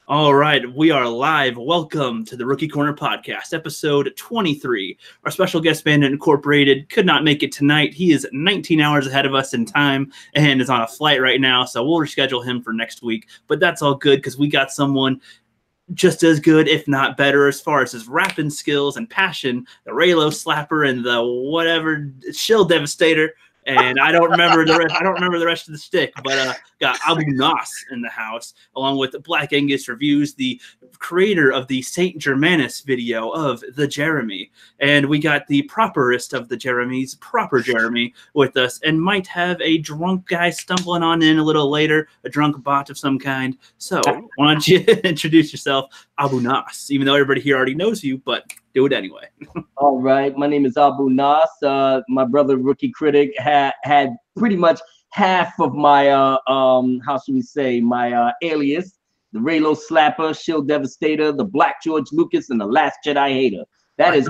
All right, we are live. Welcome to the Rookie Corner Podcast, episode 23. Our special guest Bandit Incorporated could not make it tonight. He is 19 hours ahead of us in time and is on a flight right now, so we'll reschedule him for next week. But that's all good because we got someone just as good, if not better, as far as his rapping skills and passion, the Raylo Slapper and the whatever Shill Devastator. And I don't remember the rest. I don't remember the rest of the stick, but got Abu Nas in the house, along with Black Angus Reviews, the creator of the Saint Germanus video of the Jeremy, and we got the properest of the Jeremys, proper Jeremy, with us, and might have a drunk guy stumbling on in a little later, a drunk bot of some kind. So why don't you introduce yourself, Abu Nas? Even though everybody here already knows you, but do it anyway. All right, my name is Abu Nas. My brother Rookie Critic had pretty much half of my how should we say, my alias, the Raylo Slapper, Shill Devastator, the Black George Lucas, and the Last Jedi Hater. That is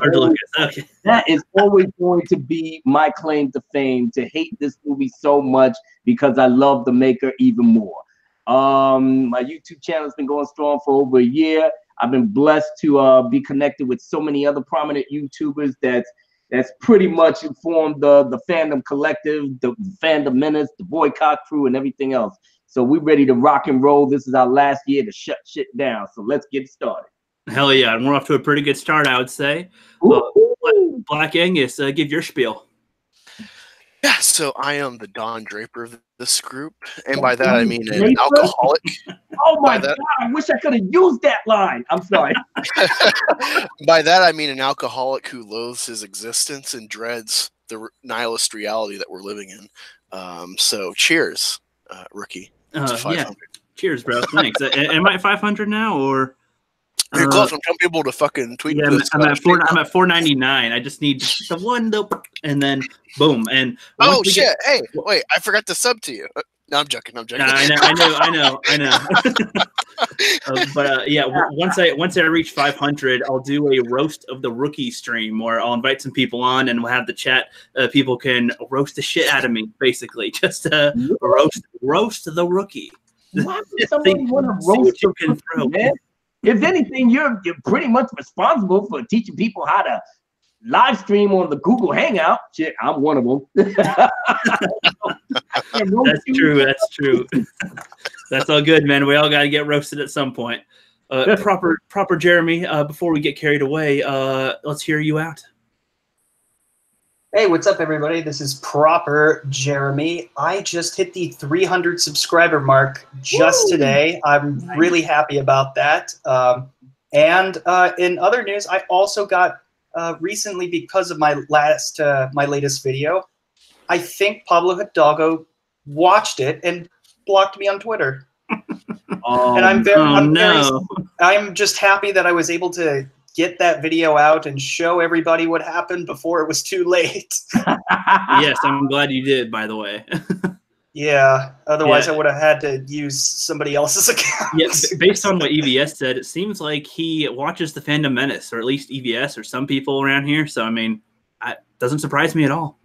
always going to be my claim to fame, to hate this movie so much because I love the maker even more. My YouTube channel has been going strong for over a year. I've been blessed to be connected with so many other prominent YouTubers that's pretty much informed the Fandom Collective, the Fandom Menace, the Boycott Crew, and everything else. So we're ready to rock and roll. This is our last year to shut shit down. So let's get started. Hell yeah, and we're off to a pretty good start, I would say. Black Angus, give your spiel. Yeah, so I am the Don Draper of this group, and by that I mean an alcoholic. Oh my God, I wish I could have used that line. I'm sorry. By that I mean an alcoholic who loathes his existence and dreads the nihilist reality that we're living in. So cheers, Rookie. To 500. Yeah. Cheers, bro. Thanks. Am I at 500 now, or? You're close. I'm telling people to fucking tweet. Yeah, I'm at 499. I just need the one, and then boom. And oh shit! Hey, wait! I forgot to sub to you. No, I'm joking. I'm joking. Nah, I know. But yeah, once I reach 500, I'll do a roast of the rookie stream, where I'll invite some people on, and we'll have the chat. People can roast the shit out of me, basically, just roast the rookie. Why would somebody want to roast you? Can throw, man? If anything, you're pretty much responsible for teaching people how to live stream on the Google Hangout. Shit, I'm one of them. That's true. That's true. That's all good, man. We all got to get roasted at some point. Proper Jeremy, before we get carried away, let's hear you out. Hey, what's up, everybody? This is Proper Jeremy. I just hit the 300 subscriber mark just today. I'm really happy about that. And in other news, I also got recently, because of my latest video, I think Pablo Hidalgo watched it and blocked me on Twitter. I'm just happy that I was able to get that video out and show everybody what happened before it was too late. Yes, I'm glad you did, by the way. Yeah, otherwise I would have had to use somebody else's account. Yeah, based on what EVS said, it seems like he watches the Fandom Menace, or at least EVS or some people around here. So, I mean, it doesn't surprise me at all.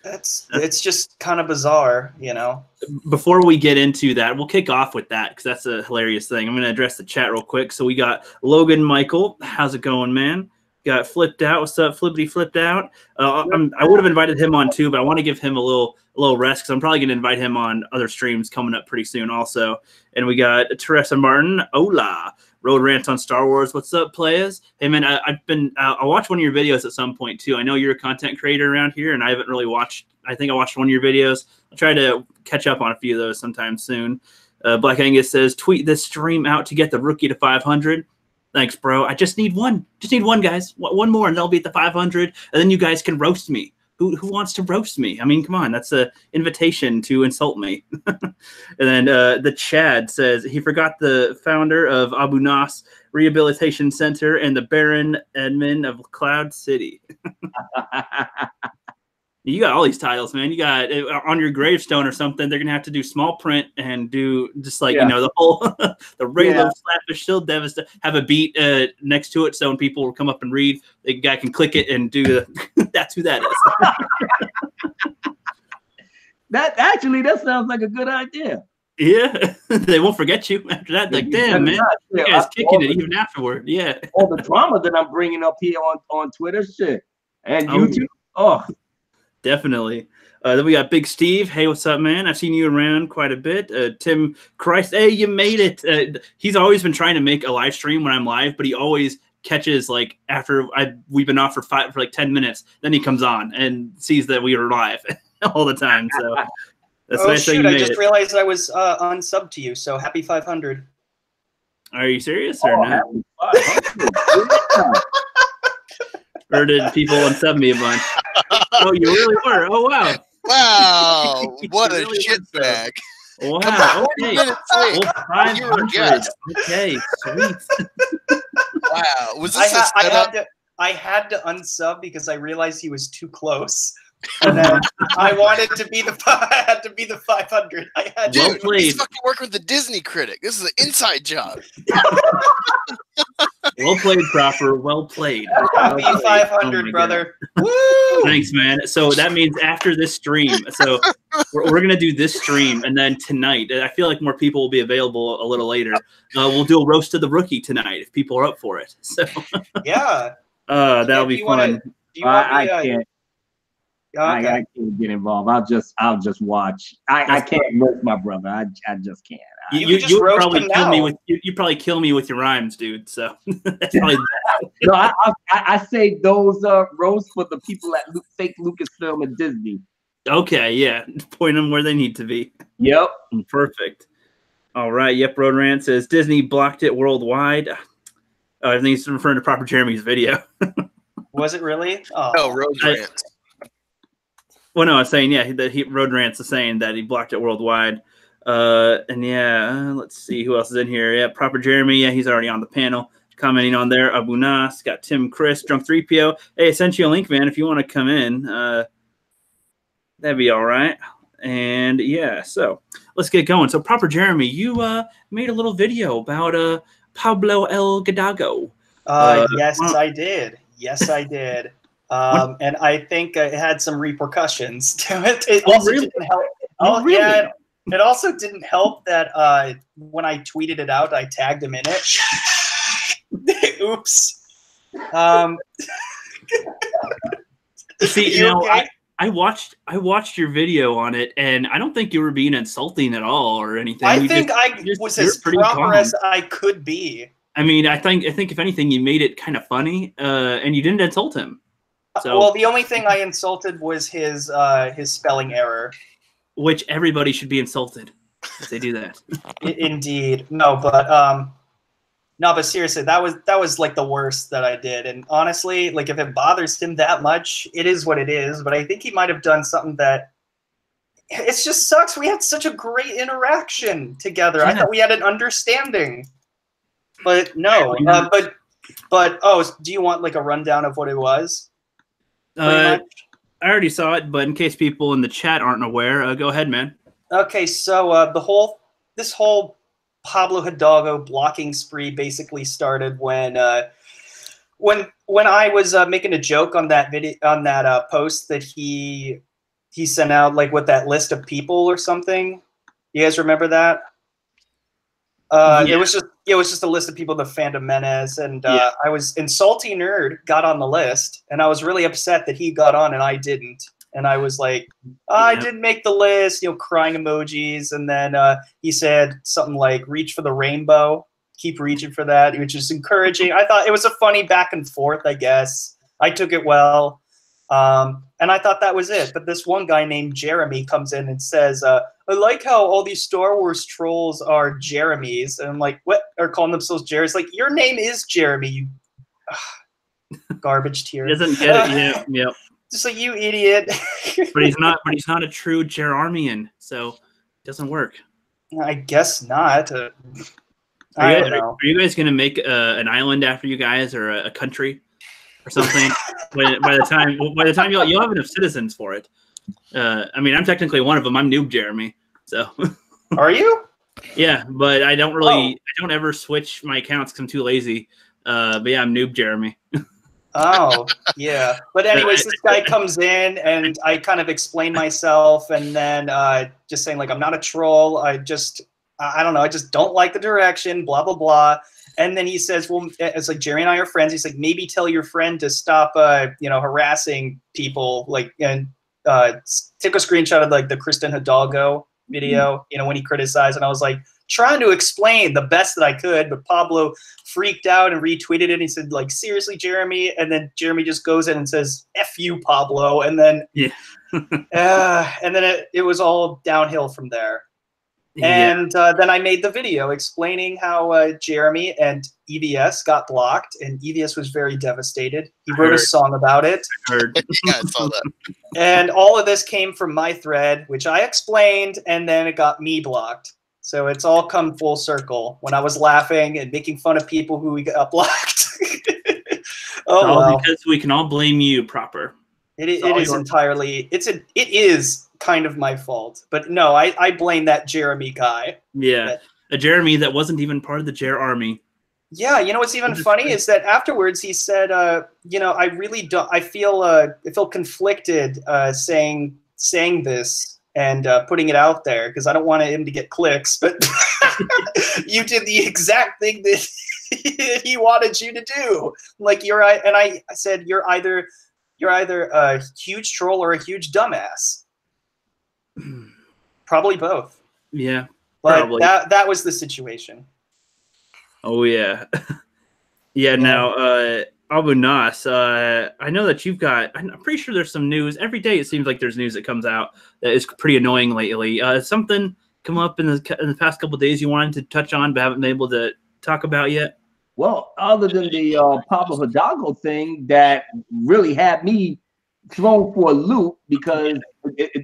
It's just kind of bizarre, you know. Before we get into that, we'll kick off with that because that's a hilarious thing. I'm going to address the chat real quick. So we got Logan Michael. How's it going, man? Got Flipp Doubt. What's up, Flipp Doubt? I would have invited him on too, but I want to give him a little rest because I'm probably going to invite him on other streams coming up pretty soon also. And we got Teresa Martin. Hola. Road Rant on Star Wars. What's up, players? Hey, man, I'll watch one of your videos at some point, too. I know you're a content creator around here, and I haven't really watched. I think I watched one of your videos. I'll try to catch up on a few of those sometime soon. Black Angus says, tweet this stream out to get the rookie to 500. Thanks, bro. I just need one. Just need one, guys. One more, and they'll be at the 500, and then you guys can roast me. Who wants to roast me? I mean, come on. That's an invitation to insult me. And then the Chad says he forgot the founder of Abu Nas Rehabilitation Center and the Baron Edmund of Cloud City. You got all these titles, man. You got on your gravestone or something. They're gonna have to do small print and do just like you know the whole the Raylo Slapper Shill Devastator. Have a beat next to it, so when people will come up and read, the guy can click it and do the. That's who that is. That sounds like a good idea. Yeah, they won't forget you after that. Like, damn, man, you guys kicking it even afterward. Yeah. All the drama that I'm bringing up here on Twitter, shit, and YouTube. Oh, definitely. Then we got Big Steve. Hey, what's up, man? I've seen you around quite a bit. Tim Christ, hey, you made it. He's always been trying to make a live stream when I'm live, but he always catches like after we've been off for like 10 minutes. Then he comes on and sees that we were live all the time. So. That's nice shoot! I just realized I was unsubbed to you. So happy 500. Are you serious or not? Or did people unsub me a bunch? Oh, you really were. Oh wow! Wow! What a shitbag! Wow! Okay. Oh, 500. Okay, sweet. Wow! Was this a setup? I had to unsub because I realized he was too close. And then I wanted to be the 500. I had Dude, he's fucking working with the Disney Critic. This is an inside job. Well played, Proper. Well played. Happy 500, brother. Woo! Thanks, man. So that means after this stream, so we're gonna do this stream, and then tonight, I feel like more people will be available a little later. We'll do a roast of the rookie tonight if people are up for it. So yeah, that'll be fun. I can't. Okay. I can't get involved. I'll just watch. I can't roast my brother. I just can't. You probably kill me with you probably kill me with your rhymes, dude. So that's probably no. I say those roasts for the people at fake Lucasfilm and Disney. Okay, yeah. Point them where they need to be. Yep. Perfect. All right. Yep. Road Rant says Disney blocked it worldwide. I think he's referring to Proper Jeremy's video. Was it really? Oh, no, Road Rant. Well, no, I was saying, yeah, that Road Rants is saying that he blocked it worldwide. And yeah, let's see who else is in here. Yeah, Proper Jeremy. Yeah, he's already on the panel commenting on there. Abu Nas, got Tim Chris, Drunk 3PO. Hey, I sent you a link, man, if you want to come in. That'd be all right. And yeah, so let's get going. So, Proper Jeremy, you made a little video about Pablo El Gadago. Yes, I did. Yes, I did. And I think it had some repercussions to it. It also didn't help. Oh, really? Yeah. It also didn't help that when I tweeted it out, I tagged him in it. Oops. See, you know, okay? I watched your video on it, and I don't think you were being insulting at all or anything. I think I was as proper as I could be. I mean, I think if anything, you made it kind of funny, and you didn't insult him. So, well, the only thing I insulted was his spelling error, which everybody should be insulted if they do that. Indeed, no, but seriously, that was like the worst that I did. And honestly, like if it bothers him that much, it is what it is. But I think he might have done something that it just sucks. We had such a great interaction together. Yeah. I thought we had an understanding, but no. But do you want like a rundown of what it was? I already saw it, but in case people in the chat aren't aware, go ahead, man. Okay, so this whole Pablo Hidalgo blocking spree basically started when I was making a joke on that video post that he sent out, like with that list of people or something. You guys remember that? Yeah. It was just a list of people, the Fandom Menace, and I was Insulty Nerd got on the list, and I was really upset that he got on and I didn't. And I was like, I didn't make the list, crying emojis. And then he said something like, reach for the rainbow, keep reaching for that, which is encouraging. I thought it was a funny back and forth, I guess. I took it well. And I thought that was it. But this one guy named Jeremy comes in and says, I like how all these Star Wars trolls are Jeremys. And I'm like, what? Or calling themselves Jeremys. Like, your name is Jeremy, you garbage tier. Doesn't get it. Yeah. Just like, you idiot. But he's not a true Jerarmian, so it doesn't work. I guess not. I don't know. Are you guys going to make an island after you guys, or a country or something? by the time you'll have enough citizens for it. I mean, I'm technically one of them. I'm Noob Jeremy. So. Are you? Yeah, but I don't ever switch my accounts because I'm too lazy. But yeah, I'm Noob Jeremy. Oh, yeah. But anyways, this guy comes in and I kind of explain myself and then just saying like, I'm not a troll. I don't know. I just don't like the direction, blah, blah, blah. And then he says, well, it's like Jerry and I are friends. He's like, maybe tell your friend to stop, harassing people, like, and take a screenshot of like the Kristen Hidalgo video, when he criticized. And I was like, trying to explain the best that I could, but Pablo freaked out and retweeted it. And he said, like, seriously, Jeremy? And then Jeremy just goes in and says, F you, Pablo. And then, and then it was all downhill from there. And then I made the video explaining how Jeremy and EVS got blocked, and EVS was very devastated. He wrote a song about it. Yeah, I saw that. And all of this came from my thread, which I explained, and then it got me blocked. So it's all come full circle when I was laughing and making fun of people who we got blocked. Because we can all blame you proper. It is kind of my fault. But no, I blame that Jeremy guy. Yeah, a Jeremy that wasn't even part of the Jer army. Yeah, what's even funny is that afterwards he said, I really don't. I feel conflicted saying this and putting it out there because I don't want him to get clicks. But you did the exact thing that he wanted you to do. Like and I said you're either a huge troll or a huge dumbass. Probably both. Yeah, but probably. that was the situation. Oh yeah, yeah. Now, Abu Nas, I know that you've got. I'm pretty sure there's some news every day. It seems like there's news that comes out that is pretty annoying lately. Something come up in the past couple of days you wanted to touch on, but haven't been able to talk about yet. Well, other than the Pablo Hidalgo thing that really had me thrown for a loop because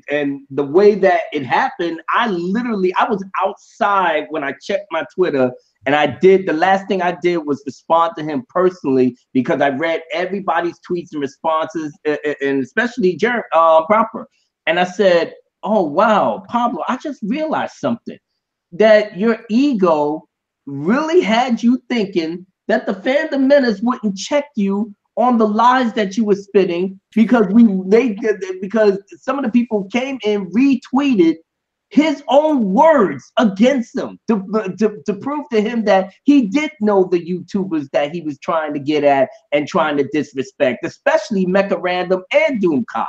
and the way that it happened, I was outside when I checked my Twitter, and the last thing I did was respond to him personally because I read everybody's tweets and responses, and especially Proper. And I said, oh, wow, Pablo, I just realized something, that your ego really had you thinking that the Fandom Menace wouldn't check you on the lies that you were spitting because some of the people came and retweeted his own words against him to prove to him that he did know the YouTubers that he was trying to get at and trying to disrespect, especially Mecha Random and Doomcock.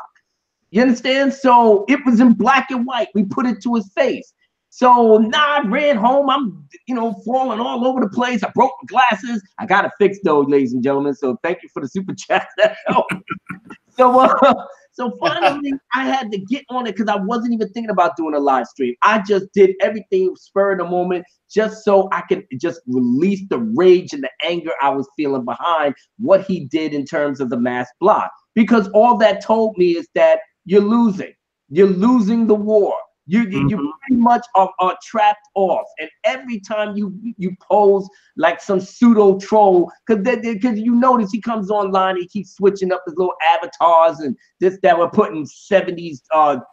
You understand? So it was in black and white. We put it to his face. So I ran home. I'm, falling all over the place. I broke my glasses. I got it fixed though, ladies and gentlemen. So thank you for the super chat. That helped. So finally, I had to get on it because I wasn't even thinking about doing a live stream. I just did everything spur of the moment just so I could just release the rage and the anger I was feeling behind what he did in terms of the mass block. Because all that told me is that you're losing. You're losing the war. You pretty much are trapped off, and every time you pose like some pseudo troll, because you notice he comes online, he keeps switching up his little avatars and that we're putting 70s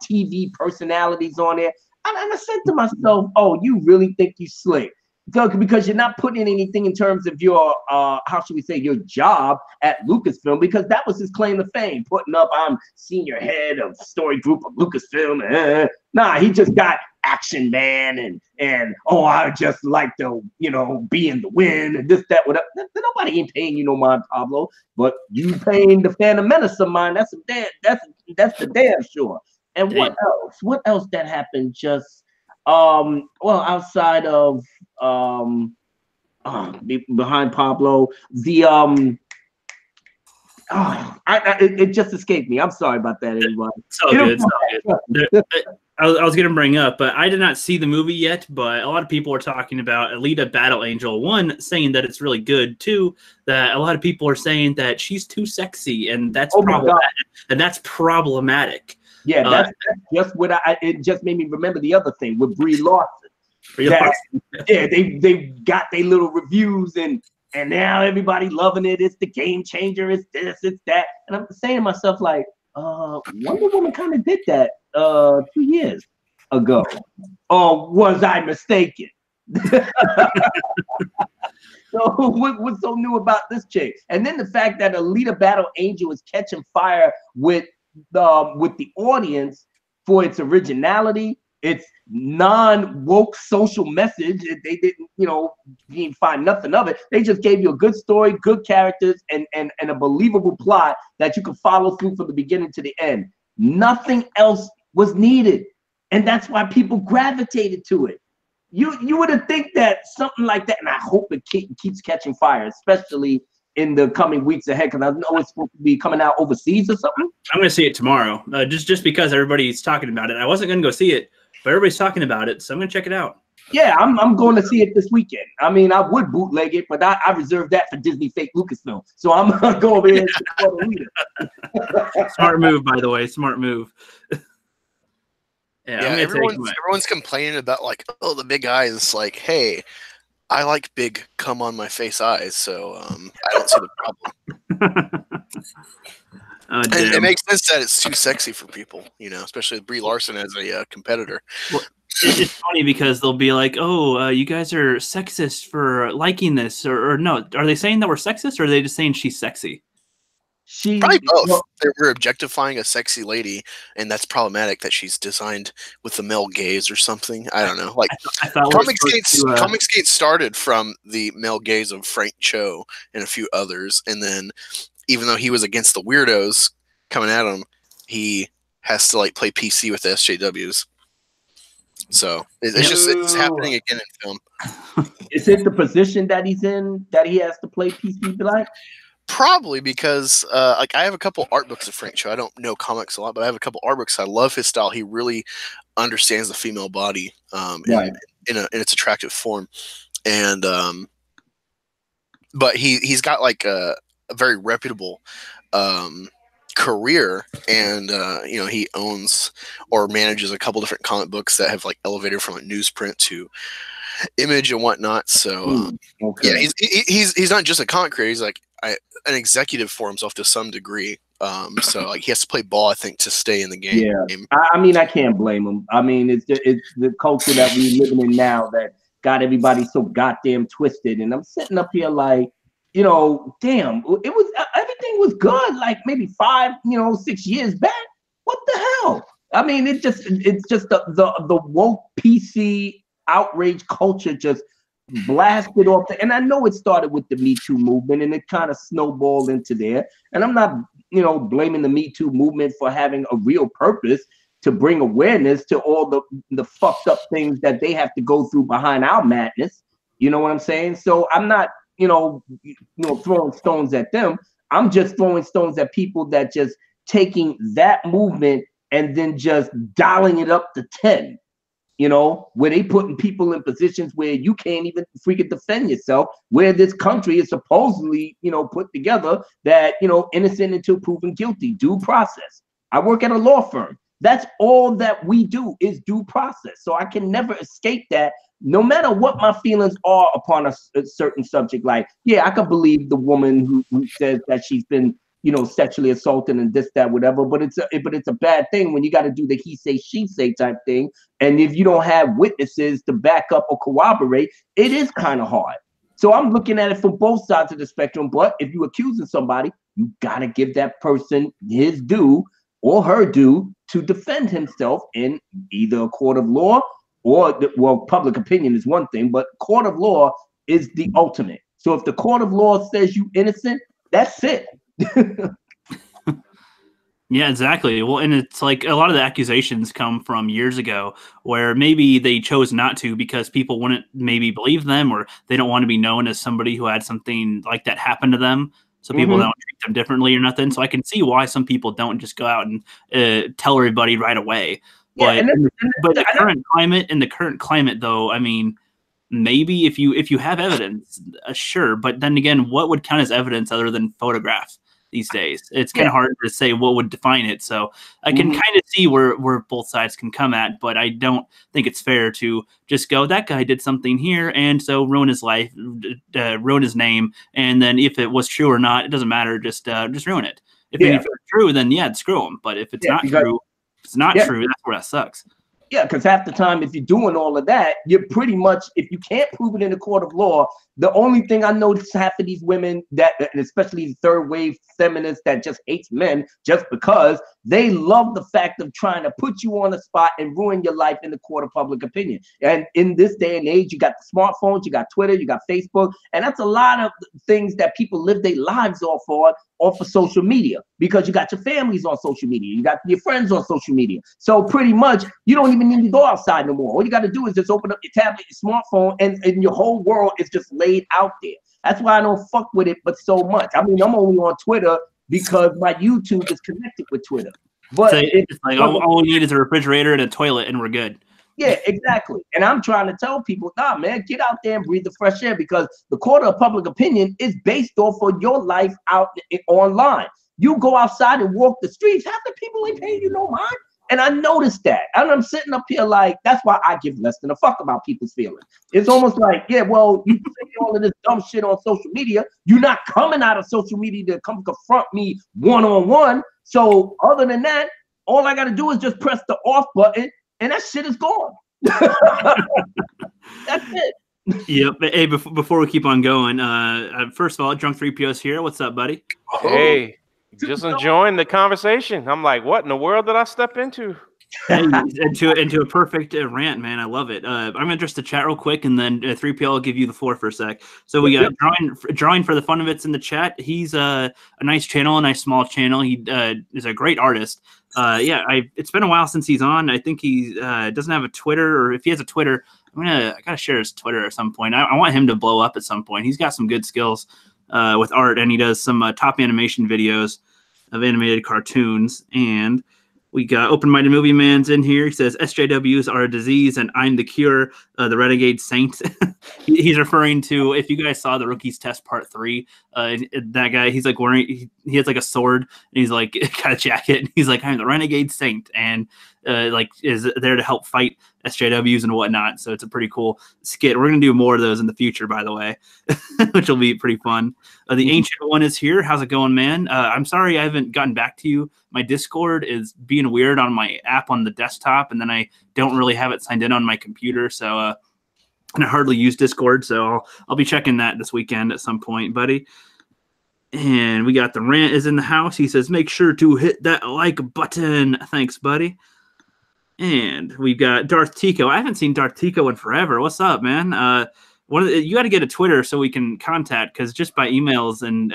TV personalities on there. And I said to myself, oh, you really think you slick? Because you're not putting in anything in terms of your how should we say, your job at Lucasfilm, because that was his claim to fame, putting up I'm senior head of story group of Lucasfilm. Nah, he just got Action Man and I just like to be in the wind and this, that, whatever. Nobody ain't paying you no mind, Pablo, but you paying the Phantom Menace of mine. That's the damn sure. And what else? What else that happened? Just outside of behind Pablo, it just escaped me. I'm sorry about that, everybody. It's all good. It's all good. I was going to bring up, but I did not see the movie yet, but a lot of people are talking about Alita Battle Angel. One, saying that it's really good. Two, that a lot of people are saying that she's too sexy, and that's problematic. Yeah, that's just what it just made me remember the other thing with Brie Larson. They got their little reviews and now everybody loving it. It's the game changer. It's this, it's that. And I'm saying to myself, like, Wonder Woman kind of did that 2 years ago. Or was I mistaken? So what's so new about this chick? And then the fact that Alita Battle Angel is catching fire with the audience for its originality, its non-woke social message. They didn't, you know, you didn't find nothing of it. They just gave you a good story, good characters, and a believable plot that you could follow through from the beginning to the end. Nothing else was needed. And that's why people gravitated to it. You would have think that something like that, and I hope it keeps catching fire, especially in the coming weeks ahead, because I know it's supposed to be coming out overseas or something. I'm going to see it tomorrow, just because everybody's talking about it. I wasn't going to go see it, but everybody's talking about it, so I'm going to check it out. Yeah, I'm going to see it this weekend. I mean, I would bootleg it, but I reserved that for Disney fake Lucasfilm. So I'm going to go over here and support Alita. Smart move, by the way. Smart move. Yeah, everyone's complaining about, like, oh, the big eyes. Like, hey, I like big come on my face eyes, so I don't see the problem. And it makes sense that it's too sexy for people, you know, especially with Brie Larson as a competitor. Well, it's funny because they'll be like, oh, you guys are sexist for liking this, or no, are they saying that we're sexist, or are they just saying she's sexy? Probably both. We're objectifying a sexy lady, and that's problematic that she's designed with the male gaze or something. I don't know. Like, Comic Skates started from the male gaze of Frank Cho and a few others, and then even though he was against the weirdos coming at him, he has to, like, play PC with the SJWs. So it's happening again in film. Is it the position that he's in that he has to play PC like? Probably because, like, I have a couple art books of Frank Cho. I don't know comics a lot, but I have a couple art books. I love his style. He really understands the female body in its attractive form, and but he's got, like, a very reputable career, and you know, he owns or manages a couple different comic books that have, like, elevated from, like, newsprint to Image and whatnot. So yeah, he's not just a comic creator. He's like an executive for himself to some degree. So, like, he has to play ball, I think, to stay in the game. Yeah, I mean, I can't blame him. I mean, it's the culture that we're living in now that got everybody so goddamn twisted. And I'm sitting up here like, you know, damn, everything was good like maybe 5, 6 years back. What the hell? I mean, it's just the woke PC outrage culture just blasted off. And I know it started with the Me Too movement, and it kind of snowballed into there. And I'm not, blaming the Me Too movement for having a real purpose to bring awareness to all the fucked up things that they have to go through behind our madness. You know what I'm saying? So I'm not, throwing stones at them. I'm just throwing stones at people that just taking that movement and then just dialing it up to 10. Where they putting people in positions where you can't even freaking defend yourself, where this country is supposedly, put together that, innocent until proven guilty, due process. I work at a law firm. That's all that we do is due process. So I can never escape that, no matter what my feelings are upon a certain subject. Like, yeah, I could believe the woman who says that she's been, sexually assaulted and this, that, whatever. But it's a bad thing when you got to do the he say, she say type thing. And if you don't have witnesses to back up or corroborate, it is kind of hard. So I'm looking at it from both sides of the spectrum. But if you're accusing somebody, you got to give that person his due or her due to defend himself in either a court of law or, public opinion is one thing, but court of law is the ultimate. So if the court of law says you innocent, that's it. Yeah, exactly. Well, and it's like a lot of the accusations come from years ago where maybe they chose not to because people wouldn't maybe believe them, or they don't want to be known as somebody who had something like that happen to them. So people don't treat them differently or nothing. So I can see why some people don't just go out and tell everybody right away. Yeah, but the current climate, though, I mean, maybe if you have evidence, sure. But then again, what would count as evidence other than photographs these days? It's kind of hard to say what would define it. So I can kind of see where both sides can come at, but I don't think it's fair to just go, that guy did something here, and so ruin his life, ruin his name, and then if it was true or not, it doesn't matter. Just ruin it. If it's true, then yeah, screw him. But if it's not true, it's not true. That's where that sucks. Yeah, because half the time, if you're doing all of that, you're pretty much, if you can't prove it in the court of law, the only thing I notice half of these women that, and especially the third wave feminists that just hates men just because they love the fact of trying to put you on the spot and ruin your life in the court of public opinion. And in this day and age, you got the smartphones, you got Twitter, you got Facebook, and that's a lot of things that people live their lives off of social media, because you got your families on social media, you got your friends on social media. So pretty much you don't even need to go outside no more. All you got to do is just open up your tablet, your smartphone, and your whole world is just laid out there. That's why I don't fuck with it but so much. I mean, I'm only on Twitter because my YouTube is connected with Twitter. But so it's like all we need is a refrigerator and a toilet and we're good. Yeah, exactly. And I'm trying to tell people, nah, man, get out there and breathe the fresh air, because the court of public opinion is based off of your life out online. You go outside and walk the streets, half the people ain't paying you no mind. And I noticed that. And I'm sitting up here like, that's why I give less than a fuck about people's feelings. It's almost like, yeah, well, you say all of this dumb shit on social media. You're not coming out of social media to come confront me one-on-one. So other than that, all I got to do is just press the off button and that shit is gone. That's it. Yep. Hey, before we keep on going, first of all, Drunk 3PO's here. What's up, buddy? Hey, just enjoying the conversation. I'm like, what in the world did I step into? Hey, into a perfect rant, man. I love it. I'm gonna address the chat real quick, and then 3PO will give you the floor for a sec. So we got drawing for the fun of it's in the chat. He's a nice channel, a nice small channel. He is a great artist. It's been a while since he's on. I think he doesn't have a Twitter, or if he has a Twitter, I gotta share his Twitter at some point. I want him to blow up at some point. He's got some good skills with art, and he does some top animation videos of animated cartoons. And we got Open Minded Movie Man's in here. He says SJWs are a disease and I'm the cure, the renegade saint. He's referring to, if you guys saw the Rookies Test Part 3, that guy, he's like wearing, he has like a sword and he's like got a jacket. And he's like, I'm the renegade saint, and is there to help fight SJWs and whatnot. So it's a pretty cool skit. We're going to do more of those in the future, by the way, which will be pretty fun. The Ancient One is here. How's it going, man? I'm sorry I haven't gotten back to you. My Discord is being weird on my app on the desktop, and then I don't really have it signed in on my computer. So and I hardly use Discord, so I'll be checking that this weekend at some point, buddy. And we got the rant is in the house. He says, make sure to hit that like button. Thanks, buddy. And we've got Darth Tico. I haven't seen Darth Tico in forever. What's up, man? You got to get a Twitter so we can contact, because just by emails, and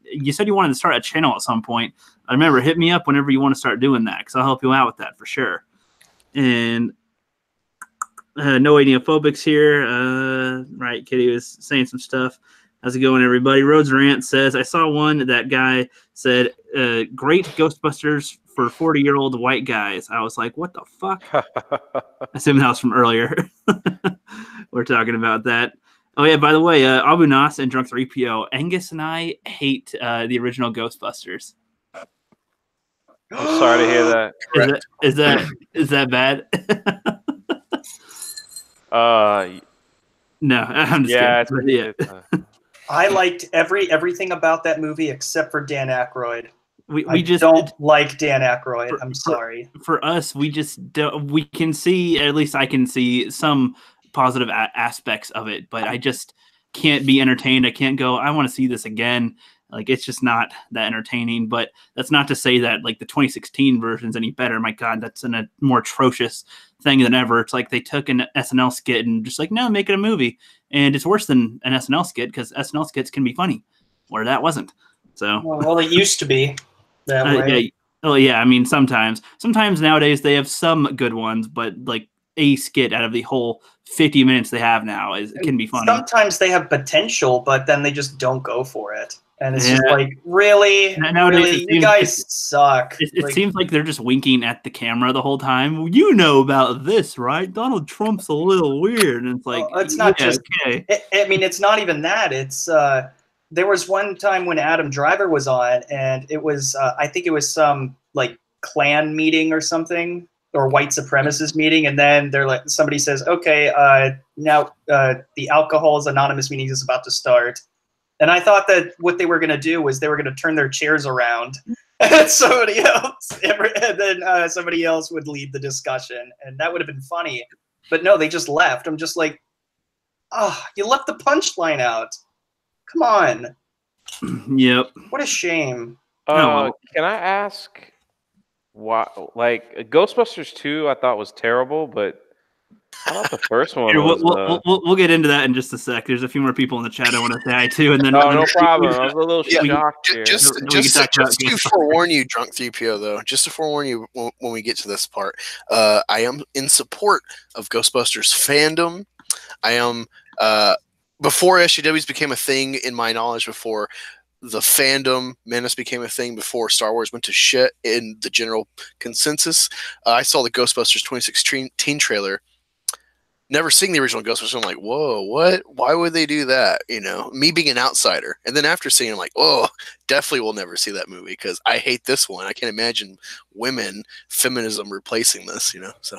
you said you wanted to start a channel at some point. I remember, hit me up whenever you want to start doing that, because I'll help you out with that for sure. And no Ideophobics here. Right, Kitty was saying some stuff. How's it going, everybody? Rhodes Rant says, I saw one that guy said, great Ghostbusters for 40-year-old white guys. I was like, what the fuck? I assume that was from earlier. We're talking about that. Oh, yeah, by the way, Abu Nas and Drunk 3PO, Angus and I hate the original Ghostbusters. I'm sorry to hear that. Is that bad? No, I'm just kidding. I liked everything about that movie except for Dan Aykroyd. We just don't like Dan Aykroyd. I'm sorry. For us, we just don't. We can see, at least I can see some positive aspects of it, but I just can't be entertained. I can't go, I want to see this again. Like, it's just not that entertaining. But that's not to say that like the 2016 version's any better. My God, that's a more atrocious thing than ever. It's like they took an SNL skit and just like, no, make it a movie. And it's worse than an SNL skit, because SNL skits can be funny, where that wasn't. So well, it used to be that way. Yeah. Oh yeah, I mean sometimes nowadays they have some good ones, but like a skit out of the whole 50 minutes they have now can be funny. Sometimes they have potential, but then they just don't go for it. And it's just like, really? Nowadays, you guys suck. It seems like they're just winking at the camera the whole time. You know about this, right? Donald Trump's a little weird. And it's like, it's not just, okay. I mean, it's not even that. It's, there was one time when Adam Driver was on, and it was, I think it was some like Klan meeting or something, or white supremacist meeting. And then they're like, somebody says, okay, now the Alcoholics Anonymous meeting is about to start. And I thought that what they were going to do was they were going to turn their chairs around and somebody else, and then somebody else would lead the discussion, and that would have been funny. But no, they just left. I'm just like, oh, you left the punchline out. Come on. Yep. What a shame. Can I ask why? Like Ghostbusters 2, I thought was terrible, but I thought the first one was. We'll get into that in just a sec. There's a few more people in the chat I want to say hi to, and then no problem. I was a little shocked here. Just to forewarn you, Drunk 3PO, though, just to forewarn you when we get to this part, I am in support of Ghostbusters fandom. I am before SJWs became a thing in my knowledge, before the fandom menace became a thing, before Star Wars went to shit in the general consensus. I saw the Ghostbusters 2016 trailer. Never seeing the original Ghostbusters, I'm like, whoa, what? Why would they do that? You know, me being an outsider. And then after seeing it, I'm like, oh, definitely will never see that movie because I hate this one. I can't imagine feminism replacing this, you know? So,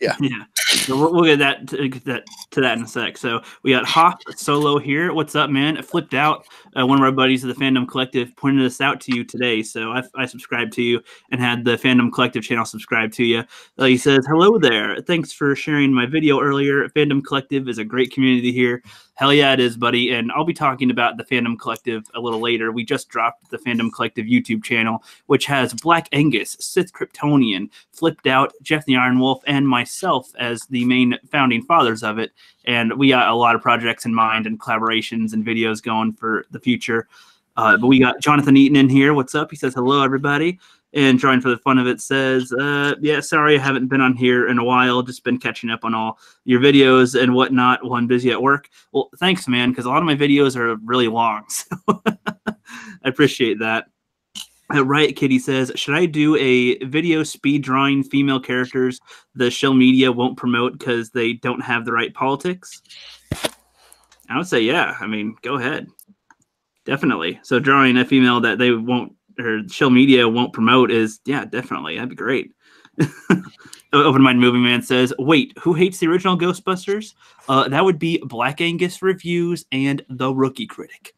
yeah. Yeah. So we'll get to that in a sec. So we got Hoff Solo here. What's up, man? Flipp Doubt, one of our buddies of the Fandom Collective, pointed this out to you today. So I subscribed to you and had the Fandom Collective channel subscribed to you. He says, hello there. Thanks for sharing my video earlier. Fandom Collective is a great community here. Hell yeah, it is, buddy. And I'll be talking about the Fandom Collective a little later. We just dropped the Fandom Collective YouTube channel, which has Black Angus, Sith Kryptonian, Flipp Doubt, Geoff TheIronWolf, and myself as the main founding fathers of it. And we got a lot of projects in mind and collaborations and videos going for the future. But we got Jonathan Eaton in here. What's up? He says, hello, everybody. And Drawing for the Fun of It says, yeah, sorry, I haven't been on here in a while. Just been catching up on all your videos and whatnot while I'm busy at work. Well, thanks, man, because a lot of my videos are really long. So I appreciate that. Riot Kitty says, should I do a video speed drawing female characters the shill media won't promote because they don't have the right politics? I would say, yeah. I mean, go ahead. Definitely. So drawing a female that they won't, or shill media won't promote is, yeah, definitely. That'd be great. Open Mind Movie Man says, wait, who hates the original Ghostbusters? That would be Black Angus Reviews and The Rookie Critic.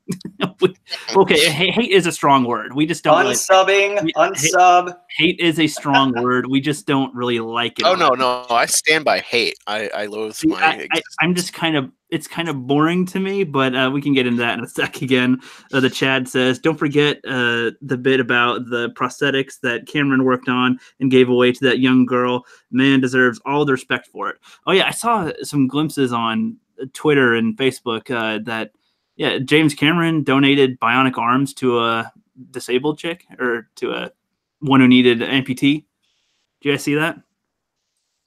Okay, hate is a strong word. We just don't unsubbing, unsub. Hate is a strong word. We just don't really like it. Oh no, I stand by hate. I loathe my. I'm just kind of. It's kind of boring to me, but we can get into that in a sec again. The Chad says, don't forget the bit about the prosthetics that Cameron worked on and gave away to that young girl. Man deserves all the respect for it. Oh, yeah, I saw some glimpses on Twitter and Facebook that, yeah, James Cameron donated bionic arms to a disabled chick or to a one who needed an amputee. Did you guys see that?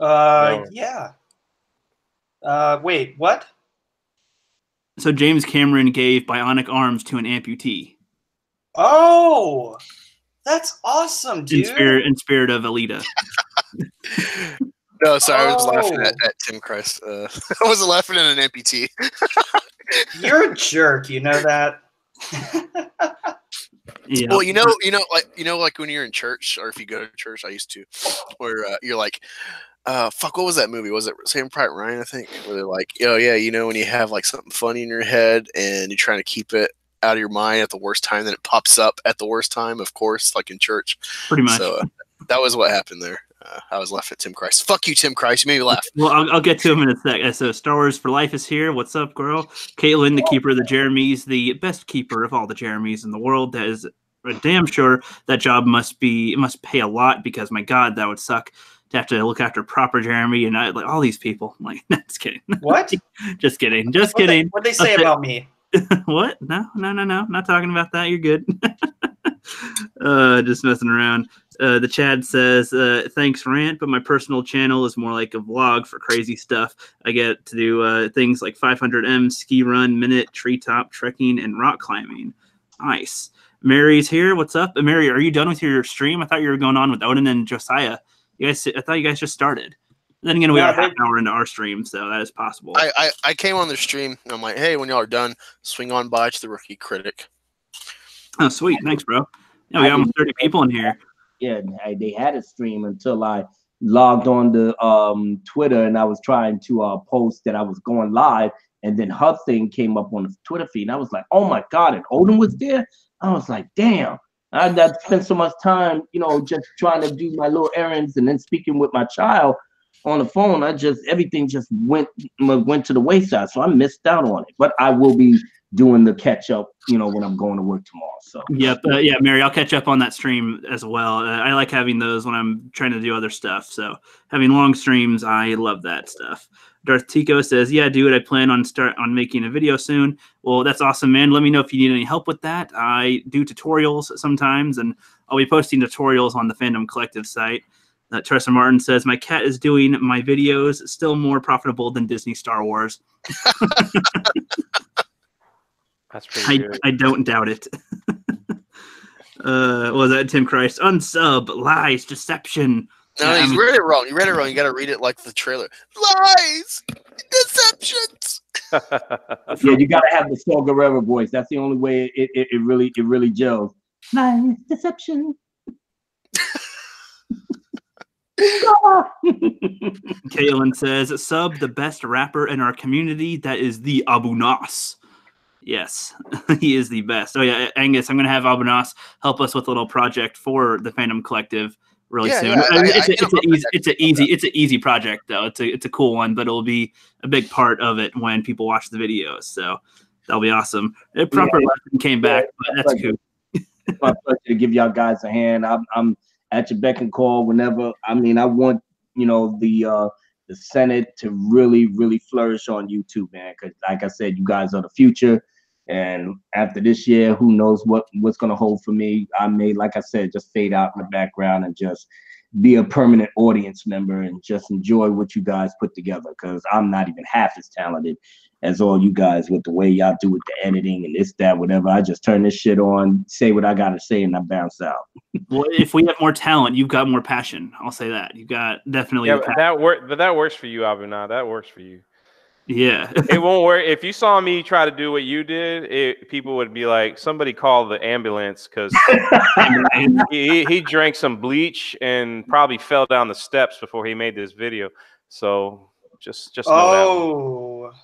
No. Yeah. Wait, what? So James Cameron gave bionic arms to an amputee. Oh, that's awesome, dude. In spirit of Alita. No, sorry, I was laughing at Tim Christ. I wasn't laughing at an amputee. You're a jerk, you know that. Yeah. Well, you know, like when you're in church, or if you go to church, I used to, where you're like, fuck, what was that movie? Was it Saving Private Ryan, I think? Where they're like, oh yeah, you know, when you have like something funny in your head and you're trying to keep it out of your mind at the worst time, then it pops up at the worst time, of course, like in church. Pretty much. So that was what happened there. I was laughing at Tim Christ. Fuck you, Tim Christ. You made me laugh. Well, I'll get to him in a sec. So Star Wars for Life is here. What's up, girl? Caitlin, the keeper of the Jeremys, the best keeper of all the Jeremys in the world. That is damn sure that job must pay a lot, because my God, that would suck to have to look after proper Jeremy and like all these people. I'm like, just kidding. What? Just kidding. Just kidding. What'd they say about me? What? No. Not talking about that. You're good. Just messing around. The Chad says, thanks, Rant, but my personal channel is more like a vlog for crazy stuff. I get to do things like 500M, ski run, minute, treetop trekking, and rock climbing. Nice. Mary's here. What's up? Mary, are you done with your stream? I thought you were going on with Odin and Josiah. I thought you guys just started. Then again, we are half an hour into our stream, so that is possible. I came on the stream, and I'm like, hey, when y'all are done, swing on by to the Rookie Critic. Oh, sweet. Thanks, bro. Yeah, we got almost 30 people in here. Yeah, they had a stream until I logged on to Twitter, and I was trying to post that I was going live, and then her thing came up on the Twitter feed, and I was like, oh my God, and Odin was there? I was like, damn. I spent so much time, you know, just trying to do my little errands and then speaking with my child on the phone. Everything just went to the wayside. So I missed out on it. But I will be doing the catch up, you know, when I'm going to work tomorrow. So yep, yeah, Mary, I'll catch up on that stream as well. I like having those when I'm trying to do other stuff. So having long streams, I love that stuff. Darth Tico says, "Yeah, dude, I plan on making a video soon." Well, that's awesome, man. Let me know if you need any help with that. I do tutorials sometimes, and I'll be posting tutorials on the Fandom Collective site. Teresa Martin says, "My cat is doing my videos, still more profitable than Disney Star Wars." That's pretty good. I don't doubt it. Was that Tim Christ? Unsub, lies, deception. No, you read it wrong. You read it wrong. You got to read it like the trailer. Lies, deceptions. Yeah, you got to have the Saw Gerrera voice. That's the only way it really gels. Lies, deception. Kaylin says, "Sub, the best rapper in our community. That is the Abu Nas." Yes, he is the best. Oh yeah, Angus, I'm gonna have Abu Nas help us with a little project for the Fandom Collective really soon. Yeah, it's an easy project though. It's a cool one, but it'll be a big part of it when people watch the videos. So that'll be awesome. It proper came back, but that's cool. It's my pleasure to give y'all guys a hand. I'm at your beck and call whenever. I mean, I want, you know, the Senate to really flourish on YouTube, man. Because like I said, you guys are the future. And after this year, who knows what's gonna hold for me. I may, like I said, just fade out in the background and just be a permanent audience member and just enjoy what you guys put together. Because I'm not even half as talented as all you guys with the way y'all do with the editing and this, that, whatever. I just turn this shit on, say what I gotta say, and I bounce out. Well, if we have more talent, you've got more passion. I'll say that. You've got definitely. Yeah, but that works for you, Abu. That works for you. Yeah. It won't work. If you saw me try to do what you did, people would be like, somebody call the ambulance, because he drank some bleach and probably fell down the steps before he made this video. So just know that.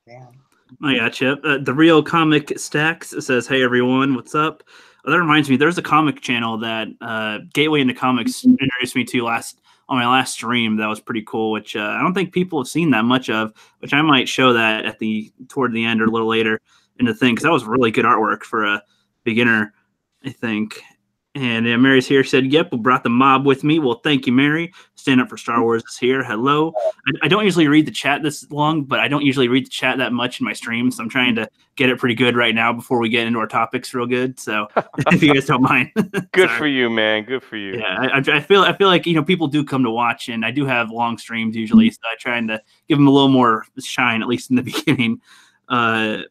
Damn. I gotcha. The Real Comic Stacks says, "Hey everyone, what's up?" That reminds me, there's a comic channel that Gateway into Comics introduced me to on my last stream. That was pretty cool, which I don't think people have seen that much of, which I might show that toward the end or a little later in the thing, because that was really good artwork for a beginner, I think. And Mary's here. Said, "Yep, we brought the mob with me." Well, thank you, Mary. Stand Up for Star Wars is here. Hello. I don't usually read the chat this long, but I don't usually read the chat that much in my streams. So I'm trying to get it pretty good right now before we get into our topics real good. So if you guys don't mind. Good for you, man. Good for you. Yeah, I feel like, you know, people do come to watch, and I do have long streams usually, so I try to give them a little more shine, at least in the beginning.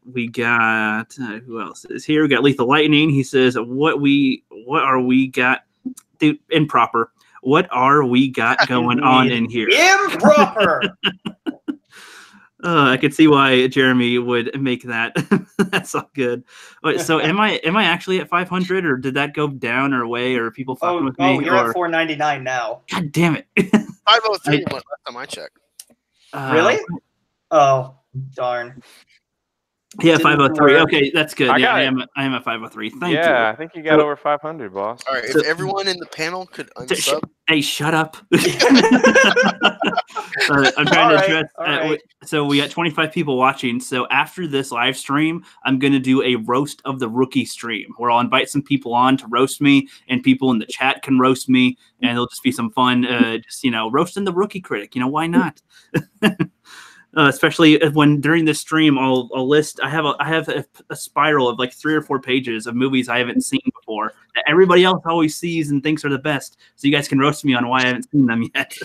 We got who else is here? We got Lethal Lightning. He says, what are we got, dude? Improper. What are we got going on in here? Improper. I could see why Jeremy would make that. That's all good. So am I actually at 500, or did that go down or away, or people fucking with me? Oh, you're at 499 now. God damn it. 503 went last time I checked. Really? Oh, darn. Yeah, 503. Okay, that's good. I am at 503. Thank you. Yeah, I think you got over 500, boss. All right, if everyone in the panel could unsub. Hey, shut up. I'm trying to address. Right. So we got 25 people watching. So after this live stream, I'm going to do a roast of the rookie stream where I'll invite some people on to roast me, and people in the chat can roast me, and it'll just be some fun, just, you know, roasting the rookie critic. You know, why not? Especially when during this stream, I'll list. I have a spiral of like 3 or 4 pages of movies I haven't seen before that everybody else always sees and thinks are the best. So you guys can roast me on why I haven't seen them yet.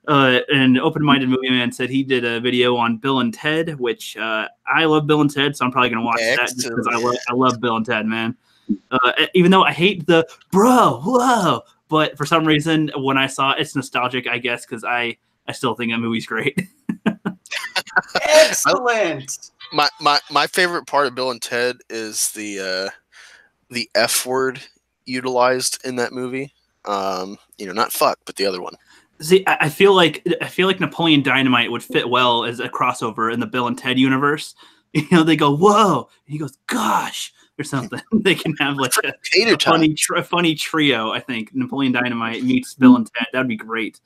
And Open-Minded Movie Man said he did a video on Bill and Ted, which I love Bill and Ted, so I'm probably gonna watch that just because I love Bill and Ted, man. Even though I hate the whoa, but for some reason when I saw it, it's nostalgic, I guess, because I still think that movie's great. Excellent. My favorite part of Bill and Ted is the F word utilized in that movie. You know, not fuck, but the other one. See, I feel like Napoleon Dynamite would fit well as a crossover in the Bill and Ted universe. You know, they go, whoa, and he goes, gosh, or something. They can have like a funny trio. I think Napoleon Dynamite meets Bill and Ted. That'd be great.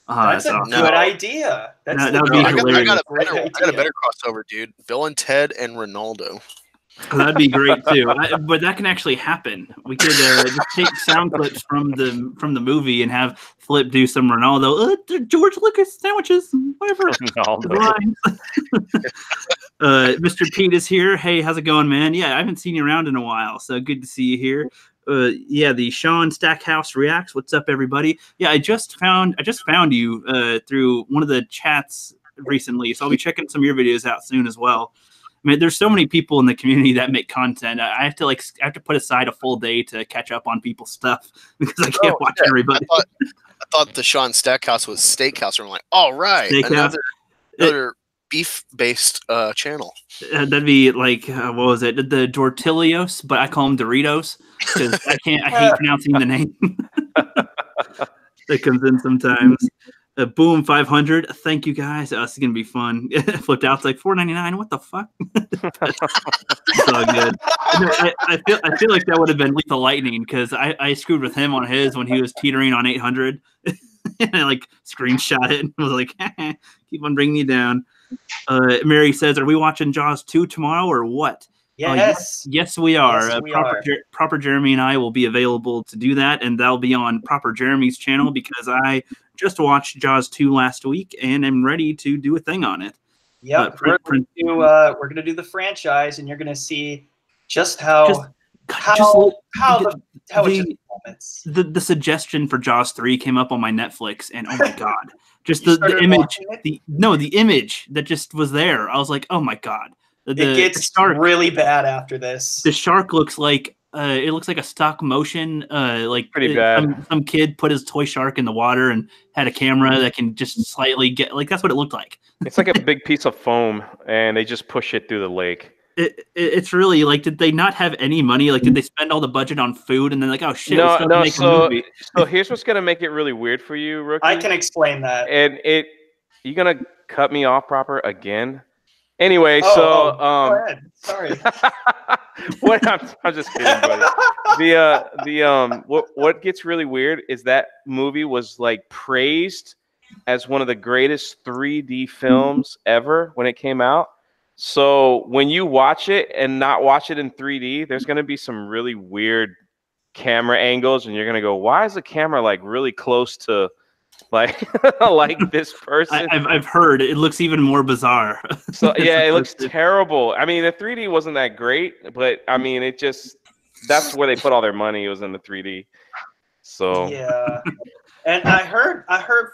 That's a good idea. That would be hilarious. I got a better crossover, dude. Bill and Ted and Ronaldo. That'd be great too. But that can actually happen. We could just take sound clips from the movie and have Flipp do some Ronaldo, George Lucas sandwiches, whatever. Mr. Pete is here. Hey, how's it going, man? Yeah, I haven't seen you around in a while, so good to see you here. Yeah, the Sean Stackhouse reacts. What's up, everybody? Yeah, I just found you through one of the chats recently, so I'll be checking some of your videos out soon as well. I mean, there's so many people in the community that make content. I have to put aside a full day to catch up on people's stuff because I can't watch everybody. I thought the Sean Stackhouse was Steakhouse. I'm like, all right, another beef-based channel. That'd be like what was it? The Dortillos, but I call them Doritos because I hate pronouncing the name. That comes in sometimes. Boom 500. Thank you guys. This is gonna be fun. Flipped Out's like $4.99. What the fuck? It's all good. I feel like that would have been Lethal Lightning because I screwed with him on his when he was teetering on 800. And I like screenshot it and was like, keep on bringing you down. Mary says, "Are we watching Jaws 2 tomorrow or what?" Yes. Yes, we are. Yes, we Proper Jeremy and I will be available to do that, and that'll be on Proper Jeremy's channel because I just watched Jaws 2 last week and am ready to do a thing on it. Yep, we're gonna do the franchise, and you're gonna see just how the suggestion for Jaws 3 came up on my Netflix, and oh my god, just the image, the image that just was there. I was like, oh my god. It gets really bad after this. The shark looks like it looks like a stop motion. Like pretty bad. Some kid put his toy shark in the water and had a camera that can just slightly get like that's what it looked like. It's like a big piece of foam, and they just push it through the lake. It's really like, did they not have any money? Like, did they spend all the budget on food and then like, oh shit, no. So here's what's gonna make it really weird for you, Rookie. I can explain that. And you gonna cut me off proper again? Anyway, go ahead. Sorry. I'm just kidding, buddy. What gets really weird is that movie was like praised as one of the greatest 3D films ever when it came out. So when you watch it and not watch it in 3D, there's going to be some really weird camera angles, and you're going to go, "Why is the camera like really close to?" Like this person. I've heard it looks even more bizarre. So yeah, it looks terrible. I mean, the 3D wasn't that great, but I mean, that's where they put all their money. It was in the 3D. So yeah, and I heard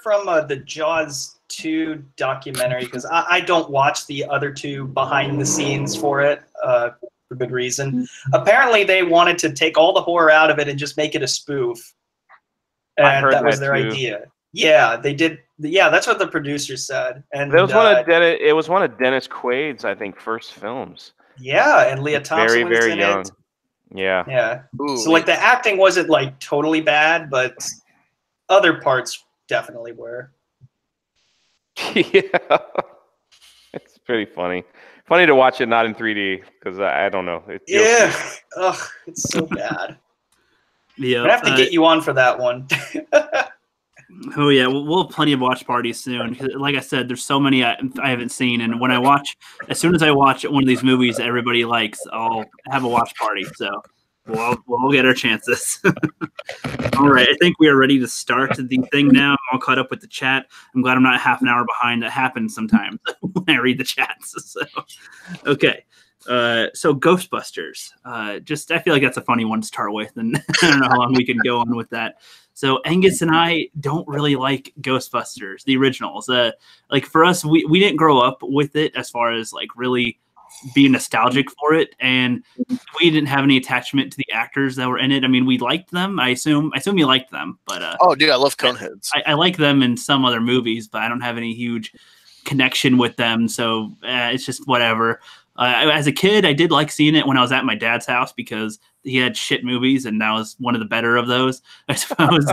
from the Jaws 2 documentary because I don't watch the other two behind the scenes for it for good reason. Apparently, they wanted to take all the horror out of it and just make it a spoof, and that was their idea. Yeah, they did. Yeah, that's what the producer said. And it was one of Dennis Quaid's, I think, first films. Yeah, and Leah Thompson was very in young. it. Yeah. Yeah. Ooh, so like the acting wasn't like totally bad, but other parts definitely were. Yeah. It's pretty funny. Funny to watch it not in 3D because I don't know. Ugh, it's so bad. Yeah. I have to get you on for that one. Oh yeah, we'll have plenty of watch parties soon. Like I said, there's so many I haven't seen, and when as soon as I watch one of these movies that everybody likes, I'll have a watch party. So we'll get our chances. All right, I think we are ready to start the thing now. I'm all caught up with the chat. I'm glad I'm not half an hour behind. That happens sometimes when I read the chats. So okay. So Ghostbusters. I feel like that's a funny one to start with, and I don't know how long we can go on with that. So Angus and I don't really like Ghostbusters, the originals. Like for us, we didn't grow up with it as far as like really being nostalgic for it, and we didn't have any attachment to the actors that were in it. I mean, we liked them. I assume you liked them, but oh, dude, I love Coneheads. I like them in some other movies, but I don't have any huge connection with them. So it's just whatever. As a kid, I did like seeing it when I was at my dad's house because he had shit movies, and that was one of the better of those, I suppose.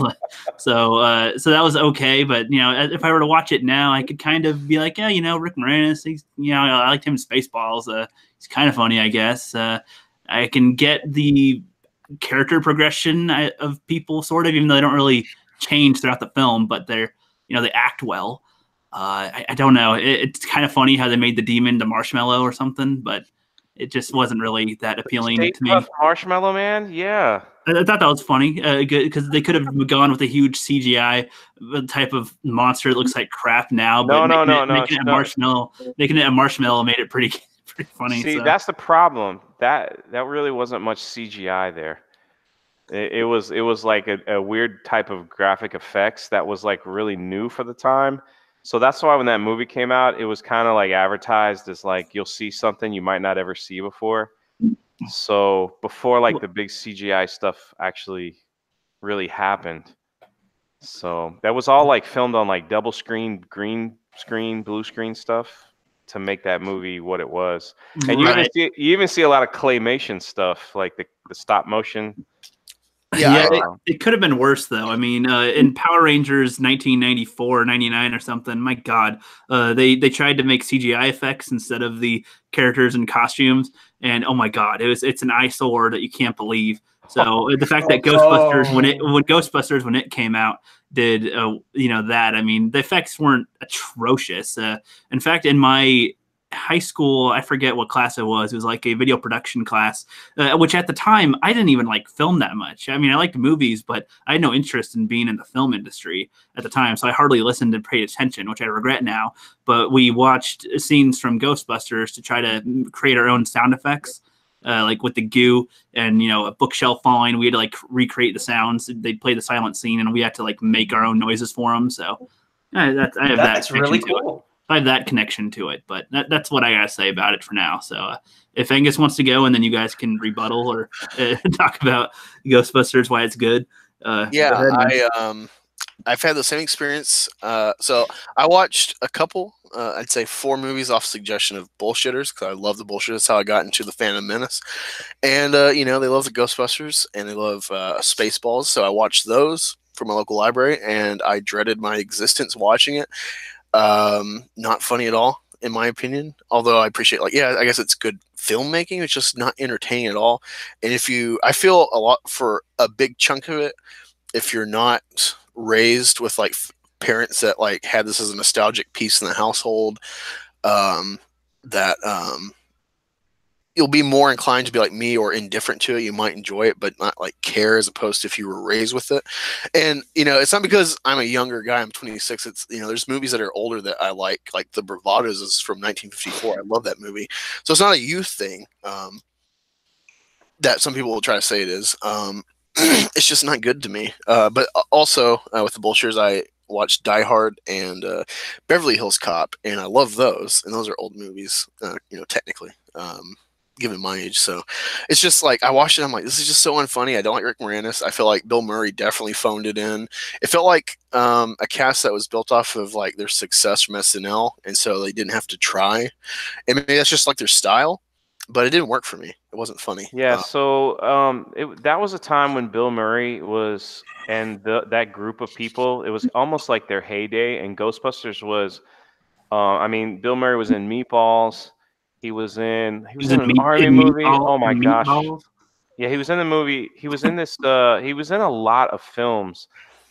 So that was okay. But you know, if I were to watch it now, I could kind of be like, yeah, Rick Moranis. He's, I liked him in Spaceballs. He's kind of funny, I guess. I can get the character progression of people, sort of, even though they don't really change throughout the film, but they're, they act well. I don't know. It's kind of funny how they made the demon to Marshmallow or something, but it just wasn't really that appealing to me. Marshmallow Man, yeah. I thought that was funny because they could have gone with a huge CGI type of monster that looks like crap now, but making it a marshmallow made it pretty funny. See, that's the problem. That really wasn't much CGI there. It was like a weird type of graphic effects that was like really new for the time. So that's why when that movie came out, it was kind of like advertised as like you'll see something you might not ever see before. So before like the big CGI stuff actually really happened. So that was all like filmed on like double screen, green screen, blue screen stuff to make that movie what it was. And you even see a lot of claymation stuff, like the stop motion. Yeah, it could have been worse, though. I mean, in Power Rangers 1994 or 99 or something, my God, they tried to make CGI effects instead of the characters and costumes. And oh my God, it's an eyesore that you can't believe. So the fact that Ghostbusters, when it came out, did that. I mean, the effects weren't atrocious. In fact, in my high school, I forget what class it was. It was like a video production class, which at the time I didn't even like film that much. I mean, I liked movies, but I had no interest in being in the film industry at the time, so I hardly listened and paid attention, which I regret now. But we watched scenes from Ghostbusters to try to create our own sound effects. Like with the goo and a bookshelf falling, we had to like recreate the sounds. They'd play the silent scene, and we had to like make our own noises for them. So that's really cool. I have that connection to it, but that's what I gotta say about it for now. So if Angus wants to go, and then you guys can rebuttal or talk about Ghostbusters, why it's good. I've had the same experience. So I watched a couple, I'd say 4 movies off suggestion of bullshitters, because I love the bullshit. That's how I got into the Phantom Menace. And, they love the Ghostbusters, and they love Spaceballs. So I watched those from my local library, and I dreaded my existence watching it. Not funny at all, in my opinion. Although I appreciate, I guess it's good filmmaking. It's just not entertaining at all. And I feel a lot for a big chunk of it, if you're not raised with parents that had this as a nostalgic piece in the household, you'll be more inclined to be like me or indifferent to it. You might enjoy it, but not care, as opposed to if you were raised with it. And, it's not because I'm a younger guy. I'm 26. It's, there's movies that are older that I like The Bravados is from 1954. I love that movie. So it's not a youth thing, that some people will try to say it is. It's just not good to me. But also with the Bullshitters, I watched Die Hard and Beverly Hills Cop, and I love those. And those are old movies, technically, given my age. So it's just I watched it. I'm like, this is just so unfunny. I don't like Rick Moranis. I feel like Bill Murray definitely phoned it in. It felt like a cast that was built off of their success from SNL, and so they didn't have to try. And maybe that's just their style. But it didn't work for me. It wasn't funny. Yeah, so that was a time when Bill Murray was, and that group of people, it was almost like their heyday. And Ghostbusters was, Bill Murray was in Meatballs. He was in an army movie. Oh my gosh. Yeah, he was in the movie. He was in this. He was in a lot of films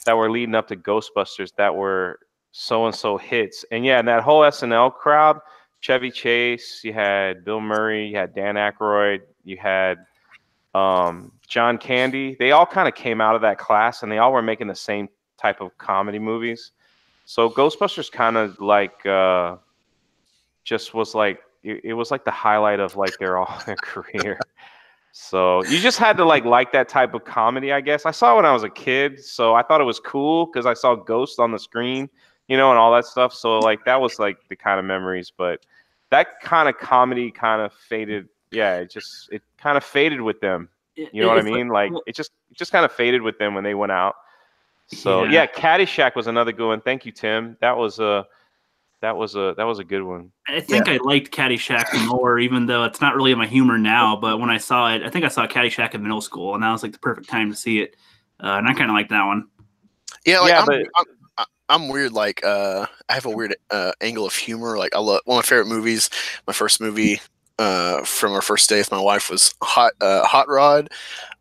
that were leading up to Ghostbusters that were so hits. And yeah, and that whole SNL crowd. Chevy Chase, you had Bill Murray, you had Dan Aykroyd, you had John Candy. They all kind of came out of that class, and they all were making the same type of comedy movies. So Ghostbusters kind of just was it was the highlight of their career. So you just had to like that type of comedy, I guess. I saw it when I was a kid, so I thought it was cool because I saw ghosts on the screen, and all that stuff. So that was the kind of memories, but that kind of comedy kind of faded. Yeah, it kind of faded with them. You know what I mean? It just kind of faded with them when they went out. So yeah, Caddyshack was another good one. Thank you, Tim. That was a good one. I think I liked Caddyshack more, even though it's not really my humor now. But when I saw it, I think I saw Caddyshack in middle school, and that was the perfect time to see it. And I kind of like that one. Yeah, I'm weird. I have a weird angle of humor. I love one of my favorite movies. My first movie from our first day with my wife was Hot Rod.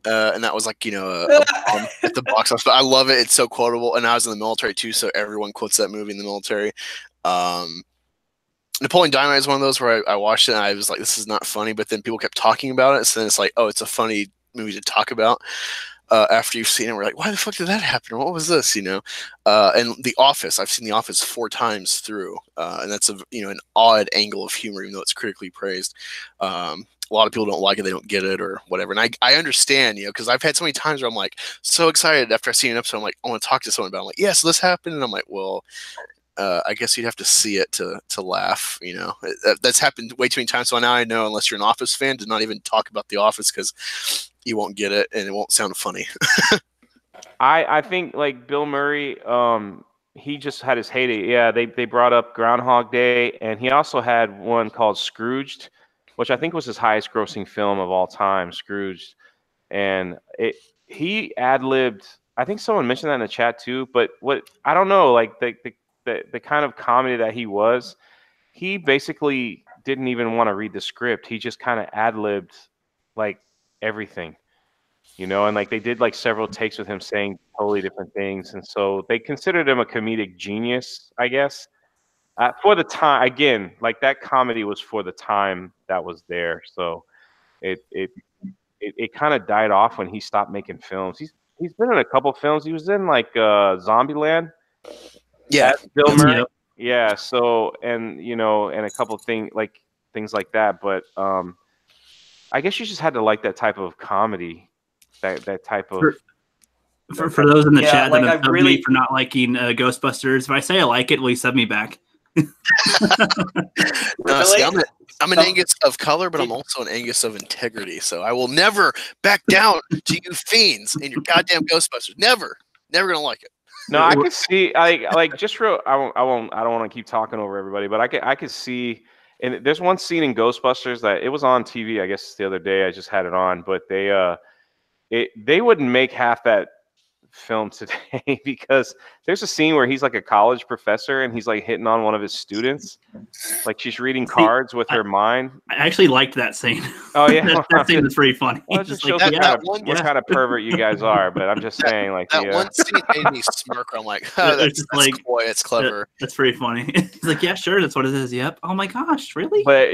And that was like, you know, a bomb at the box office. But I love it. It's so quotable. And I was in the military too, so everyone quotes that movie in the military. Napoleon Dynamite is one of those where I watched it and I was like, this is not funny. But then people kept talking about it. So then it's like, oh, it's a funny movie to talk about. After you've seen it, we're like, why the fuck did that happen? What was this? You know, and The Office. I've seen The Office 4 times through, and that's an odd angle of humor, even though it's critically praised. A lot of people don't like it; they don't get it, or whatever. And I understand, because I've had so many times where I'm like so excited after I've seen an episode. I'm like, I want to talk to someone about it. I'm like, yes, this happened, and I'm like, well. I guess you'd have to see it to laugh. That's happened way too many times. So now I know, unless you're an Office fan, to not even talk about The Office because you won't get it and it won't sound funny. I think like Bill Murray, he just had his heyday. Yeah, they brought up Groundhog Day, and he also had one called Scrooged, which I think was his highest grossing film of all time, Scrooged. And he ad-libbed. I think someone mentioned that in the chat too. But what I don't know, like the kind of comedy that he was, he basically didn't even want to read the script. He just kind of ad-libbed like everything, and like they did like several takes with him saying totally different things. And so they considered him a comedic genius, I guess, for the time. Again, like that comedy was for the time that was there. So it kind of died off when he stopped making films. He's been in a couple films. He was in like Zombieland. Yeah, Bill Murray. Yeah. So and and a couple things like that. But I guess you just had to like that type of comedy, that type of. For those in the chat that have subbed me for not liking Ghostbusters, if I say I like it, will you sub me back? No, see, I'm an Angus of color, but I'm also an Angus of integrity. So I will never back down to you fiends in your goddamn Ghostbusters. Never gonna like it. No, I could see. I just real. I don't want to keep talking over everybody, but I could see. And there's one scene in Ghostbusters that it was on TV. I guess the other day I just had it on, but they wouldn't make half that film today because there's a scene where he's like a college professor and he's like hitting on one of his students, like she's reading cards with her mind. I actually liked that scene. Oh yeah, that scene was pretty funny. Well, it just shows what kind of pervert you guys are. But I'm just saying, like that one scene made me smirk. I'm like, that's coy, it's clever. That's pretty funny. He's like, yeah, sure, that's what it is. Yep. Oh my gosh, really? But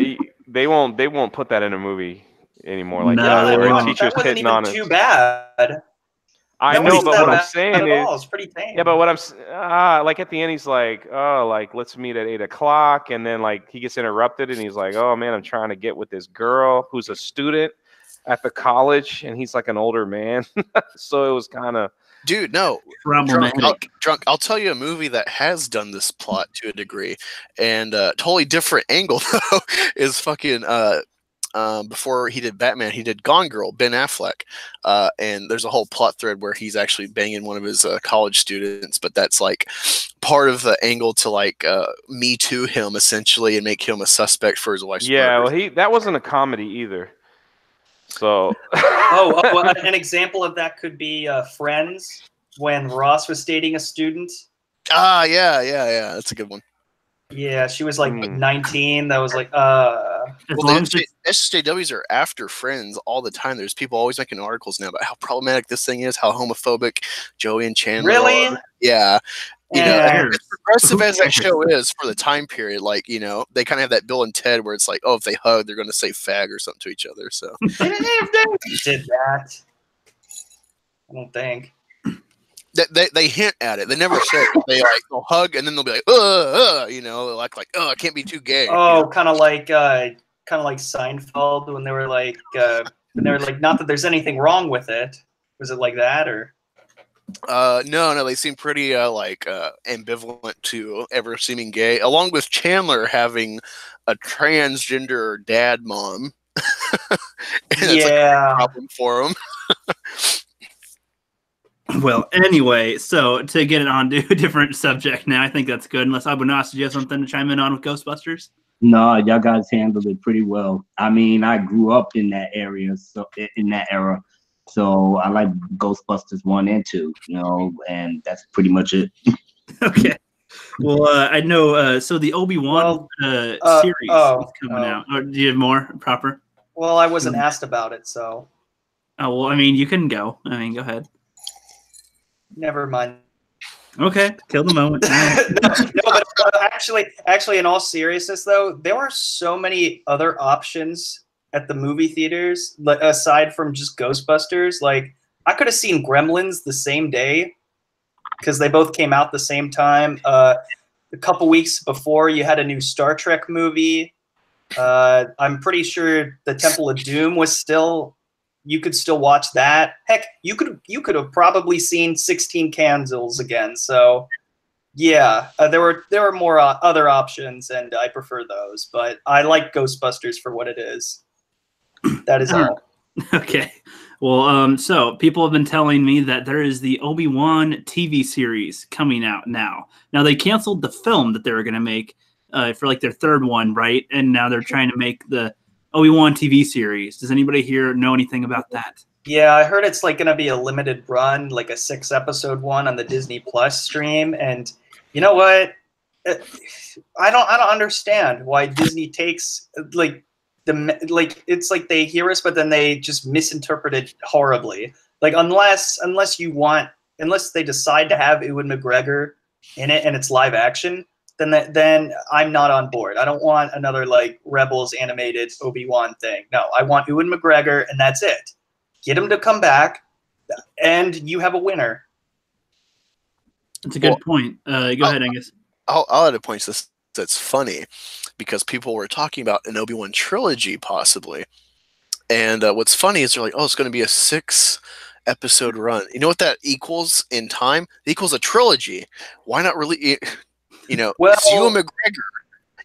they won't put that in a movie anymore. Like that wasn't even too bad. I know, but what I'm saying is, it's pretty tame. Yeah, but what I'm like at the end, he's like, oh, like let's meet at 8 o'clock, and then like he gets interrupted, and he's like, oh man, I'm trying to get with this girl who's a student at the college, and he's like an older man, so it was kind of. Dude, no, drunk. I'll tell you a movie that has done this plot to a degree, and totally different angle though is fucking. Before he did Batman, he did Gone Girl, Ben Affleck, and there's a whole plot thread where he's actually banging one of his college students, but that's like part of the angle to like Me Too him essentially and make him a suspect for his wife's murder. Well, that wasn't a comedy either. So, well, an example of that could be Friends when Ross was dating a student. Yeah, that's a good one. Yeah, she was like 19. That was like, well, the SJWs are after Friends all the time. There's people always making articles now about how problematic this thing is, how homophobic Joey and Chandler are. Yeah. As progressive as that show is for the time period, like, they kind of have that Bill and Ted where it's like, oh, if they hug, they're going to say fag or something to each other. So they did that. I don't think. They hint at it. They never say it. They'll hug and then they'll be like, like, oh, I can't be too gay. Oh, kind of like Seinfeld when they were like, not that there's anything wrong with it. Was it like that or? No, they seem pretty ambivalent to ever seeming gay, along with Chandler having a transgender dad mom. And that's a problem for him. Well, anyway, so to get it on to a different subject now, I think that's good. Unless Abu Nas, do you have something to chime in on with Ghostbusters? No, y'all guys handled it pretty well. I mean, I grew up in that area, so in that era, so I like Ghostbusters 1 and 2, and that's pretty much it. Okay. Well, I know. So the Obi-Wan series is coming out. Or do you have more proper? Well, I wasn't asked about it, so. Oh well, I mean, you can go. I mean, go ahead. Never mind. Okay, kill the moment. no, but actually, in all seriousness, though, there are so many other options at the movie theaters aside from just Ghostbusters. Like, I could have seen Gremlins the same day because they both came out the same time. A couple weeks before, you had a new Star Trek movie. I'm pretty sure the Temple of Doom was still. You could still watch that. Heck, you could have probably seen 16 Candles again. So, yeah, there were more other options, and I prefer those. But I like Ghostbusters for what it is. That is all. Okay. Well, so people have been telling me that there is the Obi-Wan TV series coming out now. Now they canceled the film that they were going to make for like their third one, right? And now they're trying to make the Obi-Wan TV series. Does anybody here know anything about that? Yeah, I heard it's like going to be a limited run, like a 6-episode one on the Disney Plus stream. And you know what? I don't understand why Disney takes it's like they hear us, but then they just misinterpret it horribly. Like unless they decide to have Ewan McGregor in it and it's live action, then I'm not on board. I don't want another like Rebels animated Obi-Wan thing. No, I want Ewan McGregor and that's it. Get him to come back, and you have a winner. That's a good point. Go ahead, Angus. I'll add a point to this that's funny because people were talking about an Obi-Wan trilogy possibly. And what's funny is they're like, oh, it's going to be a 6-episode run. You know what that equals in time? It equals a trilogy. Why not really... well, it's Ewan McGregor.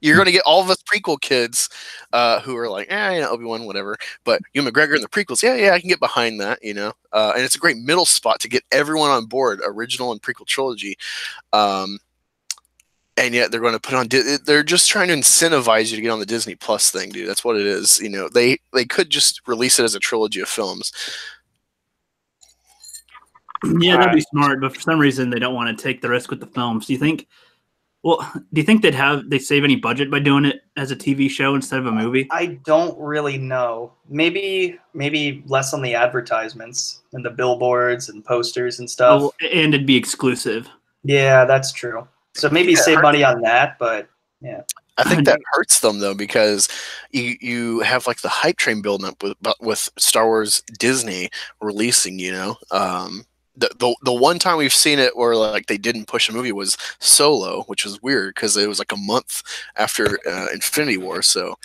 You're going to get all of us prequel kids who are like, Obi-Wan, whatever. But Ewan McGregor in the prequels, yeah, I can get behind that, And it's a great middle spot to get everyone on board, original and prequel trilogy. And yet they're going to put on. They're just trying to incentivize you to get on the Disney Plus thing, dude. That's what it is. They could just release it as a trilogy of films. Yeah, that'd be smart, but for some reason they don't want to take the risk with the films. Do you think? Well, do you think they'd save any budget by doing it as a TV show instead of a movie? I don't really know. Maybe less on the advertisements and the billboards and posters and stuff. Oh, and it'd be exclusive. Yeah, that's true. So maybe save money on that, but yeah. I think that hurts them though because you have like the hype train building up with Star Wars Disney releasing. The one time we've seen it where like they didn't push a movie was Solo, which was weird because it was like a month after Infinity War. So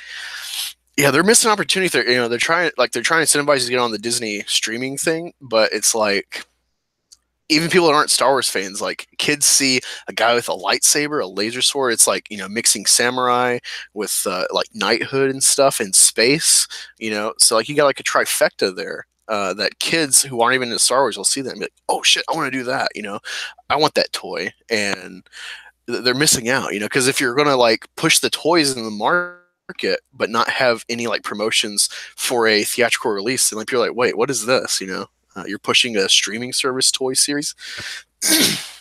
yeah, they're missing an opportunity. They're trying to incentivize you to get on the Disney streaming thing, but it's like even people that aren't Star Wars fans, like kids see a guy with a lightsaber, a laser sword. It's like mixing samurai with like knighthood and stuff in space. So like you got like a trifecta there. That kids who aren't even into Star Wars will see that and be like, oh shit, I want to do that. I want that toy. And they're missing out, because if you're going to like push the toys in the market, but not have any like promotions for a theatrical release, and like people are like, wait, what is this? You're pushing a streaming service toy series.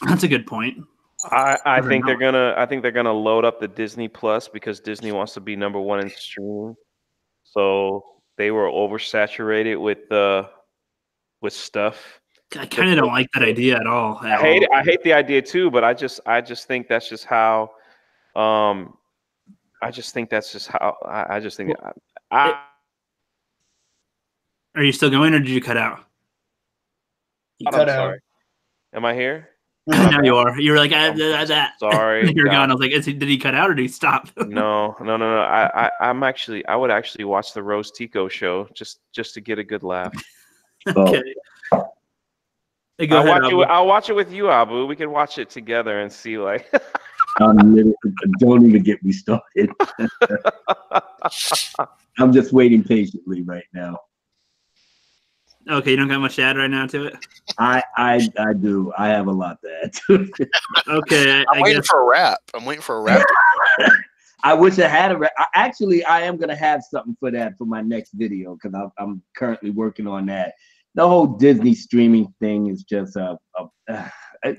That's a good point. I think they're gonna load up the Disney Plus because Disney wants to be #1 in streaming. So they were oversaturated with stuff. I kind of don't like that idea at all. I hate the idea too, but I just think that's just how. I just think that's just how. Are you still going, or did you cut out? I'm sorry. Am I here? Now you are. You were like, sorry. You're gone. I was like, did he cut out or did he stop? No. I would actually watch the Rose Tico show just to get a good laugh. Okay. Hey, go ahead, I'll watch it with you, Abu. We can watch it together and see like. Don't even get me started. I'm just waiting patiently right now. Okay, you don't got much to add right now to it? I do. I have a lot to add to it. Okay. I'm waiting for a wrap. I wish I had a wrap. Actually, I am going to have something for that for my next video because I'm currently working on that. The whole Disney streaming thing is just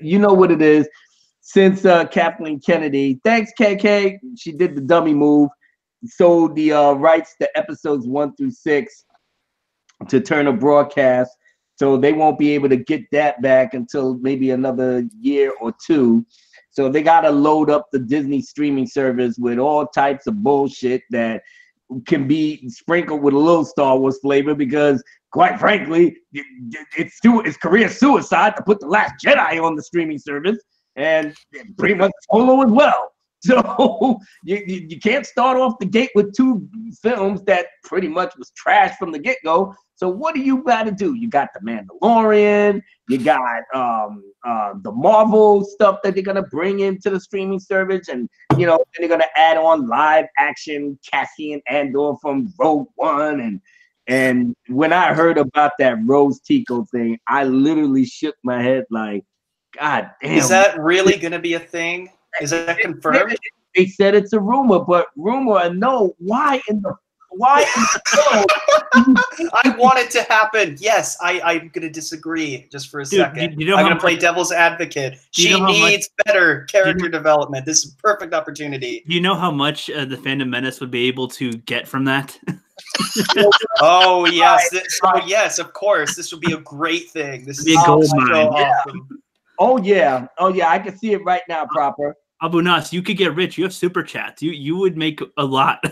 you know what it is? since Kathleen Kennedy. Thanks, KK. She did the dummy move. Sold the rights to episodes 1 through 6 to Turner Broadcast. So they won't be able to get that back until maybe another year or two. So they got to load up the Disney streaming service with all types of bullshit that can be sprinkled with a little Star Wars flavor, because quite frankly, it's career suicide to put The Last Jedi on the streaming service, and pretty much Solo as well. So you can't start off the gate with 2 films that pretty much was trash from the get-go. So what do you got to do? You got The Mandalorian, you got the Marvel stuff that they're gonna bring into the streaming service, and you know, then they're gonna add on live action Cassian Andor from Rogue One, and when I heard about that Rose Tico thing, I literally shook my head like, God damn. Is that really gonna be a thing? Is that confirmed? They said it's a rumor, but rumor or no, why in the world? I want it to happen. Yes, I'm going to disagree just for a second. I'm going to play devil's advocate. She needs better character development. This is a perfect opportunity. Do you know how much the Phantom Menace would be able to get from that? Oh, yes. Yes, of course. This would be a great thing. This would be a gold mine. Awesome. Oh, yeah. I can see it right now, Proper. Abu Nas, you could get rich. You have super chats. You would make a lot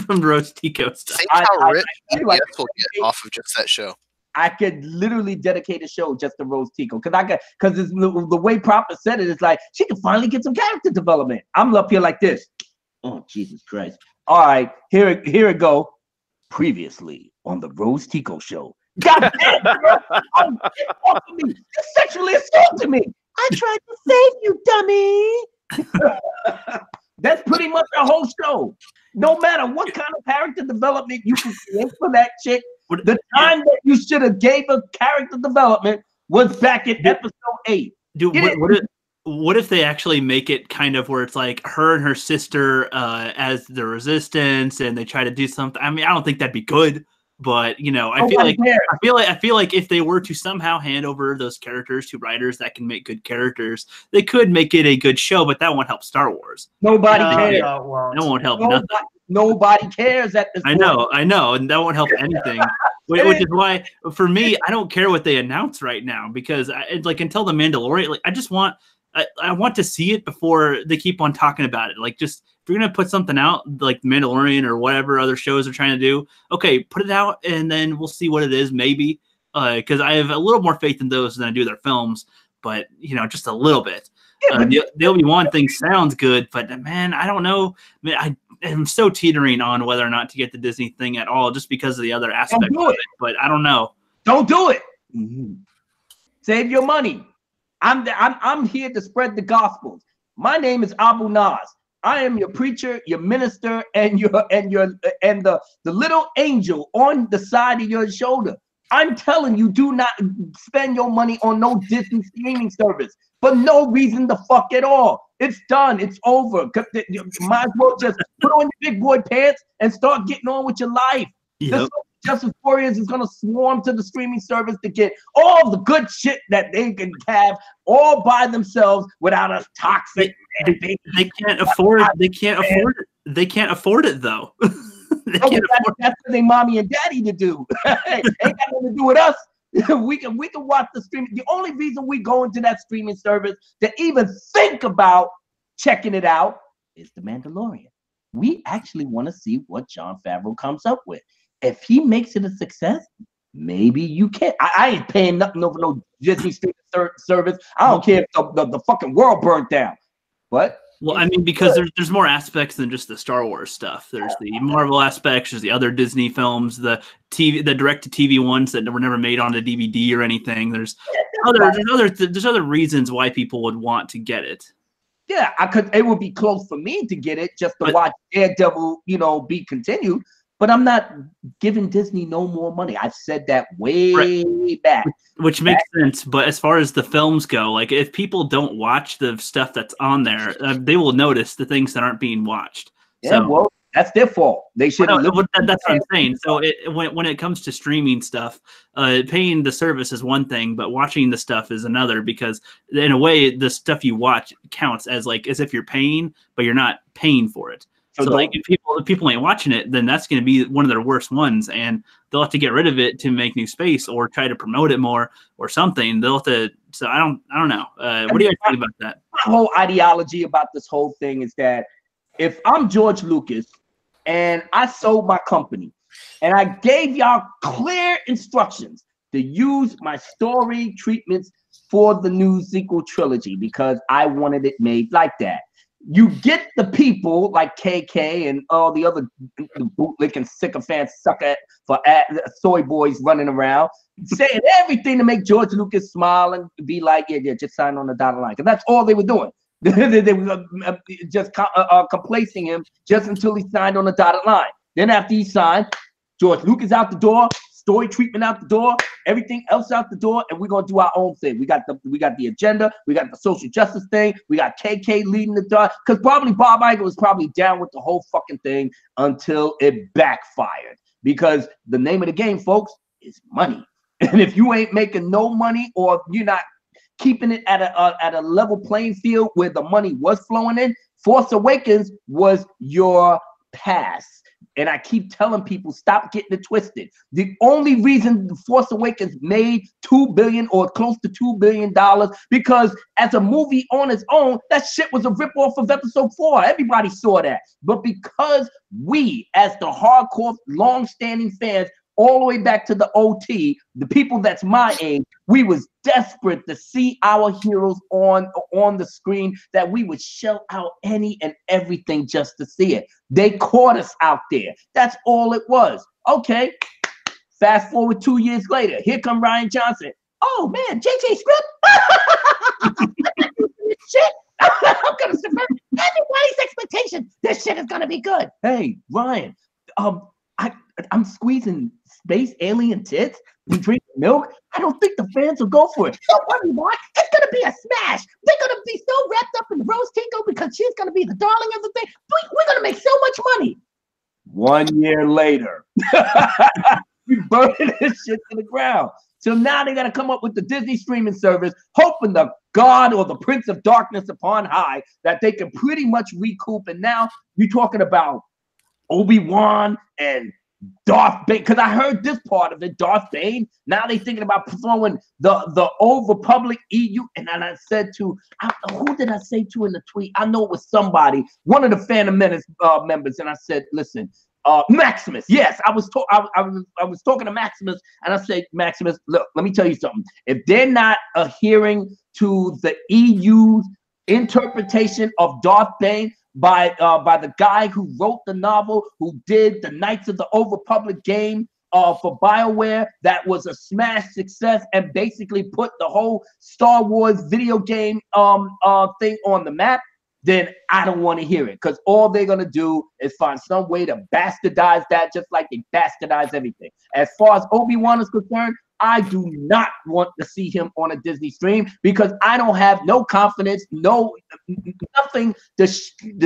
from Rose Tico stuff. Think how rich will get off of just that show. I could literally dedicate a show just to Rose Tico, because the way Proper said it is like she can finally get some character development. I'm up here like this. Oh, Jesus Christ! All right, here it go. Previously on the Rose Tico show. God damn, girl! You sexually assaulted me. I tried to save you, dummy. That's pretty much the whole show. No matter what kind of character development you can create for that chick, the time that you should have gave her character development was back in episode 8. Dude, what if they actually make it kind of where it's like her and her sister as the resistance, and they try to do something? I mean, I don't think that'd be good. But you know, I feel like if they were to somehow hand over those characters to writers that can make good characters, they could make it a good show. But that won't help Star Wars. Nobody cares. That won't help nothing. Nobody cares at this point. I know, and that won't help anything. Which is why, for me, I don't care what they announce right now, because until the Mandalorian, I just want. I want to see it before they keep on talking about it. Like, just if you're gonna put something out like Mandalorian or whatever other shows are trying to do, okay, put it out and then we'll see what it is, maybe. Because I have a little more faith in those than I do their films, but you know, just a little bit. The Obi-Wan thing sounds good, but man, I don't know. Man, I am so teetering on whether or not to get the Disney thing at all, just because of the other aspects of it. But I don't know. Don't do it. Mm-hmm. Save your money. I'm here to spread the gospels. My name is Abu Nas. I am your preacher, your minister, and the little angel on the side of your shoulder. I'm telling you, do not spend your money on no Disney streaming service for no reason the fuck at all. It's done. It's over. You might as well just put on your big boy pants and start getting on with your life. Yep. Justice Warriors is going to swarm to the streaming service to get all the good shit that they can have all by themselves without us toxic. They can't afford. They can't afford it. They can't afford it though. That's for their mommy and daddy to do. Ain't got nothing to do with us. We can watch the streaming. The only reason we go into that streaming service to even think about checking it out is The Mandalorian. We actually want to see what Jon Favreau comes up with. If he makes it a success, maybe you can. I ain't paying nothing over no Disney streaming service. I don't care if the fucking world burnt down. What? Well, I mean, because there's more aspects than just the Star Wars stuff. There's the Marvel aspects, there's the other Disney films, the direct-to-TV ones that were never made on a DVD or anything. There's other reasons why people would want to get it. Yeah, it would be close for me to get it just to watch Daredevil, be continued. But I'm not giving Disney no more money. I've said that way back. Which makes sense. But as far as the films go, like if people don't watch the stuff that's on there, they will notice the things that aren't being watched. Yeah, well, That's their fault. They should have. That's what I'm saying. So when it comes to streaming stuff, paying the service is one thing, but watching the stuff is another, because in a way, the stuff you watch counts as if you're paying, but you're not paying for it. So like if people ain't watching it, then that's going to be one of their worst ones, and they'll have to get rid of it to make new space or try to promote it more or something. They'll have to. So I don't know. What do you think about that? My whole ideology about this whole thing is that if I'm George Lucas and I sold my company and I gave y'all clear instructions to use my story treatments for the new sequel trilogy because I wanted it made like that. You get the people like KK and all the other bootlicking sycophants for soy boys running around saying everything to make George Lucas smile and be like, yeah, just sign on the dotted line. Because that's all they were doing. They were just complacing him just until he signed on the dotted line. Then after he signed, George Lucas out the door, story treatment out the door, everything else out the door, and we're gonna do our own thing. We got the agenda, we got the social justice thing, we got KK leading the dark, because probably Bob Iger was probably down with the whole fucking thing until it backfired. Because the name of the game, folks, is money. And if you ain't making no money, or you're not keeping it at a level playing field where the money was flowing in, Force Awakens was your pass. And I keep telling people, stop getting it twisted. The only reason The Force Awakens made $2 billion or close to $2 billion, because as a movie on its own, that shit was a ripoff of Episode 4. Everybody saw that. But because we, as the hardcore, long-standing fans, all the way back to the OT, the people that's my age, we was desperate to see our heroes on the screen, that we would shell out any and everything just to see it. They caught us out there. That's all it was. Okay, fast forward 2 years later. Here come Rian Johnson. Oh man, JJ script. Shit. I'm gonna subvert everybody's expectation. This shit is gonna be good. Hey, Ryan, I'm squeezing space alien tits and drinking milk. I don't think the fans will go for it. Don't worry, Mark. It's gonna be a smash. They're gonna be so wrapped up in Rose Tico because she's gonna be the darling of the thing. We're gonna make so much money. 1 year later, you burning this shit to the ground. So now they gotta come up with the Disney streaming service, hoping the God or the Prince of Darkness upon high that they can pretty much recoup. And now you're talking about Obi-Wan and Darth Bane, because I heard this part of it, Darth Bane. Now they thinking about throwing the Old Republic EU. And then I said to, who did I say to in the tweet? I know it was somebody, one of the Phantom Menace members. And I said, listen, Maximus. Yes, I was talking to Maximus, and I said, Maximus, look, let me tell you something. If they're not adhering to the EU's interpretation of Darth Bane, by the guy who wrote the novel, who did the Knights of the Old Republic game for BioWare, that was a smash success and basically put the whole Star Wars video game thing on the map, then I don't want to hear it, because all they're going to do is find some way to bastardize that, just like they bastardize everything. As far as Obi-Wan is concerned, I do not want to see him on a Disney stream, because I don't have no confidence, nothing to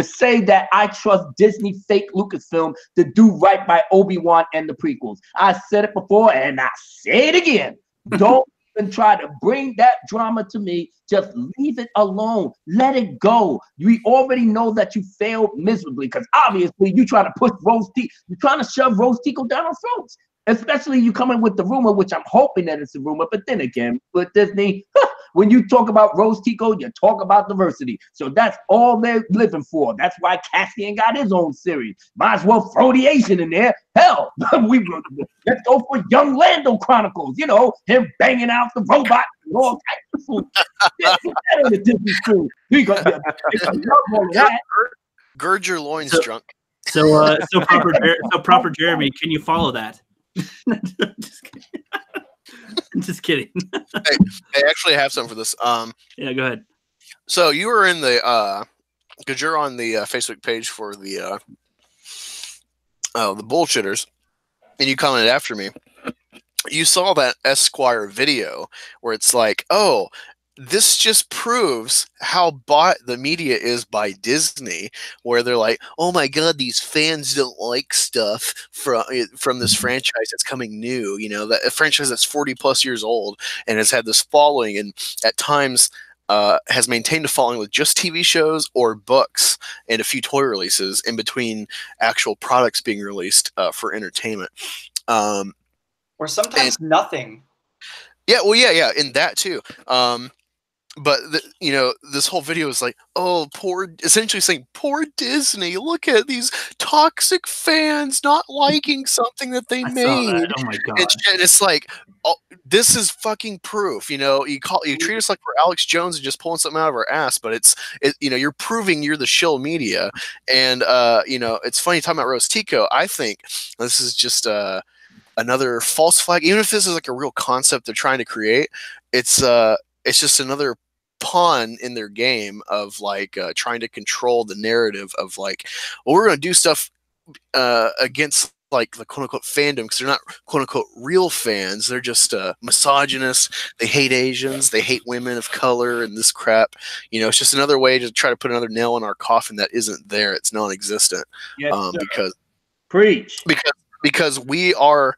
say that I trust Disney fake Lucasfilm to do right by Obi-Wan and the prequels. I said it before and I say it again. Don't even try to bring that drama to me. Just leave it alone. Let it go. We already know that you failed miserably, because obviously you're trying to push you're trying to shove Rose Tico down our throats. Especially you coming with the rumor, which I'm hoping that it's a rumor, but then again, with Disney, when you talk about Rose Tico, you talk about diversity. So that's all they're living for. That's why Cassian got his own series. Might as well throw the Asian in there. Hell, let's go for Young Lando Chronicles. You know, him banging out the robot and all types of food. That's better than Disney food. Gird your loins, drunk. So proper Jeremy, can you follow that? Just kidding. Hey, I actually have some for this. Yeah, go ahead. So you were in the because you're on the Facebook page for the bullshitters, and you commented after me. You saw that Esquire video where it's like, oh, this just proves how bought the media is by Disney, where they're like, "Oh my God, these fans don't like stuff from this franchise that's coming new." You know, that a franchise that's 40+ years old and has had this following, and at times has maintained a following with just TV shows or books and a few toy releases in between actual products being released for entertainment, or sometimes nothing. Yeah, well, yeah, and that too. But you know, this whole video is like, oh, essentially saying, poor Disney, look at these toxic fans not liking something that they made. Oh my God. And it's like, oh, this is fucking proof. You know, you treat us like we're Alex Jones and just pulling something out of our ass, but you know, you're proving you're the shill media. And you know, it's funny talking about Rose Tico. I think this is just another false flag. Even if this is like a real concept they're trying to create, it's just another pawn in their game of like trying to control the narrative of like, well, we're going to do stuff against like the quote unquote fandom, because they're not quote unquote real fans. They're just misogynist. They hate Asians. They hate women of color and this crap. You know, it's just another way to try to put another nail in our coffin that isn't there. It's non-existent. Yes, because we are.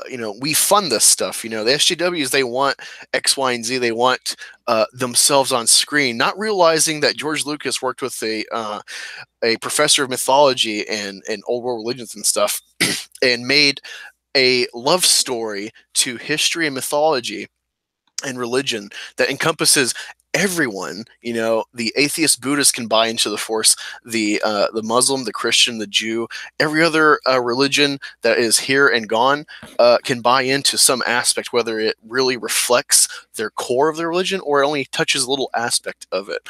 You know, we fund this stuff. You know, the SJWs, they want X, Y, and Z. They want themselves on screen, not realizing that George Lucas worked with a professor of mythology and old world religions and stuff, and made a love story to history and mythology and religion that encompasses everyone. You know, the atheist Buddhist can buy into the Force, the Muslim, the Christian, the Jew, every other religion that is here and gone can buy into some aspect, whether it really reflects their core of their religion or it only touches a little aspect of it.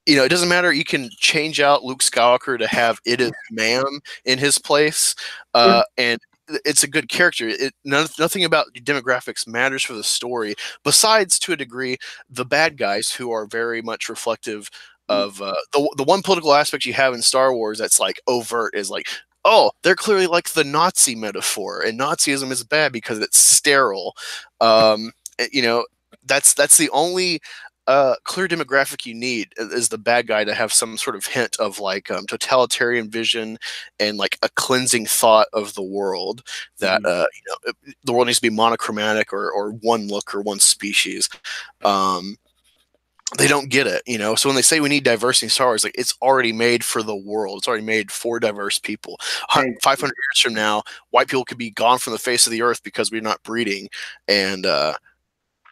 You know, it doesn't matter. You can change out Luke Skywalker to have it is ma'am in his place, and it's a good character. Nothing about demographics matters for the story, besides, to a degree, the bad guys, who are very much reflective of the one political aspect you have in Star Wars that's like overt is like, oh, they're clearly like the Nazi metaphor, and Nazism is bad because it's sterile. You know, that's the only clear demographic you need, is the bad guy to have some sort of hint of like totalitarian vision and like a cleansing thought of the world, that you know, the world needs to be monochromatic or one look or one species. They don't get it, you know. So when they say we need diversity in Star Wars, like, it's already made for the world. It's already made for diverse people. 500 years from now, white people could be gone from the face of the earth because we're not breeding, and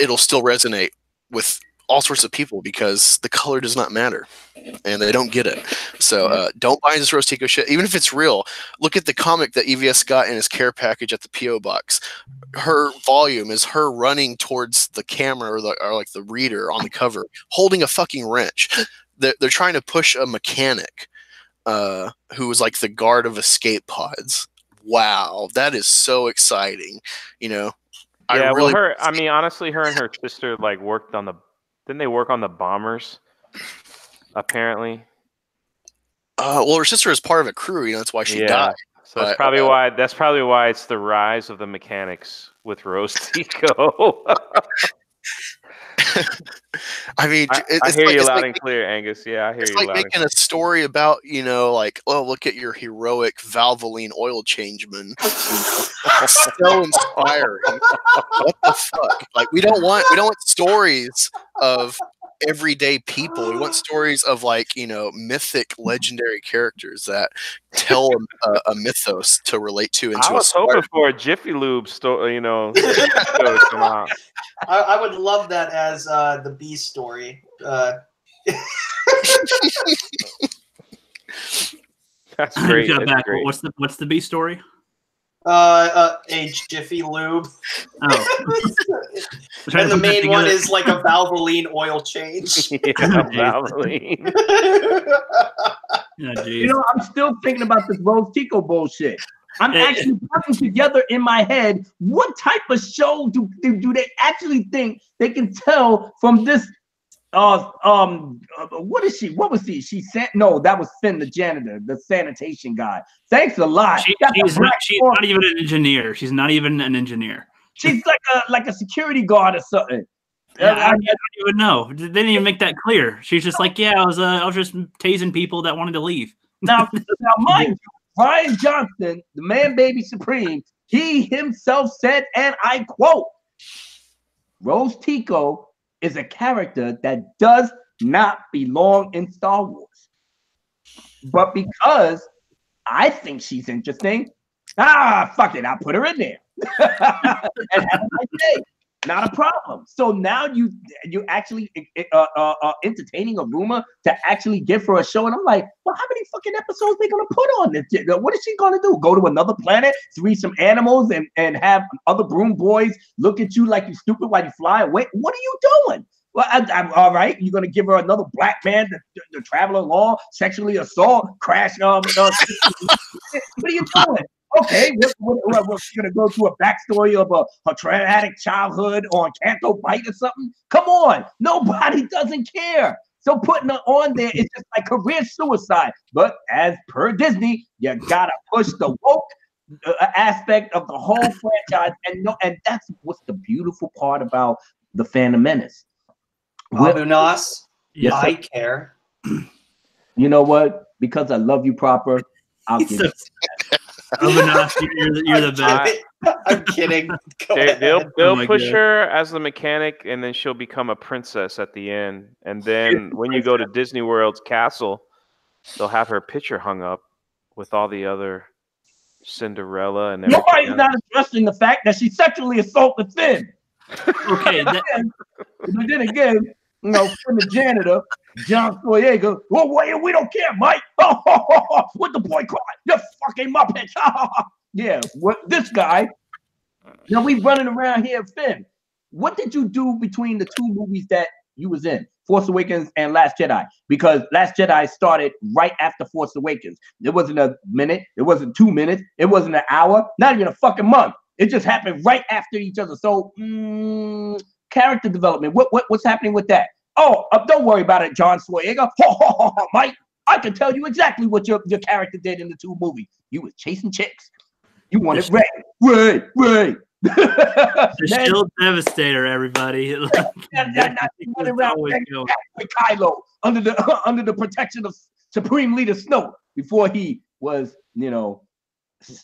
it'll still resonate with all sorts of people because the color does not matter, and they don't get it. So don't buy this Rose Tico shit, even if it's real. Look at the comic that EVS got in his care package at the PO box. Her volume is her running towards the camera or like the reader on the cover, holding a fucking wrench. They're trying to push a mechanic who was like the guard of escape pods. Wow, that is so exciting. You know, yeah. I mean, honestly, her and her sister like worked on the. Didn't they work on the bombers? Apparently. Well, her sister is part of a crew. You know, that's why she died. So that's probably why. That's probably why it's the rise of the mechanics with Rose Tico. I mean, I hear you loud and clear, Angus. Yeah, I hear you. It's like making a story about, you know, like, oh, look at your heroic Valvoline oil changeman. So inspiring. What the fuck? Like, we don't want stories of everyday people. We want stories of, like, you know, mythic, legendary characters that tell a mythos to relate to. And I was hoping for a Jiffy Lube story, you know. To come out. I would love that as the B story. That's great. That's great. What's the B story? A Jiffy Lube. Oh. And the main one is like a Valvoline oil change. Yeah, Valvoline. You know, I'm still thinking about this Rose Tico bullshit. I'm actually putting together in my head what type of show do they actually think they can tell from this? What is she? What was she? She sent? No, that was Finn, the janitor, the sanitation guy. Thanks a lot. She's not even an engineer. She's not even an engineer. She's like a security guard or something. Yeah, I don't even know. They didn't even make that clear. She's just like, yeah, I was just tasing people that wanted to leave. Now mind you, Ryan Johnson, the man baby supreme, he himself said, and I quote, Rose Tico is a character that does not belong in Star Wars. But because I think she's interesting, fuck it, I'll put her in there. And have a nice day. Not a problem. So now you actually entertaining a rumor to actually give her a show, and I'm like, well, how many fucking episodes they gonna put on this? What is she gonna do? Go to another planet, free some animals, and have other broom boys look at you like you stupid while you fly away? What are you doing? Well, I'm all right. You're gonna give her another black man to travel along, sexually assault, crash. What are you doing? Okay, we're gonna go through a backstory of a traumatic childhood on Canto Bite or something. Come on, nobody doesn't care. So putting her on there is just like career suicide. But as per Disney, you gotta push the woke aspect of the whole franchise, and that's what's the beautiful part about the Phantom Menace. Abu Nas, yes, I care. You know what? Because I love you proper, I'll give you. Abu Nas, you're the best. I'm kidding. They'll push her as the mechanic, and then she'll become a princess at the end. And then when you go to Disney World's castle, they'll have her picture hung up with all the other Cinderella and everything. Nobody's not addressing the fact that she sexually assaulted Finn. Okay. But then again, you know, from the janitor, John Boyega, well, wait, we don't care, Mike. What the boy called? You're fucking Muppets. Yeah, what this guy? Now we running around here, Finn. What did you do between the two movies that you was in, Force Awakens and Last Jedi? Because Last Jedi started right after Force Awakens. It wasn't a minute. It wasn't 2 minutes. It wasn't an hour. Not even a fucking month. It just happened right after each other. So character development. What's happening with that? Oh, don't worry about it, John Boyega. Mike, I can tell you exactly what your character did in the two movies. You was chasing chicks. You wanted Ray. The Shield Devastator, everybody. With Kylo under the protection of Supreme Leader Snoke before he was,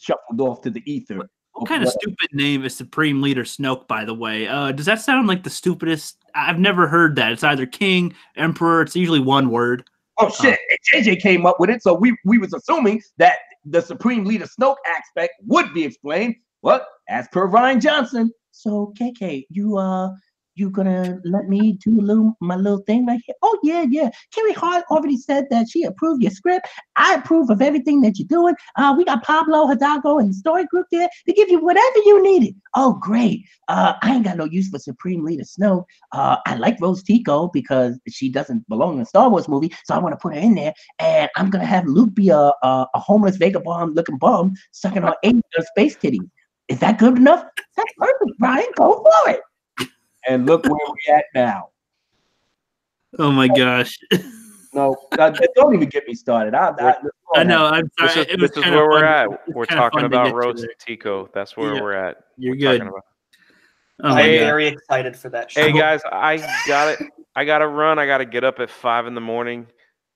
shuffled off to the ether. What kind of stupid name is Supreme Leader Snoke, by the way? Does that sound like the stupidest? I've never heard that. It's either King, Emperor. It's usually one word. Oh, shit. JJ came up with it, so we was assuming that the Supreme Leader Snoke aspect would be explained. What? As per Ryan Johnson. So, KK, you gonna let me do my little thing right here? Oh, yeah. Carrie Hart already said that she approved your script. I approve of everything that you're doing. We got Pablo Hidalgo and the story group there to give you whatever you needed. Oh, great. I ain't got no use for Supreme Leader Snoke. I like Rose Tico because she doesn't belong in a Star Wars movie, so I want to put her in there. And I'm gonna have Luke be a homeless vagabond-looking bum sucking on 8 space titties. Is that good enough? That's perfect, Brian. Go for it. And look where we're at now. Oh my gosh! No, don't even get me started. I know. I'm sorry. This is where we're at. We're talking about Rose Tico. That's where we're at. You're good. I'm very excited for that show. Hey guys, I gotta run. I gotta get up at 5 in the morning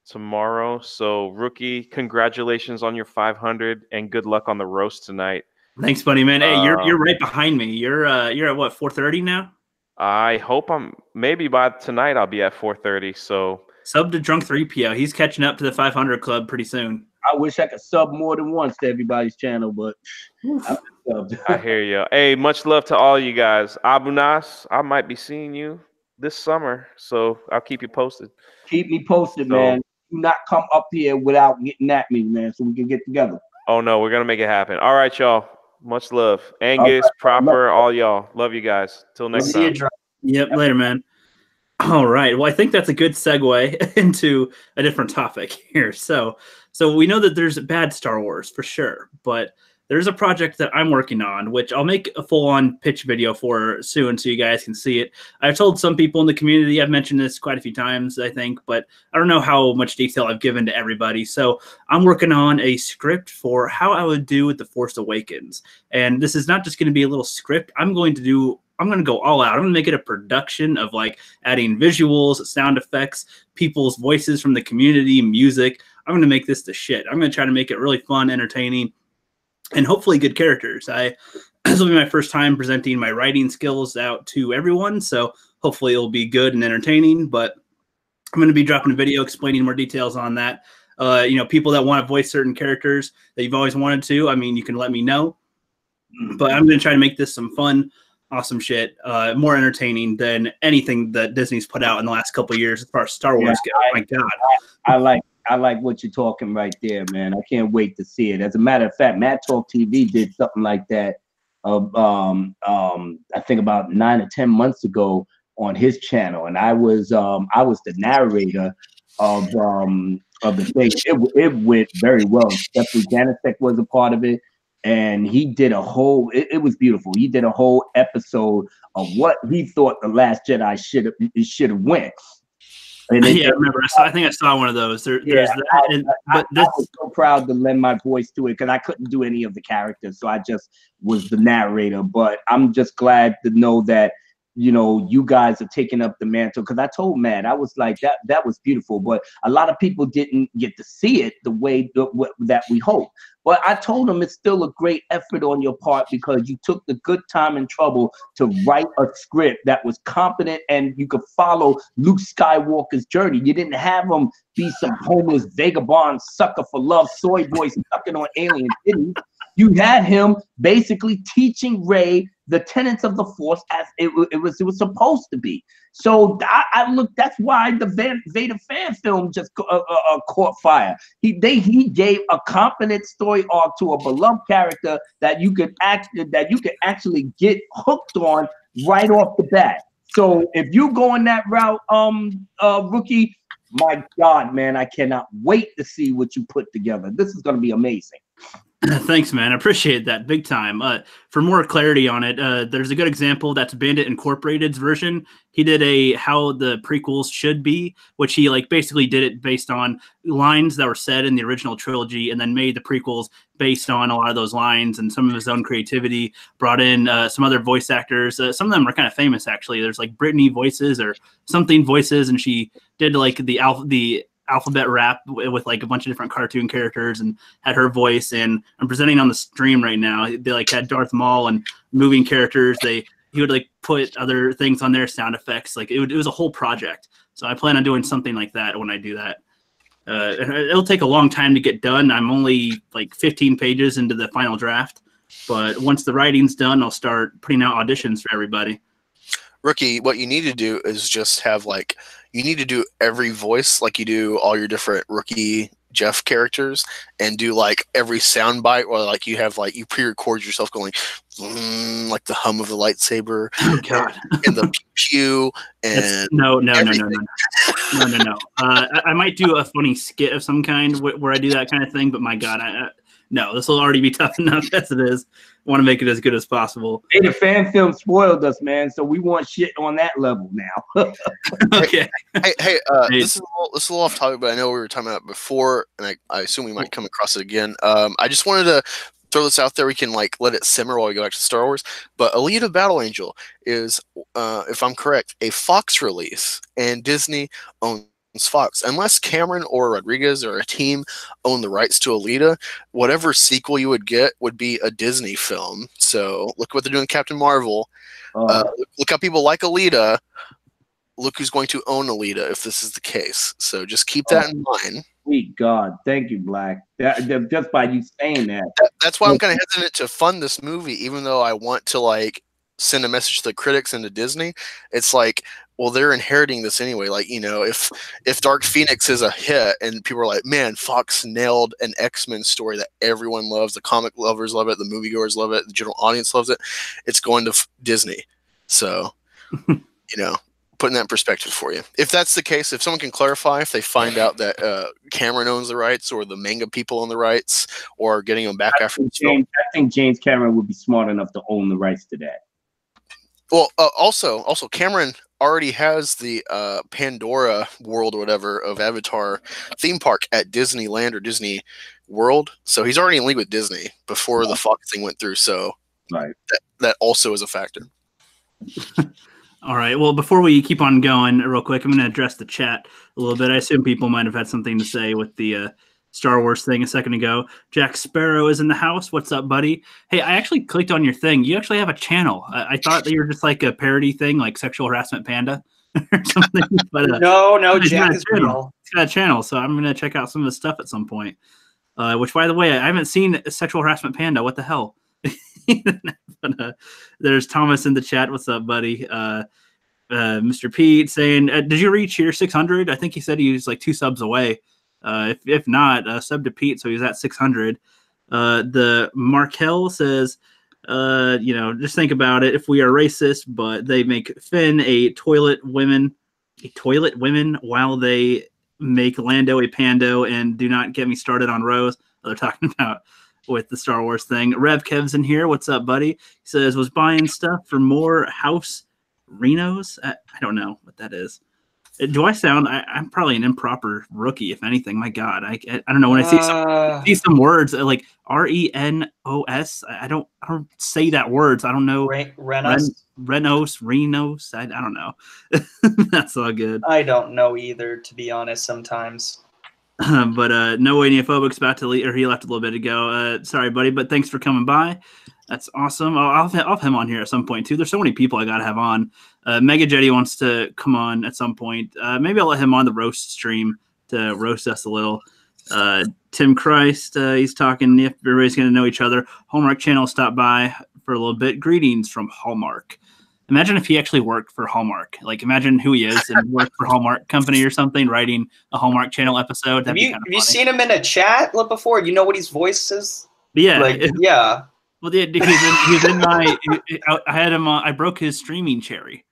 tomorrow. So Rookie, congratulations on your 500 and good luck on the roast tonight. Thanks, buddy, man. Hey, you're right behind me. You're at what, 4:30 now? I hope maybe by tonight I'll be at 4:30. So sub to Drunk 3PO. He's catching up to the 500 club pretty soon. I wish I could sub more than once to everybody's channel, but I hear you. Hey, much love to all you guys. Abu Nas, I might be seeing you this summer, so I'll keep you posted. Keep me posted, man. Do not come up here without getting at me, man, so we can get together. Oh no, we're gonna make it happen. All right, y'all. Much love. Angus, right, Proper, all y'all. Love you guys. Till next time. Yep, later, man. All right. Well, I think that's a good segue into a different topic here. So we know that there's bad Star Wars for sure, but there's a project that I'm working on, which I'll make a full-on pitch video for soon so you guys can see it. I've told some people in the community, I've mentioned this quite a few times, I think, but I don't know how much detail I've given to everybody. So I'm working on a script for how I would do with The Force Awakens. And this is not just going to be a little script. I'm going to do I'm gonna go all out. I'm gonna make it a production of like adding visuals, sound effects, people's voices from the community, music. I'm gonna make this the shit. I'm gonna try to make it really fun, entertaining, and hopefully good characters. This will be my first time presenting my writing skills out to everyone, so hopefully it'll be good and entertaining. But I'm going to be dropping a video explaining more details on that. People that want to voice certain characters that you've always wanted to, I mean, you can let me know. But I'm going to try to make this some fun, awesome shit, more entertaining than anything that Disney's put out in the last couple of years as far as Star Wars goes. My God. I like what you're talking right there, man. I can't wait to see it. As a matter of fact, Mad Talk TV did something like that. I think about 9 or 10 months ago on his channel, and I was the narrator of the thing. It went very well. Stephanie Janicek was a part of it, and he did a whole. It was beautiful. He did a whole episode of what he thought the Last Jedi should have went. And I remember. I think I saw one of those. There's that. I was so proud to lend my voice to it because I couldn't do any of the characters, so I just was the narrator. But I'm just glad to know that you guys are taking up the mantle. Because I told Matt, I was like, that was beautiful, but a lot of people didn't get to see it the way that we hope. But I told them it's still a great effort on your part because you took the good time and trouble to write a script that was competent and you could follow Luke Skywalker's journey. You didn't have him be some homeless vagabond sucker for love, soy boy sucking on alien titties. You had him basically teaching Rey the tenets of the Force as it was supposed to be. So I look. That's why the Vader fan film just caught fire. He gave a competent story arc to a beloved character that you could actually get hooked on right off the bat. So if you go in that route, Rookie, my God, man, I cannot wait to see what you put together. This is going to be amazing. Thanks, man. I appreciate that big time. For more clarity on it, there's a good example that's Bandit Incorporated's version. He did how the prequels should be, which he basically did it based on lines that were said in the original trilogy, and then made the prequels based on a lot of those lines and some of his own creativity. Brought in some other voice actors. Some of them are kind of famous, actually. There's Brittany voices or something voices, and she did the alphabet rap with a bunch of different cartoon characters and had her voice. And I'm presenting on the stream right now. They had Darth Maul and moving characters. He would put other things on their sound effects. It was a whole project. So I plan on doing something like that when I do that. It'll take a long time to get done. I'm only 15 pages into the final draft, but once the writing's done, I'll start putting out auditions for everybody. Rookie, what you need to do is just have you need to do every voice like you do all your different Rookie Geoff characters, and do every soundbite, or you have you pre-record yourself going the hum of the lightsaber. Oh God! And the pew and no. I might do a funny skit of some kind where I do that kind of thing, but my God, no, this will already be tough enough as it is. I want to make it as good as possible. Hey, the fan film spoiled us, man. So we want shit on that level now. Okay. Hey, this is a little off topic, but I know we were talking about it before, and I assume we might come across it again. I just wanted to throw this out there. We can let it simmer while we go back to Star Wars. But Alita Battle Angel is, if I'm correct, a Fox release, and Disney owns Fox. Unless Cameron or Rodriguez or a team own the rights to Alita, whatever sequel you would get would be a Disney film. So look what they're doing with Captain Marvel. Look how people like Alita. Look who's going to own Alita if this is the case. So just keep that in mind. Sweet God. Thank you, Black. Just by you saying that. That's why I'm kind of hesitant to fund this movie, even though I want to send a message to the critics and to Disney. It's well, they're inheriting this anyway. If Dark Phoenix is a hit and people are like, man, Fox nailed an X-Men story that everyone loves, the comic lovers love it, the moviegoers love it, the general audience loves it, it's going to Disney. So, putting that in perspective for you. If that's the case, if someone can clarify, if they find out that Cameron owns the rights or the manga people own the rights or getting them back after the film. I think James Cameron would be smart enough to own the rights to that. Well, also Cameron already has the Pandora world or whatever of Avatar theme park at Disneyland or Disney World. So he's already in league with Disney before the Fox thing went through. So right. that also is a factor. All right. Well, before we keep on going, real quick, I'm going to address the chat a little bit. I assume people might have had something to say with the Star Wars thing a second ago. Jack Sparrow is in the house. What's up, buddy? Hey, I actually clicked on your thing. You actually have a channel. I thought that you were just like a parody thing, like Sexual Harassment Panda or something. But no, Jack is real. He's got a channel, so I'm going to check out some of his stuff at some point. Which, by the way, I haven't seen Sexual Harassment Panda. What the hell? But, there's Thomas in the chat. What's up, buddy? Mr. Pete saying, did you reach your 600? I think he said he was like 2 subs away. If not, sub to Pete, so he's at 600. The Markel says, just think about it. If we are racist, but they make Finn a toilet women while they make Lando a pando, and do not get me started on Rose. They're talking about with the Star Wars thing. Rev Kev's in here. What's up, buddy? He says, was buying stuff for more house Renos. I don't know what that is. Do I sound? I'm probably an improper rookie, if anything. My God, I don't know when I see some words like Renos. I don't say that words. I don't know. Renos. I don't know. That's all good. I don't know either, to be honest. Sometimes. But no way Neophobic's about to leave, or he left a little bit ago. Sorry, buddy, but thanks for coming by. That's awesome. I'll have him on here at some point too. There's so many people I gotta have on. Mega Jetty wants to come on at some point. Maybe I'll let him on the roast stream to roast us a little. Tim Christ, he's talking. If everybody's gonna know each other, Hallmark Channel stopped by for a little bit. Greetings from Hallmark. Imagine if he actually worked for Hallmark. Like, imagine who he is and worked for Hallmark Company or something, writing a Hallmark Channel episode. Have you seen him in a chat before? You know what his voice is? Yeah. Yeah. Well, he's in my. I had him. I broke his streaming cherry.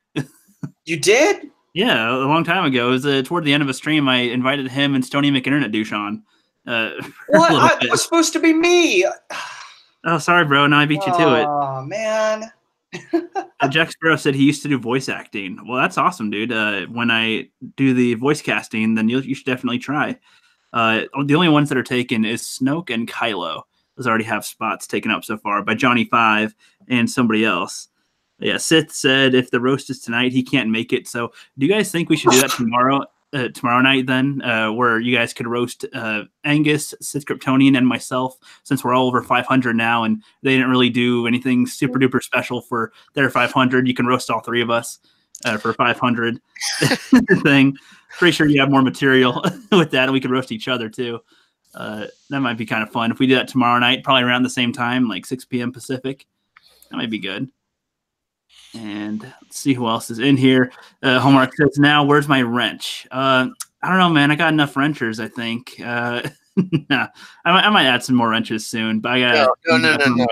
You did? Yeah, a long time ago. It was toward the end of a stream. I invited him and Stony McInternet douche on. What? It was supposed to be me. Oh, sorry, bro. Now I beat you to it. Oh man. Jack Sparrow said he used to do voice acting. Well, that's awesome, dude. When I do the voice casting, then you should definitely try. The only ones that are taken is Snoke and Kylo. Those already have spots taken up so far by Johnny 5 and somebody else. Yeah, Sith said if the roast is tonight, he can't make it. So do you guys think we should do that tomorrow night then, where you guys could roast Angus, Sith Kryptonian, and myself, since we're all over 500 now and they didn't really do anything super duper special for their 500. You can roast all 3 of us for 500 thing. Pretty sure you have more material with that, and we could roast each other too. That might be kind of fun if we do that tomorrow night, probably around the same time, like 6 p.m. Pacific. That might be good. And let's see who else is in here. Hallmark says, now where's my wrench? I don't know, man. I got enough wrenchers, I think. Nah, I might add some more wrenches soon, but I got no.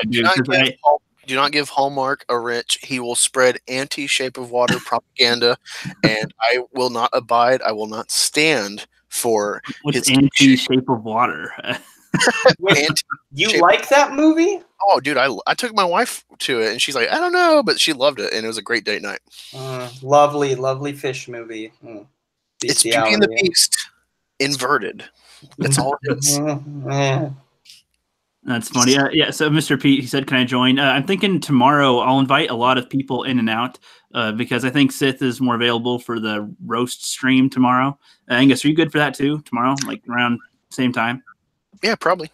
Do not give Hallmark a wrench. He will spread anti-Shape of Water propaganda, and I will not abide. I will not stand for what's anti-Shape of Water. You like that movie? Oh, dude, I took my wife to it, and she's like, I don't know, but she loved it, and it was a great date night. Lovely fish movie. It's Beauty and the Beast inverted. That's all it is. That's funny. Yeah, so Mr. Pete, he said, can I join? I'm thinking tomorrow I'll invite a lot of people in and out because I think Sith is more available for the roast stream tomorrow. Angus, are you good for that too tomorrow, like around same time? Yeah, probably.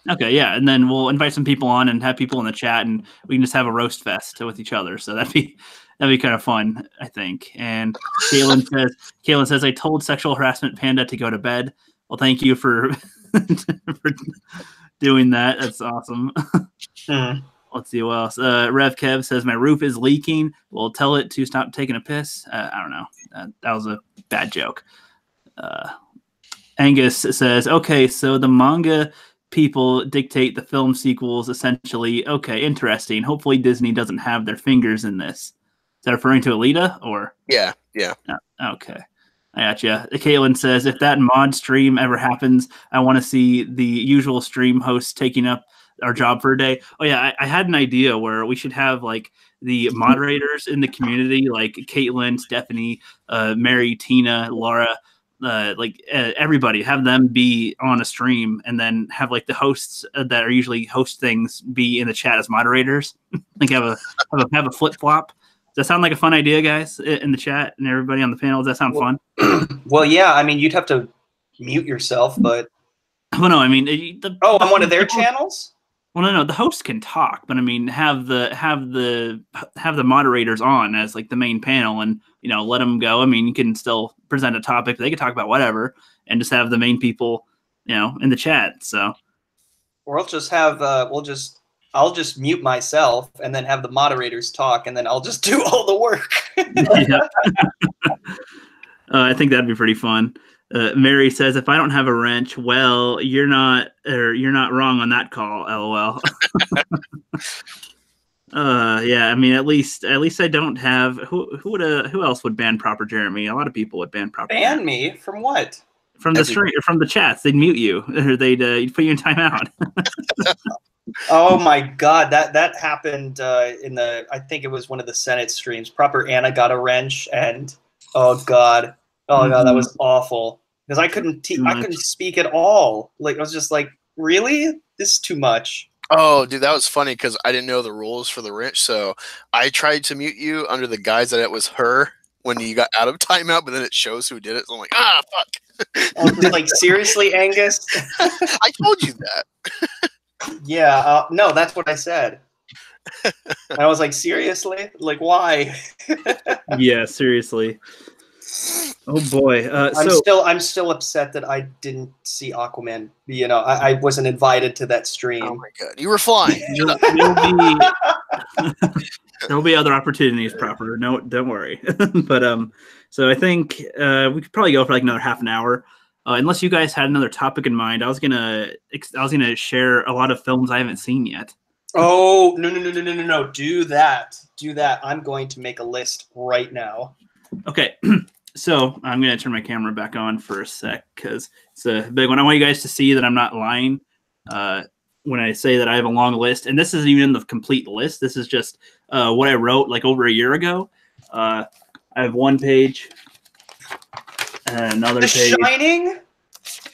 Okay, yeah, and then we'll invite some people on and have people in the chat, and we can just have a roast fest with each other. So that'd be kind of fun, I think. And Kaylin says, I told Sexual Harassment Panda to go to bed. Well, thank you for for doing that. That's awesome. Let's see what else. Rev Kev says, my roof is leaking. We'll tell it to stop taking a piss. I don't know. That was a bad joke. Angus says, okay, so the manga people dictate the film sequels, essentially. Okay, interesting. Hopefully Disney doesn't have their fingers in this. Is that referring to Alita? Or Yeah. Okay. I gotcha. Caitlin says, if that mod stream ever happens, I want to see the usual stream hosts taking up our job for a day. Oh, yeah, I had an idea where we should have, like, the moderators in the community, like Caitlin, Stephanie, Mary, Tina, Laura, everybody, have them be on a stream, and then have like the hosts that are usually host things be in the chat as moderators. Like have a flip flop. that sound like a fun idea, guys, in the chat and everybody on the panel? Does that sound fun? Well, yeah. I mean, you'd have to mute yourself, but. Well, no, I mean. On one of their channels? Well, no, the host can talk, but I mean, have the moderators on as like the main panel, and let them go. I mean, you can still present a topic. They can talk about whatever, and just have the main people, in the chat. So, or I'll just have I'll just mute myself and then have the moderators talk, and then I'll just do all the work. I think that'd be pretty fun. Mary says, "If I don't have a wrench, well, you're not wrong on that call." LOL. Yeah. I mean, at least I don't have who else would ban Proper Jeremy? A lot of people would ban Proper. Ban me from what? From the stream, or from the chats. They'd mute you, or they'd put you in timeout. Oh my God, that happened I think it was one of the Senate streams. Proper Anna got a wrench, and oh God, that was awful because I couldn't speak at all. Like I was just like, really, this is too much. Oh, dude, that was funny because I didn't know the rules for the wrench, so I tried to mute you under the guise that it was her when you got out of timeout, but then it shows who did it. So I'm like, fuck. I was like, seriously, Angus? I told you that. Yeah, no, that's what I said. And I was like, seriously? Like, why? Yeah, seriously. Oh boy. I'm still upset that I didn't see Aquaman. I wasn't invited to that stream. Oh my God, you were flying. There'll be other opportunities, Proper. No, don't worry. But so I think we could probably go for like another half an hour. Unless you guys had another topic in mind, I was gonna share a lot of films I haven't seen yet. Oh no! Do that. I'm going to make a list right now. Okay, so I'm gonna turn my camera back on for a sec because it's a big one. I want you guys to see that I'm not lying when I say that I have a long list, and this isn't even the complete list. This is just what I wrote like over a year ago. I have one page. Another page, Shining,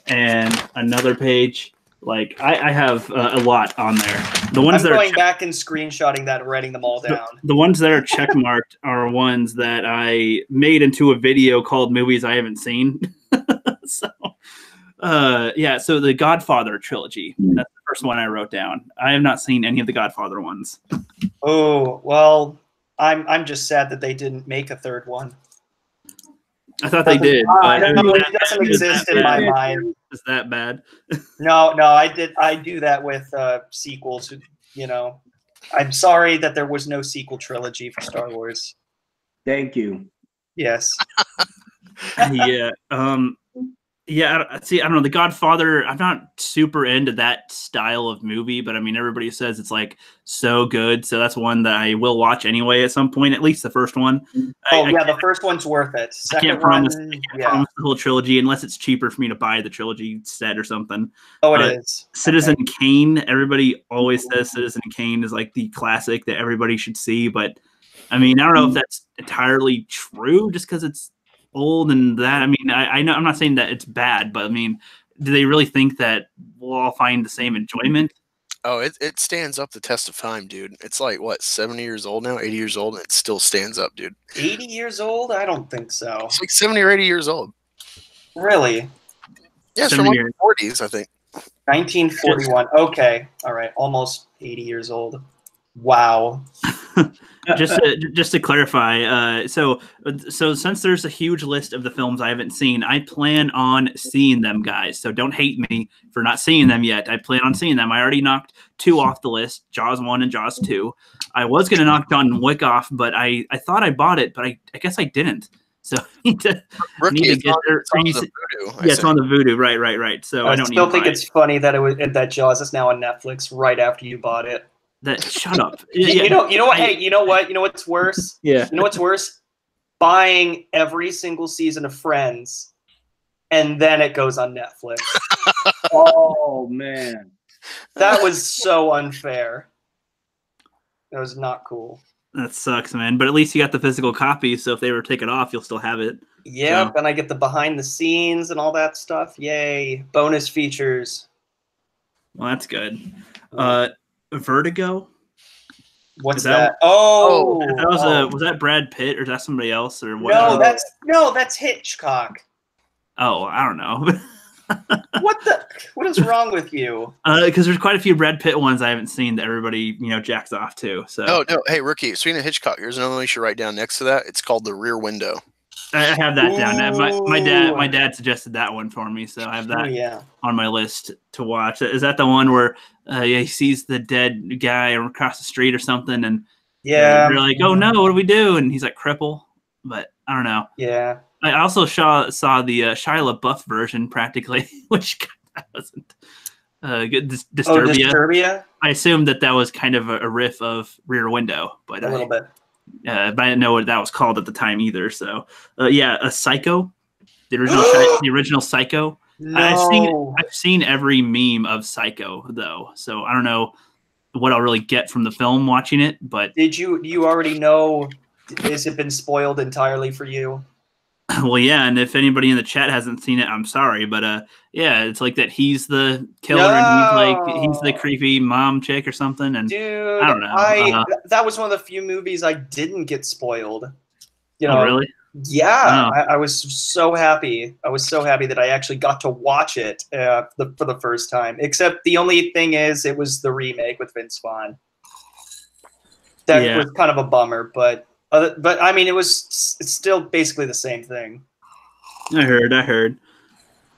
and another page. Like I have a lot on there. The ones I'm going back and screenshotting that and writing them all down. The ones that are checkmarked are ones that I made into a video called "Movies I Haven't Seen." So, yeah. So the Godfather trilogy. That's the first one I wrote down. I have not seen any of the Godfather ones. Oh well, I'm just sad that they didn't make a third one. I thought they did. It doesn't exist in my mind. Is that bad? No, I do that with sequels. I'm sorry that there was no sequel trilogy for Star Wars. Thank you. Yes. Yeah. Yeah. See, I don't know. The Godfather. I'm not super into that style of movie, but I mean, everybody says it's like so good. So that's one that I will watch anyway at some point. At least the first one. The first one's worth it. I can't promise the whole trilogy unless it's cheaper for me to buy the trilogy set or something. Oh, it is. Citizen Kane. Everybody always says Citizen Kane is like the classic that everybody should see, but I mean, I don't know if that's entirely true just because it's old and that. I mean, I know I'm not saying that it's bad, but I mean, do they really think that we'll all find the same enjoyment? Oh, it stands up the test of time, dude. It's like what, 70 years old now, 80 years old, and it still stands up, dude. 80 years old? I don't think so. It's like 70 or 80 years old. Really? Yeah, it's from like the 40s, I think. 1941. Okay, all right, almost 80 years old. Wow. just to clarify, so since there's a huge list of the films I haven't seen, I plan on seeing them, guys. So don't hate me for not seeing them yet. I plan on seeing them. I already knocked 2 off the list, Jaws 1 and Jaws 2. I was going to knock John Wick off, but I thought I bought it, but I guess I didn't. So I need to get there. Yeah, it's on the Vudu. Right. So I don't still think it's funny that that Jaws is now on Netflix right after you bought it. Shut up. You know what? Hey, you know what? You know what's worse? Yeah. You know what's worse? Buying every single season of Friends, and then it goes on Netflix. Oh man, that was so unfair. That was not cool. That sucks, man. But at least you got the physical copy, so if they were to take it off, you'll still have it. Yep, and I get the behind the scenes and all that stuff. Yay. Bonus features. Well, that's good. Vertigo? What's that? Oh, was that Brad Pitt or is that somebody else or what? No, that's Hitchcock. Oh, I don't know. What is wrong with you? Because there's quite a few Brad Pitt ones I haven't seen that everybody jacks off to. So no, hey Rookie, speaking of Hitchcock, here's another one you should write down next to that. It's called The Rear Window. I have that down. My dad suggested that one for me, so I have that on my list to watch. Is that the one where he sees the dead guy across the street or something, and they're like, "Oh no, what do we do?" And he's like, "Cripple," but I don't know. Yeah. I also saw the Shia LaBeouf version practically, which wasn't good. Disturbia. I assumed that was kind of a riff of Rear Window, but a little bit. But I didn't know what that was called at the time either. So, a Psycho, the original Psycho. No. I've seen every meme of Psycho though, so I don't know what I'll really get from the film watching it. But did you already know? Has it been spoiled entirely for you? Well, yeah, and if anybody in the chat hasn't seen it, I'm sorry, but it's like that he's the killer and he's the creepy mom chick or something, and dude, I don't know. That was one of the few movies I didn't get spoiled. Oh, really? Yeah, oh. I was so happy. I was so happy that I actually got to watch it for the first time. Except the only thing is, it was the remake with Vince Vaughn. That was kind of a bummer, but I mean, it's still basically the same thing. I heard.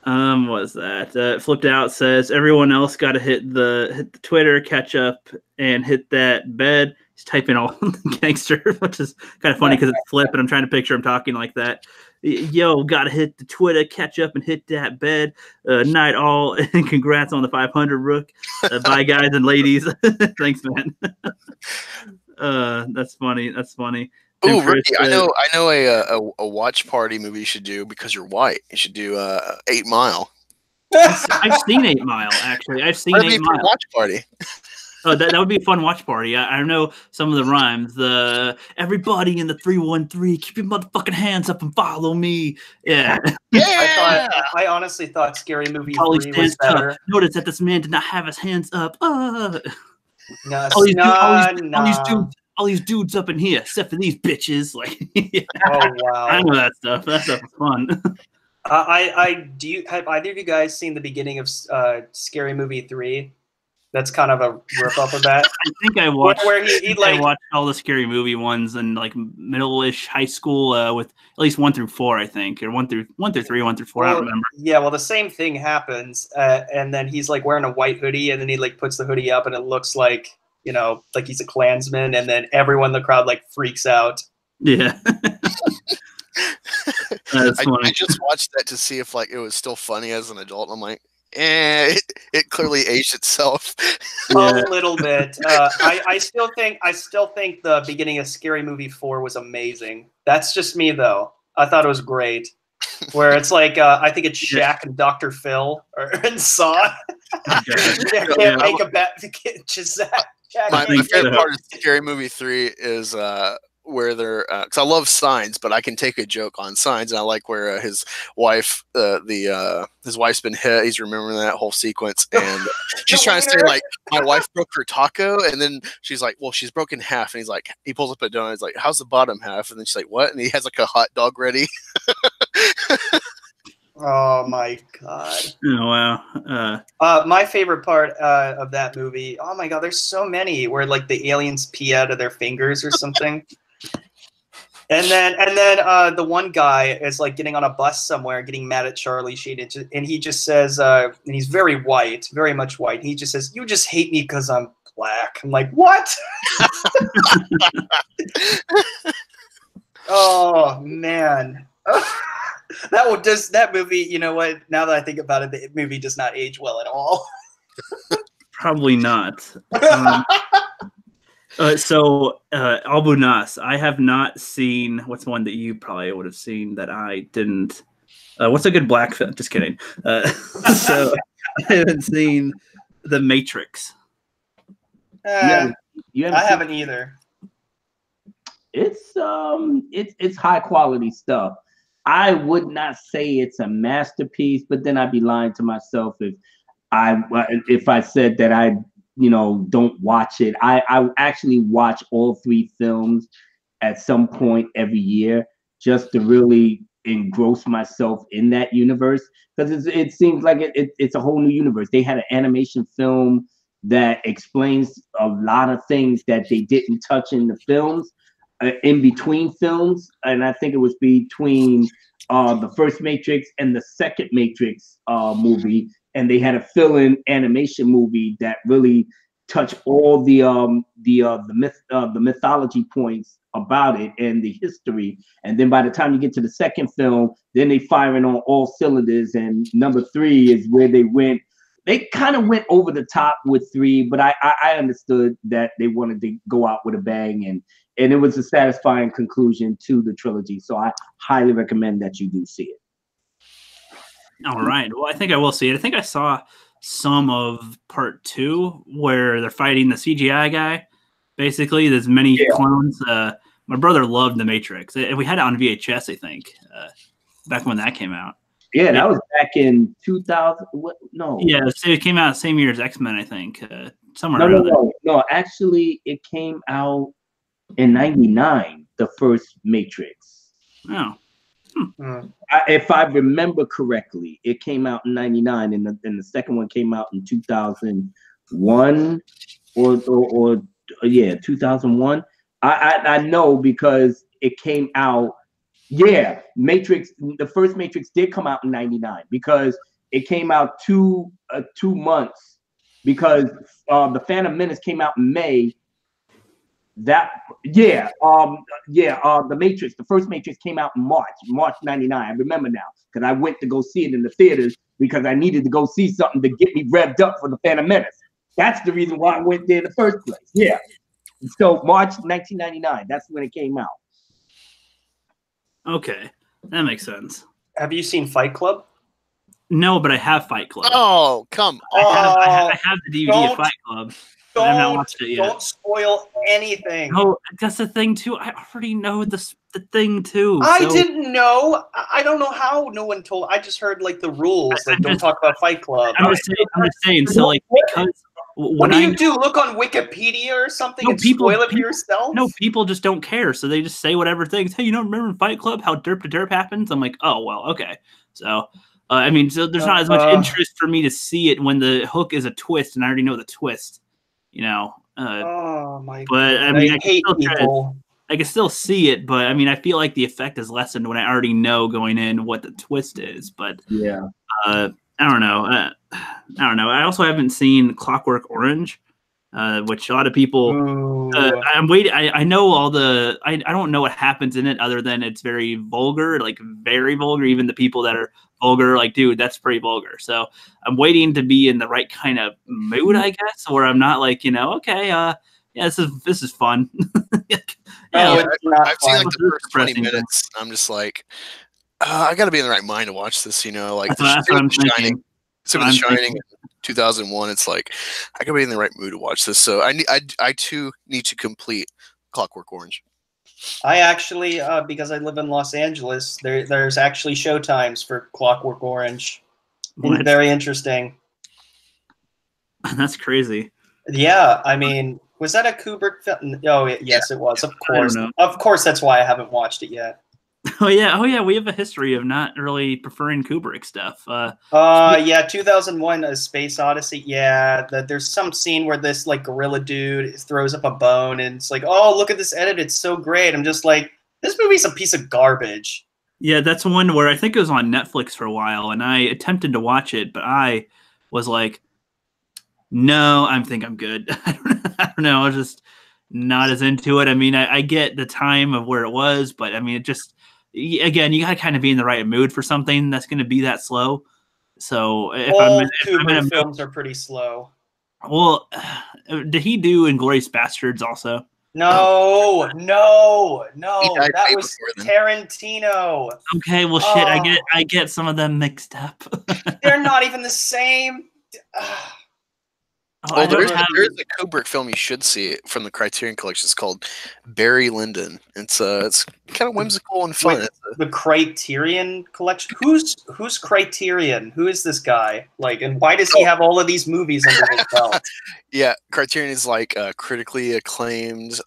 What was that? Flipp Doubt says everyone else got to hit the Twitter, catch up, and hit that bed. He's typing all gangster, which is kind of funny because it's Flip, and I'm trying to picture him talking like that. Yo, got to hit the Twitter, catch up, and hit that bed. Night all, and congrats on the 500 Rook. Bye, guys and ladies. Thanks, man. That's funny. Oh, Ricky, I know a watch party movie you should do because you're white. You should do 8 Mile. I've seen 8 Mile, actually. I've seen 8 Mile. Watch party. Oh, that would be a fun watch party. I know some of the rhymes. Everybody in the 313, keep your motherfucking hands up and follow me. Yeah. I honestly thought Scary Movie 3 was better. Up. Notice that this man did not have his hands up. No, all these dudes up in here, except for these bitches. Like, oh wow, I know that stuff. That stuff is fun. Have either of you guys seen the beginning of Scary Movie 3? That's kind of a rip off of that. I think I watched. I watched all the Scary Movie ones in like middle-ish high school with at least 1 through 4, I think, or 1 through 3, 1 through 4. I don't remember. Yeah, well, the same thing happens, and then he's like wearing a white hoodie, and then he like puts the hoodie up, and it looks like, like he's a Klansman, and then everyone in the crowd like freaks out. Yeah. I just watched that to see if like it was still funny as an adult. I'm like, it clearly aged itself. A little bit. I still think the beginning of Scary Movie 4 was amazing. That's just me though. I thought it was great. Where it's like I think it's Shaq and Dr. Phil and Saw. Can't make a bet. My favorite part of Scary Movie 3 is where they're because I love Signs, but I can take a joke on Signs, and I like where his wife, his wife's been hit. He's remembering that whole sequence, and she's trying to say like, my wife broke her taco, and then she's like, well, she's broken half, and he's like, he pulls up a donut, he's like, how's the bottom half? And then she's like, what? And he has like a hot dog ready. Oh my god! Oh wow! My favorite part of that movie. Oh my god, there's so many where like the aliens pee out of their fingers or something. And then the one guy is like getting on a bus somewhere, getting mad at Charlie Sheen, and he just says, and he's very white, very much white. He just says, "You just hate me because I'm black." I'm like, what? Oh man. That movie, you know what? Now that I think about it, the movie does not age well at all. Probably not. So Abu Nas, I have not seen. What's one that you probably would have seen that I didn't? What's a good black film? Just kidding. So I haven't seen The Matrix. I haven't either. It's high quality stuff. I would not say it's a masterpiece, but then I'd be lying to myself if I said that I you know, don't watch it. I actually watch all 3 films at some point every year just to really engross myself in that universe, because it seems like it's a whole new universe. They had an animation film that explains a lot of things that they didn't touch in the films, in between films, and I think it was between the first Matrix and the second Matrix movie, and they had a fill-in animation movie that really touched all the mythology points about it and the history. And then by the time you get to the second film, then they firing on all cylinders, and number 3 is where they kind of went over the top with 3, but I understood that they wanted to go out with a bang, and it was a satisfying conclusion to the trilogy. So I highly recommend that you do see it. All right. Well, I think I will see it. I think I saw some of part 2 where they're fighting the CGI guy. Basically, there's many clones. My brother loved The Matrix. We had it on VHS, I think, back when that came out. Yeah, that was back in 2000. What? No. Yeah, it came out the same year as X-Men, I think. Somewhere around there. No, actually, it came out in '99, the first Matrix. Oh. If I remember correctly, it came out in '99, and the second one came out in 2001, or 2001. I know because it came out. Yeah, Matrix. The first Matrix did come out in '99 because it came out 2 months, because the Phantom Menace came out in May. The Matrix, the first Matrix came out in March '99. I remember now because I went to go see it in the theaters because I needed to go see something to get me revved up for the Phantom Menace. That's the reason why I went there in the first place. Yeah. So March 1999, that's when it came out. Okay, that makes sense. Have you seen Fight Club? No, but I have Fight Club. Oh, come on. I have the DVD of Fight Club. I have not watched it yet. Don't spoil anything. No, that's the thing too. I already know the thing too. I didn't know. I don't know how no one told. I just heard like the rules. Like, don't talk about Fight Club. I'm just saying. So like, because what do you do? Look on Wikipedia or something and spoil it for yourself? No, people just don't care. So they just say whatever things. Hey, you don't remember in Fight Club how derp to derp happens? I'm like, oh well, okay. So. I mean, so there's not as much interest for me to see it when the hook is a twist, and I already know the twist. You know. Oh my! But God. I mean, I can still see it, but I mean, I feel like the effect is lessened when I already know going in what the twist is. But yeah, I don't know. I also haven't seen Clockwork Orange, which a lot of people. I'm waiting. I know all the. I don't know what happens in it other than it's very vulgar, like very vulgar. Even the people that are vulgar, like, dude, that's pretty vulgar. So I'm waiting to be in the right kind of mood, I guess, where I'm not like, okay, yeah, this is fun. I've seen like the first 20 minutes. I'm just like, I got to be in the right mind to watch this. Like that's what I'm thinking. Some of The Shining in 2001. It's like I got to be in the right mood to watch this. So I too need to complete Clockwork Orange. I actually, because I live in Los Angeles, there's actually show times for Clockwork Orange. Very interesting. That's crazy. Yeah, I mean, was that a Kubrick film? Oh, yes, it was. Of course. Of course, that's why I haven't watched it yet. Oh yeah. We have a history of not really preferring Kubrick stuff. Yeah, 2001: A Space Odyssey. Yeah, there's some scene where this like gorilla dude throws up a bone, and it's like, oh, look at this edit, it's so great. I'm just like, this movie's a piece of garbage. Yeah, that's one where I think it was on Netflix for a while, and I attempted to watch it, but I was like, no, I think I'm good. I don't know. I was just not as into it. I mean, I get the time of where it was, but I mean, it just. Again, you gotta kind of be in the right mood for something that's going to be that slow. So if Kubrick films are pretty slow. Well, did he do Inglourious Bastards also? No, that was Tarantino. Okay, well, shit, I get some of them mixed up. They're not even the same. Oh, there's a Kubrick film you should see from the Criterion Collection. It's called Barry Lyndon. It's kind of whimsical and fun. The Criterion Collection. Who's Criterion? Who is this guy? Like, and why does he have all of these movies under his belt? Yeah, Criterion is like critically acclaimed,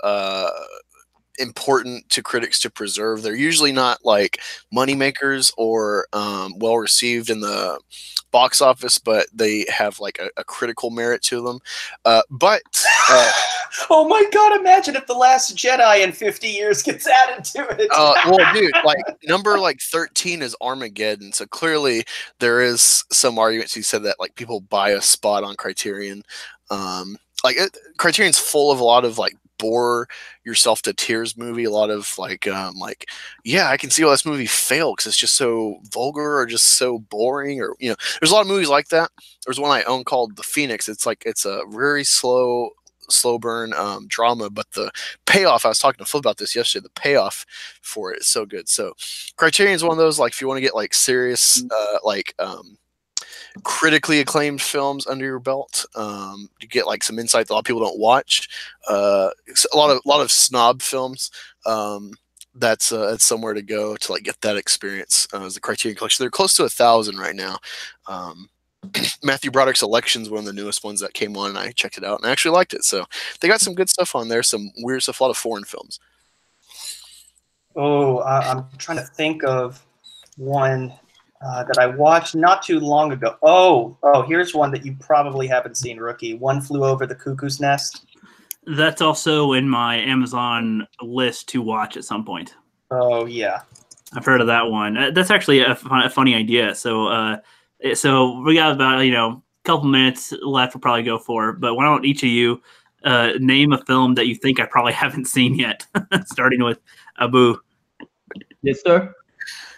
important to critics to preserve. They're usually not like moneymakers or well received in the box office, but they have like a critical merit to them. Oh my God! Imagine if The Last Jedi in 50 years gets added to it. Well, dude, like number 13 is Armageddon, so clearly there is some arguments. He said that like people buy a spot on Criterion. Criterion's full of a lot of like bore yourself to tears movie, a lot of yeah, I can see why this movie failed because it's just so vulgar or just so boring, or there's a lot of movies like that. There's one I own called The Phoenix. It's a very slow burn drama, but the payoff, I was talking to Flipp about this yesterday, the payoff for it is so good. So Criterion's one of those, like, if you want to get like serious critically acclaimed films under your belt, you get like some insight that a lot of people don't watch, a lot of snob films, that's somewhere to go to like get that experience. As the Criterion Collection, they're close to 1,000 right now. Matthew Broderick's Election is one of the newest ones that came on, and I checked it out and I actually liked it. So they got some good stuff on there, some weird stuff, a lot of foreign films. Oh, I'm trying to think of one that I watched not too long ago. Oh, here's one that you probably haven't seen, Rookie. One Flew Over the Cuckoo's Nest. That's also in my Amazon list to watch at some point. Oh, yeah. I've heard of that one. That's actually a funny idea. So we got about a couple minutes left. We'll probably go for. But why don't each of you name a film that you think I probably haven't seen yet? Starting with Abu. Yes, sir.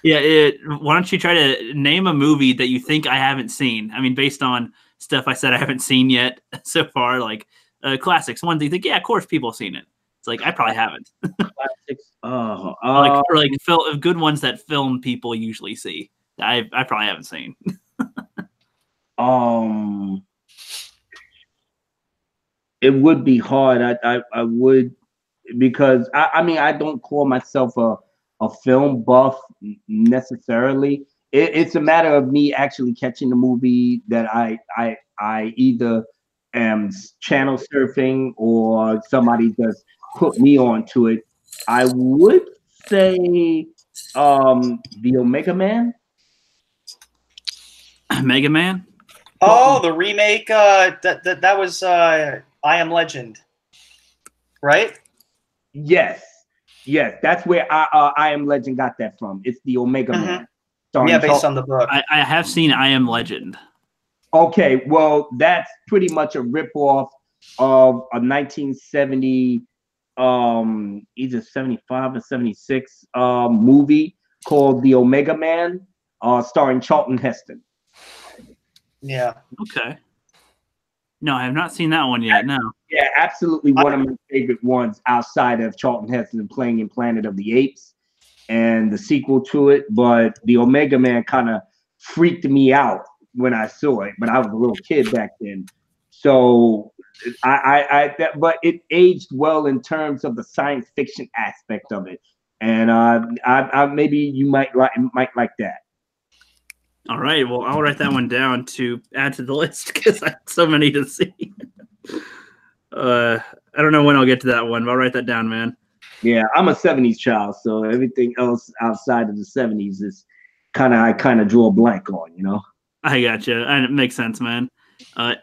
Yeah. Why don't you try to name a movie that you think I haven't seen? I mean, based on stuff I said I haven't seen yet so far, like classics, ones that you think, yeah, of course people have seen it. It's like I probably haven't. Classics. Like good ones that film people usually see. I probably haven't seen. It would be hard. I would, because I mean, I don't call myself a film buff necessarily. It's a matter of me actually catching the movie that I either am channel surfing or somebody just put me onto it. I would say the Omega Man. Mega Man? Oh, the remake. That was I Am Legend, right? Yes, that's where I Am Legend got that from. It's the Omega Man. Yeah, based on the book. I have seen I Am Legend. Okay, well, that's pretty much a ripoff of a 1970, either 75 or 76 movie called The Omega Man, starring Charlton Heston. Yeah. Okay. No, I have not seen that one yet. No. Yeah, absolutely one of my favorite ones outside of Charlton Heston playing in Planet of the Apes and the sequel to it. But the Omega Man kind of freaked me out when I saw it, but I was a little kid back then. So but it aged well in terms of the science fiction aspect of it. And I maybe you might like that. All right. Well, I'll write that one down to add to the list because I have so many to see. I don't know when I'll get to that one, but I'll write that down, man. Yeah, I'm a 70s child, so everything else outside of the 70s is I kind of draw a blank on, I gotcha. And it makes sense, man.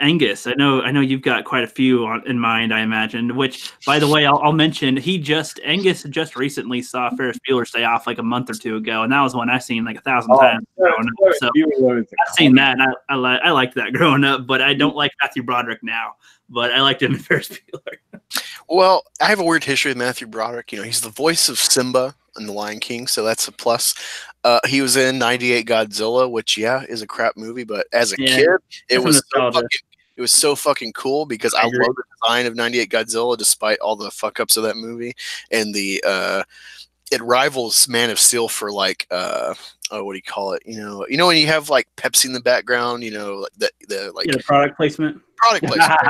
Angus, I know you've got quite a few in mind, I imagine, which, by the way, I'll mention, Angus just recently saw Ferris Bueller's Day Off like a month or two ago, and that was one I've seen like 1,000 times growing up. So I've seen that, and I liked that growing up, but I don't like Matthew Broderick now, but I liked him in Ferris Bueller. Well, I have a weird history with Matthew Broderick. He's the voice of Simba in The Lion King, so that's a plus. He was in 98 Godzilla, which is a crap movie, but as a kid, it was so fucking cool because I love the design of 98 Godzilla despite all the fuck ups of that movie, and it rivals Man of Steel for like oh, what do you call it? You know when you have like Pepsi in the background, the like the product placement. Product placement.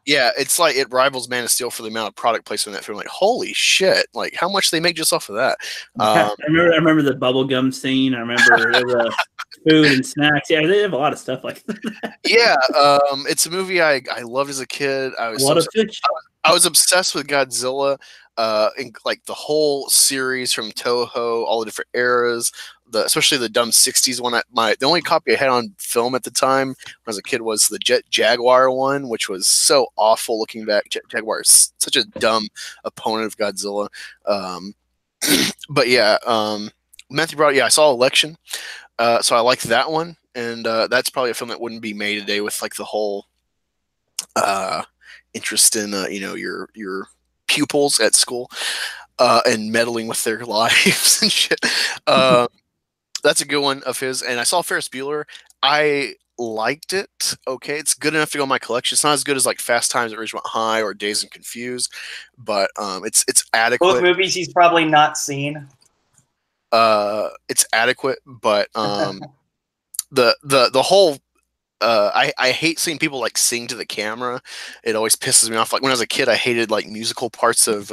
Yeah, it's like it rivals Man of Steel for the amount of product placement in that film. Like, holy shit! Like, how much they make just off of that? I remember the bubblegum scene. I remember the food and snacks. Yeah, they have a lot of stuff like that. Yeah, it's a movie I loved as a kid. I was obsessed with Godzilla, like the whole series from Toho, all the different eras. Especially the dumb '60s one. The only copy I had on film at the time when I was a kid was the Jet Jaguar one, which was so awful looking back. Jaguar is such a dumb opponent of Godzilla. But yeah, Matthew brought. Yeah, I saw Election, so I liked that one, and that's probably a film that wouldn't be made today with like the whole interest in your pupils at school and meddling with their lives and shit. That's a good one of his. And I saw Ferris Bueller. I liked it. Okay, it's good enough to go in my collection. It's not as good as like Fast Times at Ridgemont High or Dazed and Confused, but it's adequate. Both movies he's probably not seen. It's adequate, but the whole I hate seeing people like sing to the camera. It always pisses me off. Like when I was a kid, I hated like musical parts of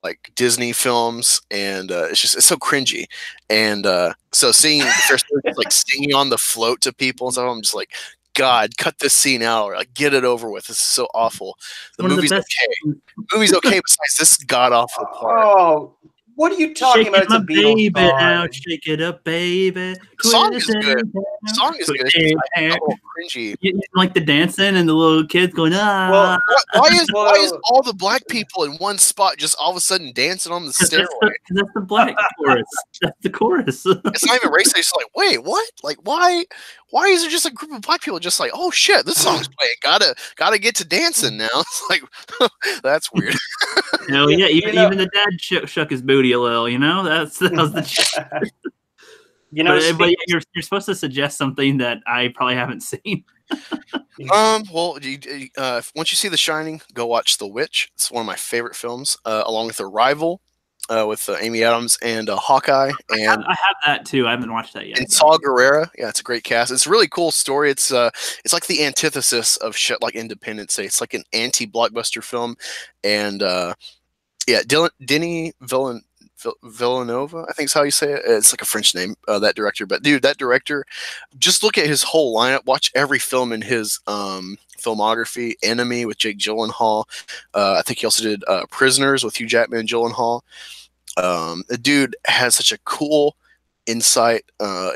like Disney films, and it's so cringy. And so seeing the first like singing on the float to people and stuff, I'm just like, God, cut this scene out, or like get it over with. This is so awful. The movie's okay. The movie's okay besides this god awful part. Oh. What are you talking about? It's a Beatles song. Now, shake it up, baby. The song is good. The song is good. It's a little cringy. You like the dancing and the little kids going, ah. Well, why is all the black people in one spot just all of a sudden dancing on the stairway? That's the black chorus. That's the chorus. It's not even racist. It's like, wait, what? Like, why is there just a group of black people just like, oh shit, this song's playing. Gotta get to dancing now. It's like, that's weird. Yeah, even the dad shook his booty a little. That was the. But you're supposed to suggest something that I probably haven't seen. Well, once you see The Shining, go watch The Witch. It's one of my favorite films, along with Arrival, with Amy Adams and Hawkeye. And I have that too. I haven't watched that yet. And Saw Gerrera. Yeah, it's a great cast. It's a really cool story. It's like the antithesis of shit like Independence Day. It's like an anti-blockbuster film, and Denis Villeneuve, I think is how you say it. It's like a French name, that director. But dude, that director, just look at his whole lineup. Watch every film in his filmography. Enemy with Jake Gyllenhaal. I think he also did Prisoners with Hugh Jackman and Gyllenhaal. The dude has such a cool insight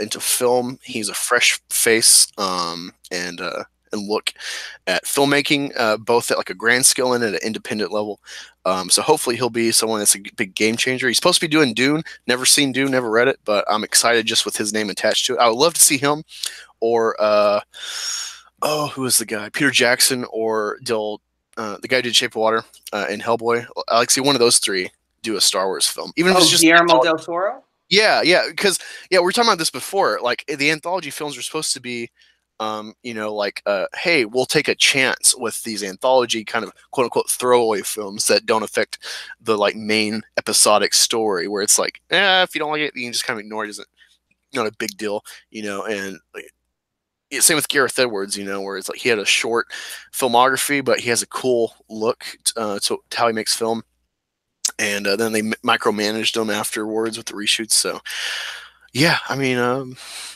into film. He's a fresh face and look at filmmaking, both at like a grand scale and at an independent level. So hopefully he'll be someone that's a big game changer. He's supposed to be doing Dune. Never seen Dune, never read it, but I'm excited just with his name attached to it. I would love to see him, or who was the guy? Peter Jackson, or the guy who did Shape of Water and Hellboy. I like to see one of those three do a Star Wars film, even if it's just Guillermo del Toro. Yeah, because we were talking about this before. Like the anthology films are supposed to be, hey, we'll take a chance with these anthology kind of quote unquote throwaway films that don't affect the like main episodic story, where it's like, if you don't like it, you can just kind of ignore it. It's not a big deal, and like, same with Gareth Edwards, where it's like he had a short filmography, but he has a cool look to how he makes film. And then they micromanaged him afterwards with the reshoots. So, yeah, I mean,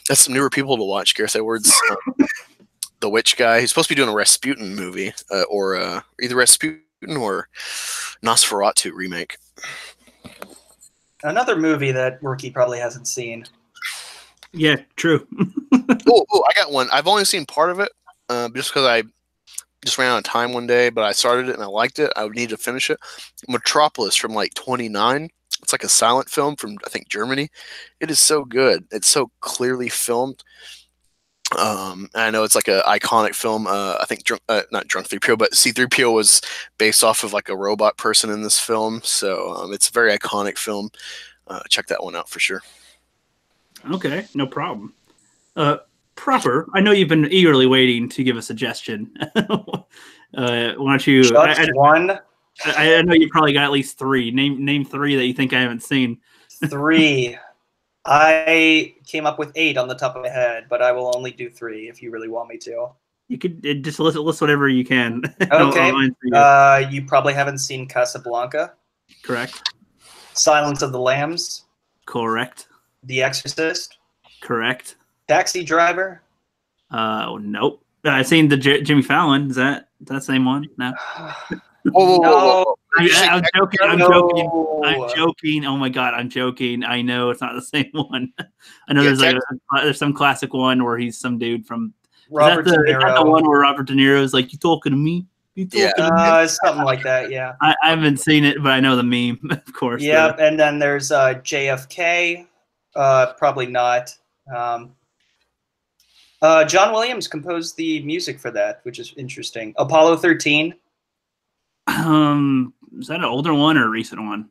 that's some newer people to watch. Gareth Edwards, the Witch guy. He's supposed to be doing a Rasputin movie, or either Rasputin or Nosferatu remake. Another movie that Rookie probably hasn't seen. Yeah, true. Oh, I got one. I've only seen part of it, just because I just ran out of time one day, but I started it and I liked it. I would need to finish it. Metropolis from like 29. It's like a silent film from, I think, Germany. It is so good. It's so clearly filmed. I know it's like an iconic film. I think not Drunk 3PO, but C-3PO was based off of like a robot person in this film. So it's a very iconic film. Check that one out for sure. Okay, no problem. Proper, I know you've been eagerly waiting to give a suggestion. Why don't you? One. I know you probably got at least three. Name three that you think I haven't seen. Three. I came up with 8 on the top of my head, but I will only do 3 if you really want me to. You could just list whatever you can. Okay. You probably haven't seen Casablanca. Correct. Silence of the Lambs. Correct. The Exorcist. Correct. Taxi Driver. Nope. I've seen the Jimmy Fallon. Is that the same one? No. Whoa. I'm joking. I'm joking. Oh my god, I'm joking. I know it's not the same one. I know there's some classic one where he's some dude from. Robert De Niro. Is that the one where Robert De Niro is like, "You talking to me? You talking to me?" Something like that. Yeah. I haven't seen it, but I know the meme, of course. Yeah, and then there's JFK. Probably not. John Williams composed the music for that, which is interesting. Apollo 13. Is that an older one or a recent one?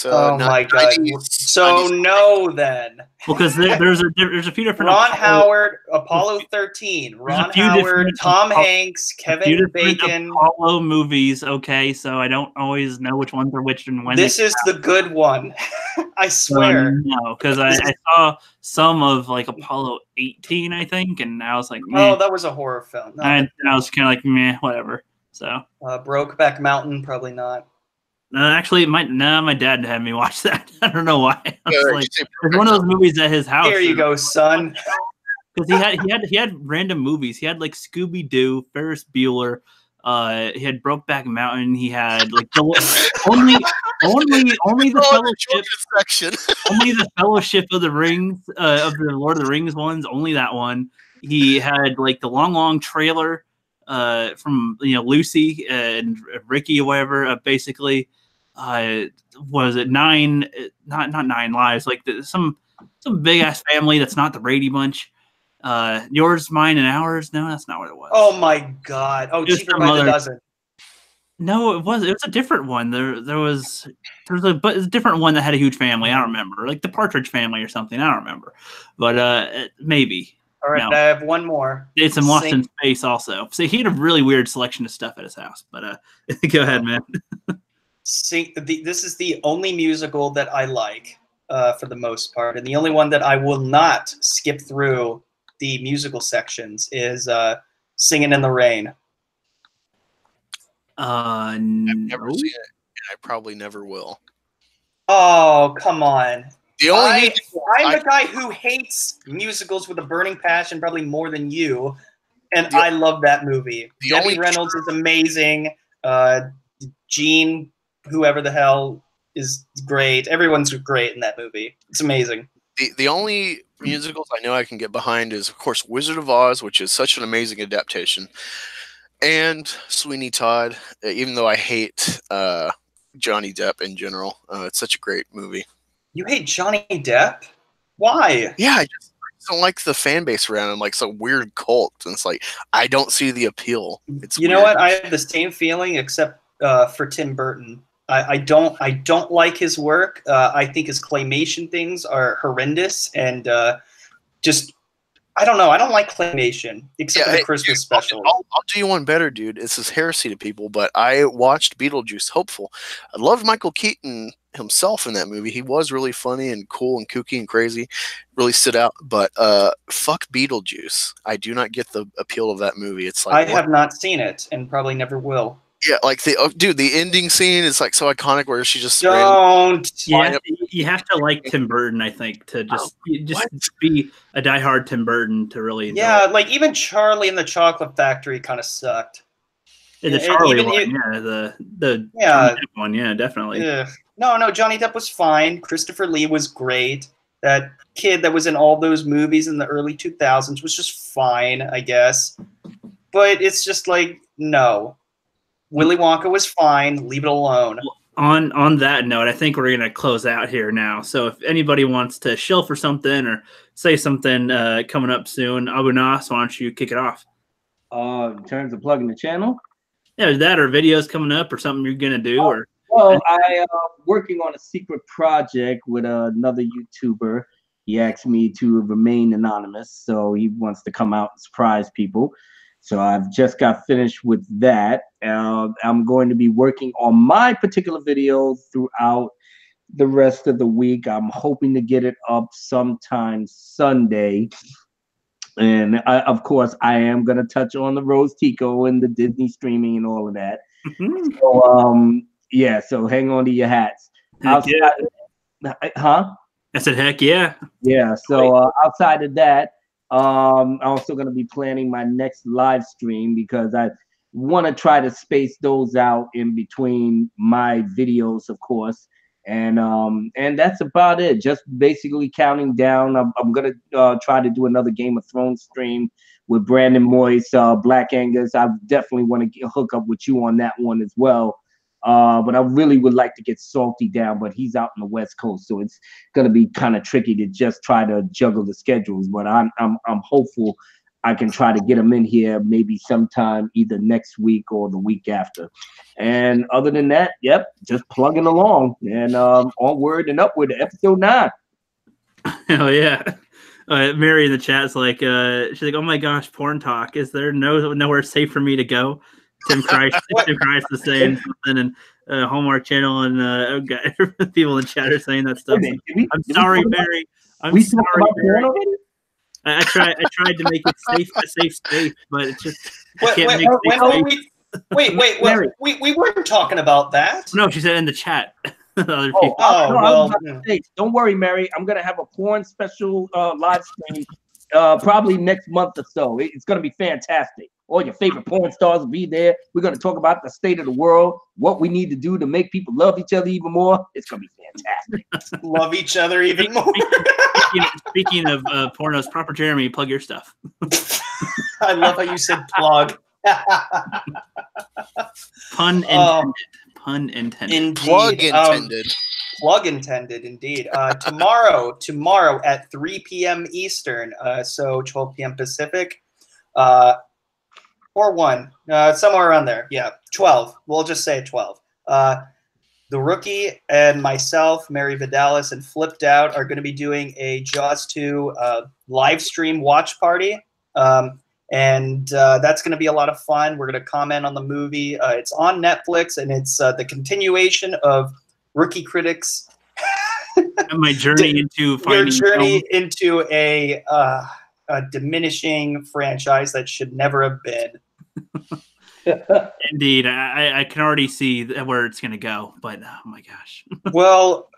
Oh my god! So no, then. Because there's a few different. Ron Howard, Apollo 13. Ron Howard, Tom Hanks, Kevin Bacon. Apollo movies. Okay, so I don't always know which ones are which and when. This is the good one. I swear. No, because I saw some of like Apollo 18, I think, and I was like, meh. Oh, that was a horror film. No, and I was kind of like, meh, whatever. So. Brokeback Mountain, probably not. Actually, my dad had me watch that. I don't know why. It's one of those movies at his house. Here you go, son. Because he had random movies. He had like Scooby Doo, Ferris Bueller. He had Brokeback Mountain. He had like only the Fellowship section. Only the Fellowship of the Rings of the Lord of the Rings ones. Only that one. He had like the long trailer from Lucy and Ricky or whatever. Basically. Was it 9? Not 9 Lives. Like some big ass family that's not the Brady Bunch. Yours, Mine, and Ours. No, that's not what it was. Oh my god! Oh, Cheaper by the Dozen. No, it was a different one. There was a different one that had a huge family. I don't remember, like the Partridge Family or something. I don't remember, but maybe. All right, I have one more. It's in Lost in Space also. So he had a really weird selection of stuff at his house. But go ahead, man. This is the only musical that I like for the most part, and the only one that I will not skip through the musical sections is Singing in the Rain. No. I've never seen it, and I probably never will. Oh, come on. I'm the guy who hates musicals with a burning passion, probably more than you, and I love that movie. Debbie Reynolds is amazing. Gene, whoever the hell, is great. Everyone's great in that movie. It's amazing. The only musicals I know I can get behind is, of course, Wizard of Oz, which is such an amazing adaptation, and Sweeney Todd, even though I hate Johnny Depp in general. It's such a great movie. You hate Johnny Depp? Why? Yeah, I just don't like the fan base around him, like some weird cult. And it's like, I don't see the appeal. It's you know what? I have the same feeling, except for Tim Burton. I don't like his work. I think his claymation things are horrendous, and just I don't know. I don't like claymation except for the Christmas special. I'll do you one better, dude. This is heresy to people, but I watched Beetlejuice Hopeful. I loved Michael Keaton himself in that movie. He was really funny and cool and kooky and crazy. Really stood out. But fuck Beetlejuice. I do not get the appeal of that movie. It's like I have not seen it and probably never will. Yeah, like the ending scene is like so iconic where she just don't. Yeah, you have to like Tim Burton, I think, to just be a diehard Tim Burton to really enjoy it. Like even Charlie and the Chocolate Factory kind of sucked. The Charlie one, the Johnny Depp one, yeah, definitely. No, Johnny Depp was fine. Christopher Lee was great. That kid that was in all those movies in the early 2000s was just fine, I guess. But it's just like, no. Willy Wonka was fine. Leave it alone. On that note, I think we're going to close out here now. So if anybody wants to shill for something or say something coming up soon, Abu Nas, why don't you kick it off? In terms of plugging the channel? Yeah, is that or videos coming up or something you're going to do? Well, I am working on a secret project with another YouTuber. He asked me to remain anonymous, so he wants to come out and surprise people. So I've just got finished with that. I'm going to be working on my particular video throughout the rest of the week. I'm hoping to get it up sometime Sunday. And of course, I am going to touch on the Rose Tico and the Disney streaming and all of that. So, yeah, so hang on to your hats. Outside huh? I said, heck yeah. Yeah, so outside of that, I'm also going to be planning my next live stream because I want to try to space those out in between my videos, of course. And that's about it. Just basically counting down. I'm gonna try to do another Game of Thrones stream with Brandon Moyes, Black Angus. I definitely want to hook up with you on that one as well. But I really would like to get Salty down, but he's out on the West Coast, so it's gonna be kind of tricky to just try to juggle the schedules. But I'm hopeful I can try to get him in here maybe sometime either next week or the week after. And other than that, yep, just plugging along and onward and upward to episode 9. Oh yeah. Mary in the chat's like, she's like, oh my gosh, porn talk. Is there nowhere safe for me to go? Tim Christ is saying something, and Hallmark Channel and people in the chat are saying that stuff. I'm sorry, Mary. I'm sorry, Mary. I tried to make it a safe space, but it's just wait, we weren't talking about that. No, she said in the chat. Other people. Well, don't worry, Mary. I'm gonna have a porn special live stream probably next month or so. It's gonna be fantastic. All your favorite porn stars will be there. We're gonna talk about the state of the world, what we need to do to make people love each other even more. It's gonna be fantastic. Love each other even more. Speaking of pornos, proper Jeremy, plug your stuff. I love how you said plug. Pun intended. Pun intended. Indeed. Plug intended. Plug intended, indeed. Tomorrow at 3 p.m. Eastern, so 12 p.m. Pacific, or 1, somewhere around there. Yeah, 12. We'll just say 12. The Rookie and myself, Mary Vidalis, and Flipp Doubt are going to be doing a Jaws 2 live stream watch party. And that's going to be a lot of fun. We're going to comment on the movie. It's on Netflix, and it's the continuation of Rookie Critic's my journey into your journey into a diminishing franchise that should never have been. Indeed, I can already see where it's going to go, but oh my gosh. Well,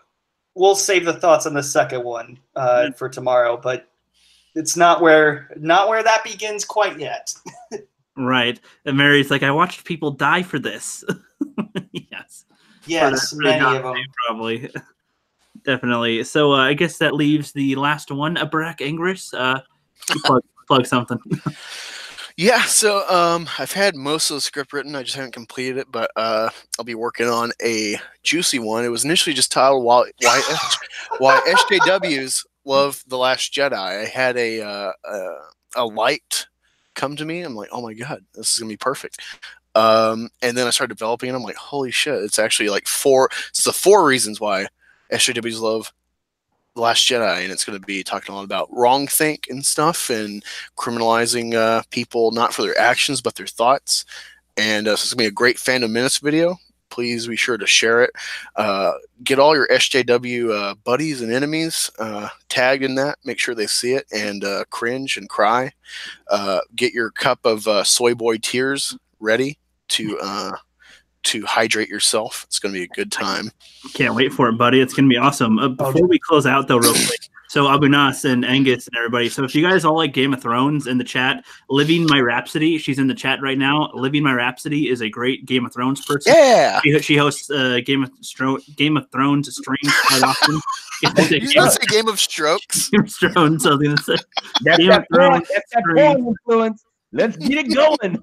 we'll save the thoughts on the second one for tomorrow, but it's not where that begins quite yet. Right. And Mary's like, I watched people die for this. Yes, many of them. Probably. Definitely. So I guess that leaves the last one, Black Angus. Plug something. Yeah, so I've had most of the script written. I just haven't completed it, but I'll be working on a juicy one. It was initially just titled Why SJWs Love The Last Jedi. I had a light come to me. I'm like, oh my god, this is gonna be perfect. And then I started developing it. I'm like, holy shit, it's actually like 4. It's the 4 reasons why SJWs love The Last Jedi, and it's going to be talking a lot about wrongthink and stuff, and criminalizing people not for their actions but their thoughts. And so it's going to be a great Fandom Minutes video. Please be sure to share it. Get all your SJW buddies and enemies tagged in that. Make sure they see it and cringe and cry. Get your cup of soy boy tears ready to hydrate yourself. It's going to be a good time. Can't wait for it, buddy. It's going to be awesome. Before we close out, though, real quick. So Abu Nas and Angus and everybody. So if you guys all like Game of Thrones in the chat, Living My Rhapsody, she's in the chat right now. Living My Rhapsody is a great Game of Thrones person. Yeah. She hosts Game of Thrones streams quite often. You don't say Game of Strokes. Game of Thrones, I was going to say. That's that porn influence. Let's get it going.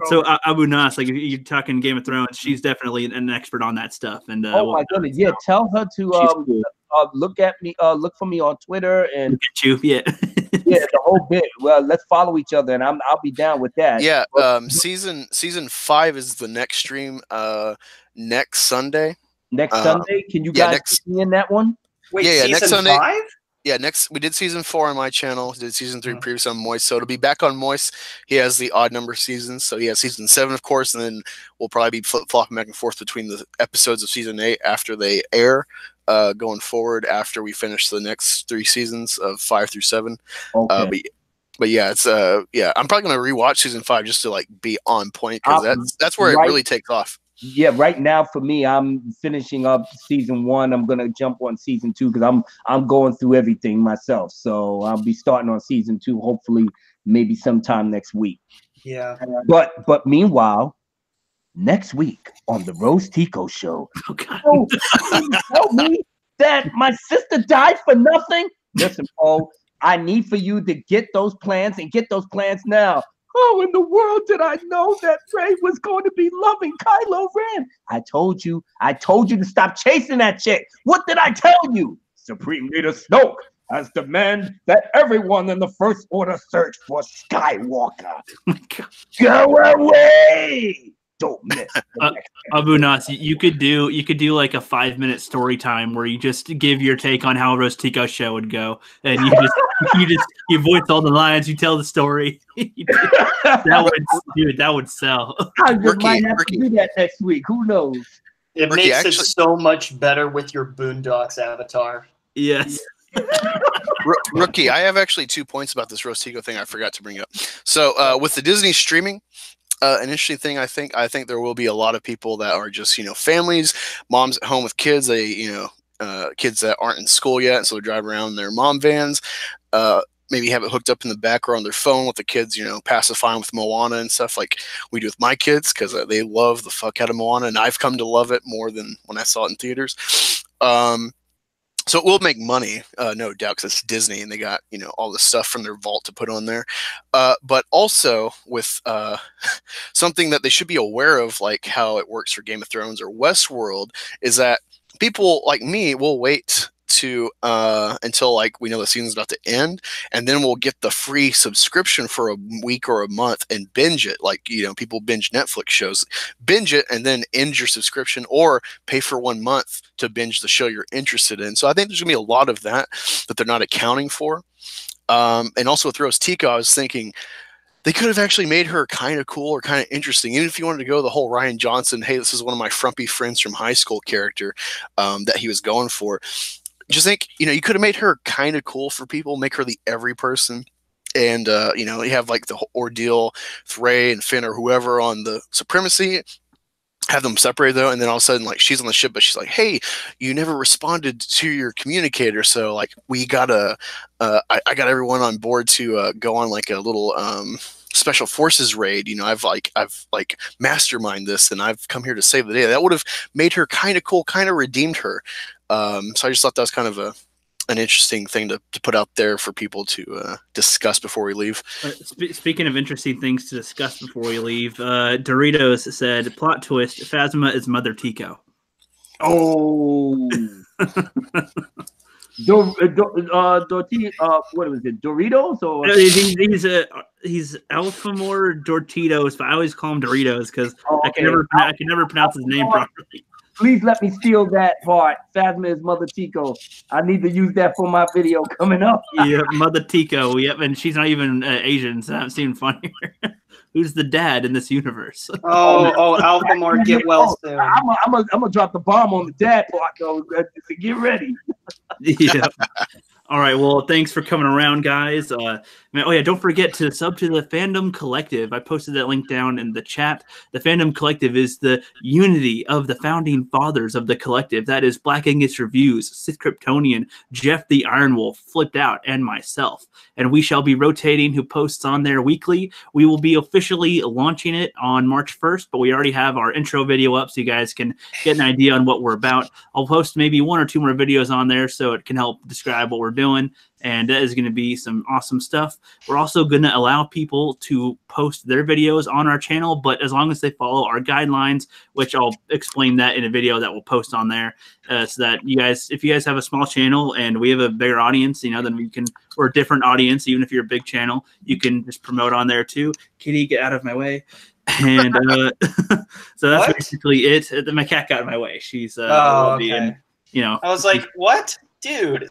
So Abu Nas, like if you're talking Game of Thrones, she's definitely an expert on that stuff. And oh my goodness, yeah. Tell her to look at me, look for me on Twitter and look at you, yeah, yeah, the whole bit. Well, let's follow each other, and I'll be down with that. Yeah, season 5 is the next stream. Next Sunday. Next Sunday, can you guys see me in that one? Wait, next Sunday. 5? yeah, we did season 4 on my channel. Did season 3 previous on Moist, so it'll be back on Moist. He has the odd number seasons, so he has season 7, of course, and then we'll probably be flip-flopping back and forth between the episodes of season 8 after they air, going forward after we finish the next 3 seasons of 5 through 7. Okay. But yeah, it's yeah, I'm probably gonna rewatch season 5 just to like be on point, because that's where it really takes off. Yeah, right now for me, I'm finishing up season 1. I'm gonna jump on season 2 because I'm going through everything myself. So I'll be starting on season 2, hopefully, maybe sometime next week. Yeah. But meanwhile, next week on the Rose Tico show, tell me that my sister died for nothing. Listen, Paul, I need for you to get those plans and get those plans now. How in the world did I know that Rey was going to be loving Kylo Ren? I told you to stop chasing that chick. What did I tell you? Supreme Leader Snoke has demanded that everyone in the First Order search for Skywalker. Go away! Don't miss. Abu Nas, you could do like a 5-minute story time where you just give your take on how a Rose Tico show would go, and you voice all the lines, you tell the story. that would sell. I might have to do that next week. Who knows? It makes it so much better with your Boondocks avatar. Yes. Rookie, I have actually 2 points about this Rose Tico thing I forgot to bring up. So with the Disney streaming, an interesting thing, I think there will be a lot of people that are just, families, moms at home with kids, kids that aren't in school yet, and so they drive around in their mom vans, maybe have it hooked up in the back or on their phone with the kids, pacifying with Moana and stuff like we do with my kids, because they love the fuck out of Moana, and I've come to love it more than when I saw it in theaters. So it will make money, no doubt, because it's Disney and they got, all the stuff from their vault to put on there. But also with something that they should be aware of, like how it works for Game of Thrones or Westworld, is that people like me will wait to until like we know the season's about to end, and then we'll get the free subscription for a week or a month and binge it. Like, people binge Netflix shows, binge it and then end your subscription, or pay for 1 month to binge the show you're interested in. So I think there's gonna be a lot of that they're not accounting for. And also with Rose Tico, I was thinking they could have actually made her kind of cool or kind of interesting. Even if you wanted to go the whole Rian Johnson, hey, this is one of my frumpy friends from high school character that he was going for. Just think, you could have made her kind of cool for people, make her the every person. And, you have like the whole ordeal with Rey and Finn or whoever on the Supremacy, have them separated though. And then all of a sudden, like, she's on the ship, but she's like, hey, you never responded to your communicator. So like, we gotta, I got everyone on board to go on like a little, special forces raid. I've masterminded this, and I've come here to save the day. That would have made her kind of cool, kind of redeemed her. So I just thought that was kind of an interesting thing to put out there for people to discuss before we leave. Speaking of interesting things to discuss before we leave, Doritos said, plot twist, Phasma is Mother Tico. Oh. What was it? Doritos or he's Alphamore Dortitos, but I always call him Doritos because I can never pronounce his name properly. Please let me steal that part. Phasma is Mother Tico. I need to use that for my video coming up. Yeah, Mother Tico. Yep, and she's not even Asian, so that's even funnier. Who's the dad in this universe? Oh, Alphamore, get well soon. I'm gonna drop the bomb on the dad part though. Get ready. Yeah. All right. Well, thanks for coming around, guys. Don't forget to sub to the Fandom Collective. I posted that link down in the chat. The Fandom Collective is the unity of the founding fathers of the collective. That is Black Angus Reviews, Sith Kryptonian, Geoff TheIronWolf, Flipp Doubt, and myself. And we shall be rotating who posts on there weekly. We will be officially launching it on March 1st, but we already have our intro video up so you guys can get an idea on what we're about. I'll post maybe 1 or 2 more videos on there so it can help describe what we're doing, and that is going to be some awesome stuff. We're also going to allow people to post their videos on our channel, but as long as they follow our guidelines, which I'll explain that in a video that we'll post on there, so that you guys, if you guys have a small channel and we have a bigger audience, then we're a different audience. Even if you're a big channel, you can just promote on there too. Kitty, get out of my way. And so that's basically it. My cat got in my way. She's okay. I was like, what? Dude,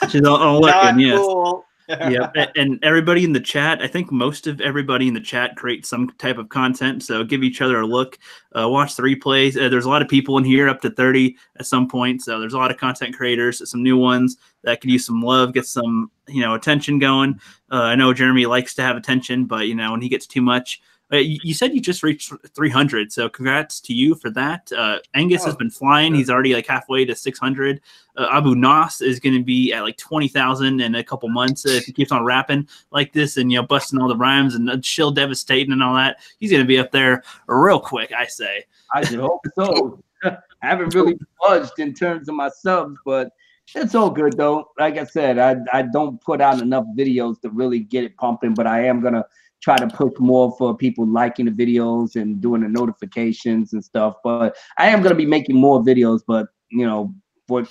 She's all looking, yes. Cool. Yeah, and everybody in the chat, I think most of everybody in the chat creates some type of content, so give each other a look. Watch the replays. There's a lot of people in here, up to 30 at some point, so there's a lot of content creators, some new ones that could use some love, get some attention going. I know Jeremy likes to have attention, but when he gets too much. You said you just reached 300, so congrats to you for that. Angus has been flying. He's already like halfway to 600. Abu Nas is going to be at like 20,000 in a couple months if he keeps on rapping like this and busting all the rhymes and chill devastating and all that. He's going to be up there real quick, I say. I should hope so. I haven't really budged in terms of my subs, but it's all good though. Like I said, I don't put out enough videos to really get it pumping, but I am going to try to push more for people liking the videos and doing the notifications and stuff. But I am going to be making more videos, but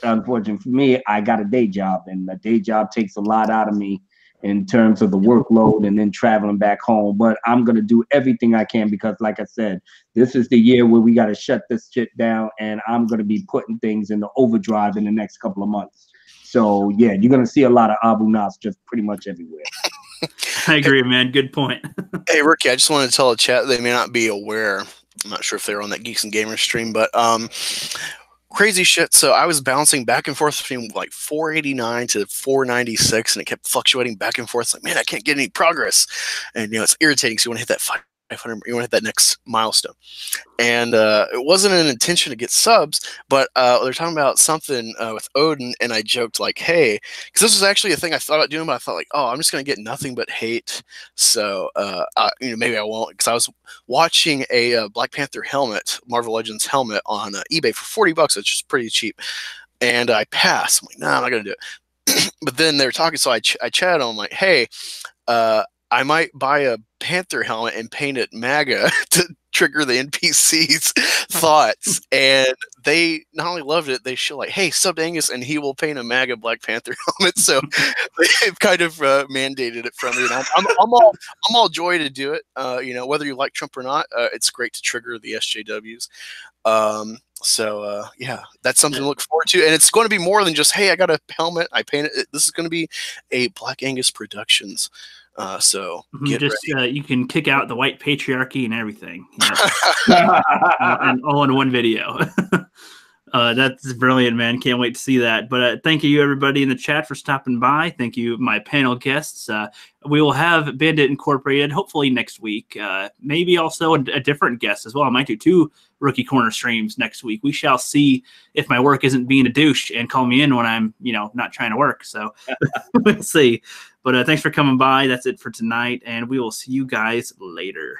unfortunately for me, I got a day job, and the day job takes a lot out of me in terms of the workload and then traveling back home. But I'm going to do everything I can because, like I said, this is the year where we got to shut this shit down, and I'm going to be putting things into overdrive in the next couple of months. So, yeah, you're going to see a lot of Abu Nas just pretty much everywhere. I agree, man. Good point. Hey, Rookie, I just wanted to tell the chat they may not be aware. I'm not sure if they were on that Geeks and Gamers stream, but crazy shit. So I was bouncing back and forth between like 489 to 496, and it kept fluctuating back and forth. It's like, man, I can't get any progress. And, it's irritating. So you want to hit that 500, you want to hit that next milestone. And it wasn't an intention to get subs, but they're talking about something with Odin, and I joked like, hey, because this was actually a thing I thought about doing, but I thought like, oh, I'm just going to get nothing but hate. So, maybe I won't, because I was watching a Black Panther helmet, Marvel Legends helmet on eBay for $40, which is pretty cheap. And I passed. I'm like, nah, I'm not going to do it. But then they were talking, so I chatted on like, hey, I might buy a Panther helmet and paint it MAGA to trigger the NPC's thoughts. And they not only loved it, they show like, hey, sub to Angus and he will paint a MAGA Black Panther helmet. So they've kind of mandated it from me. And I'm all joy to do it. Whether you like Trump or not, it's great to trigger the SJWs. Yeah, that's something to look forward to. And it's going to be more than just, hey, I got a helmet, I painted it. This is going to be a Black Angus Productions. So get ready. You can kick out the white patriarchy and everything, and all in one video. That's brilliant, man. Can't wait to see that. But thank you, everybody in the chat, for stopping by. Thank you, my panel guests. We will have Bandit Incorporated hopefully next week. Maybe also a different guest as well. I might do 2 Rookie Corner streams next week. We shall see if my work isn't being a douche and call me in when I'm, not trying to work. So we'll see. But thanks for coming by. That's it for tonight, and we will see you guys later.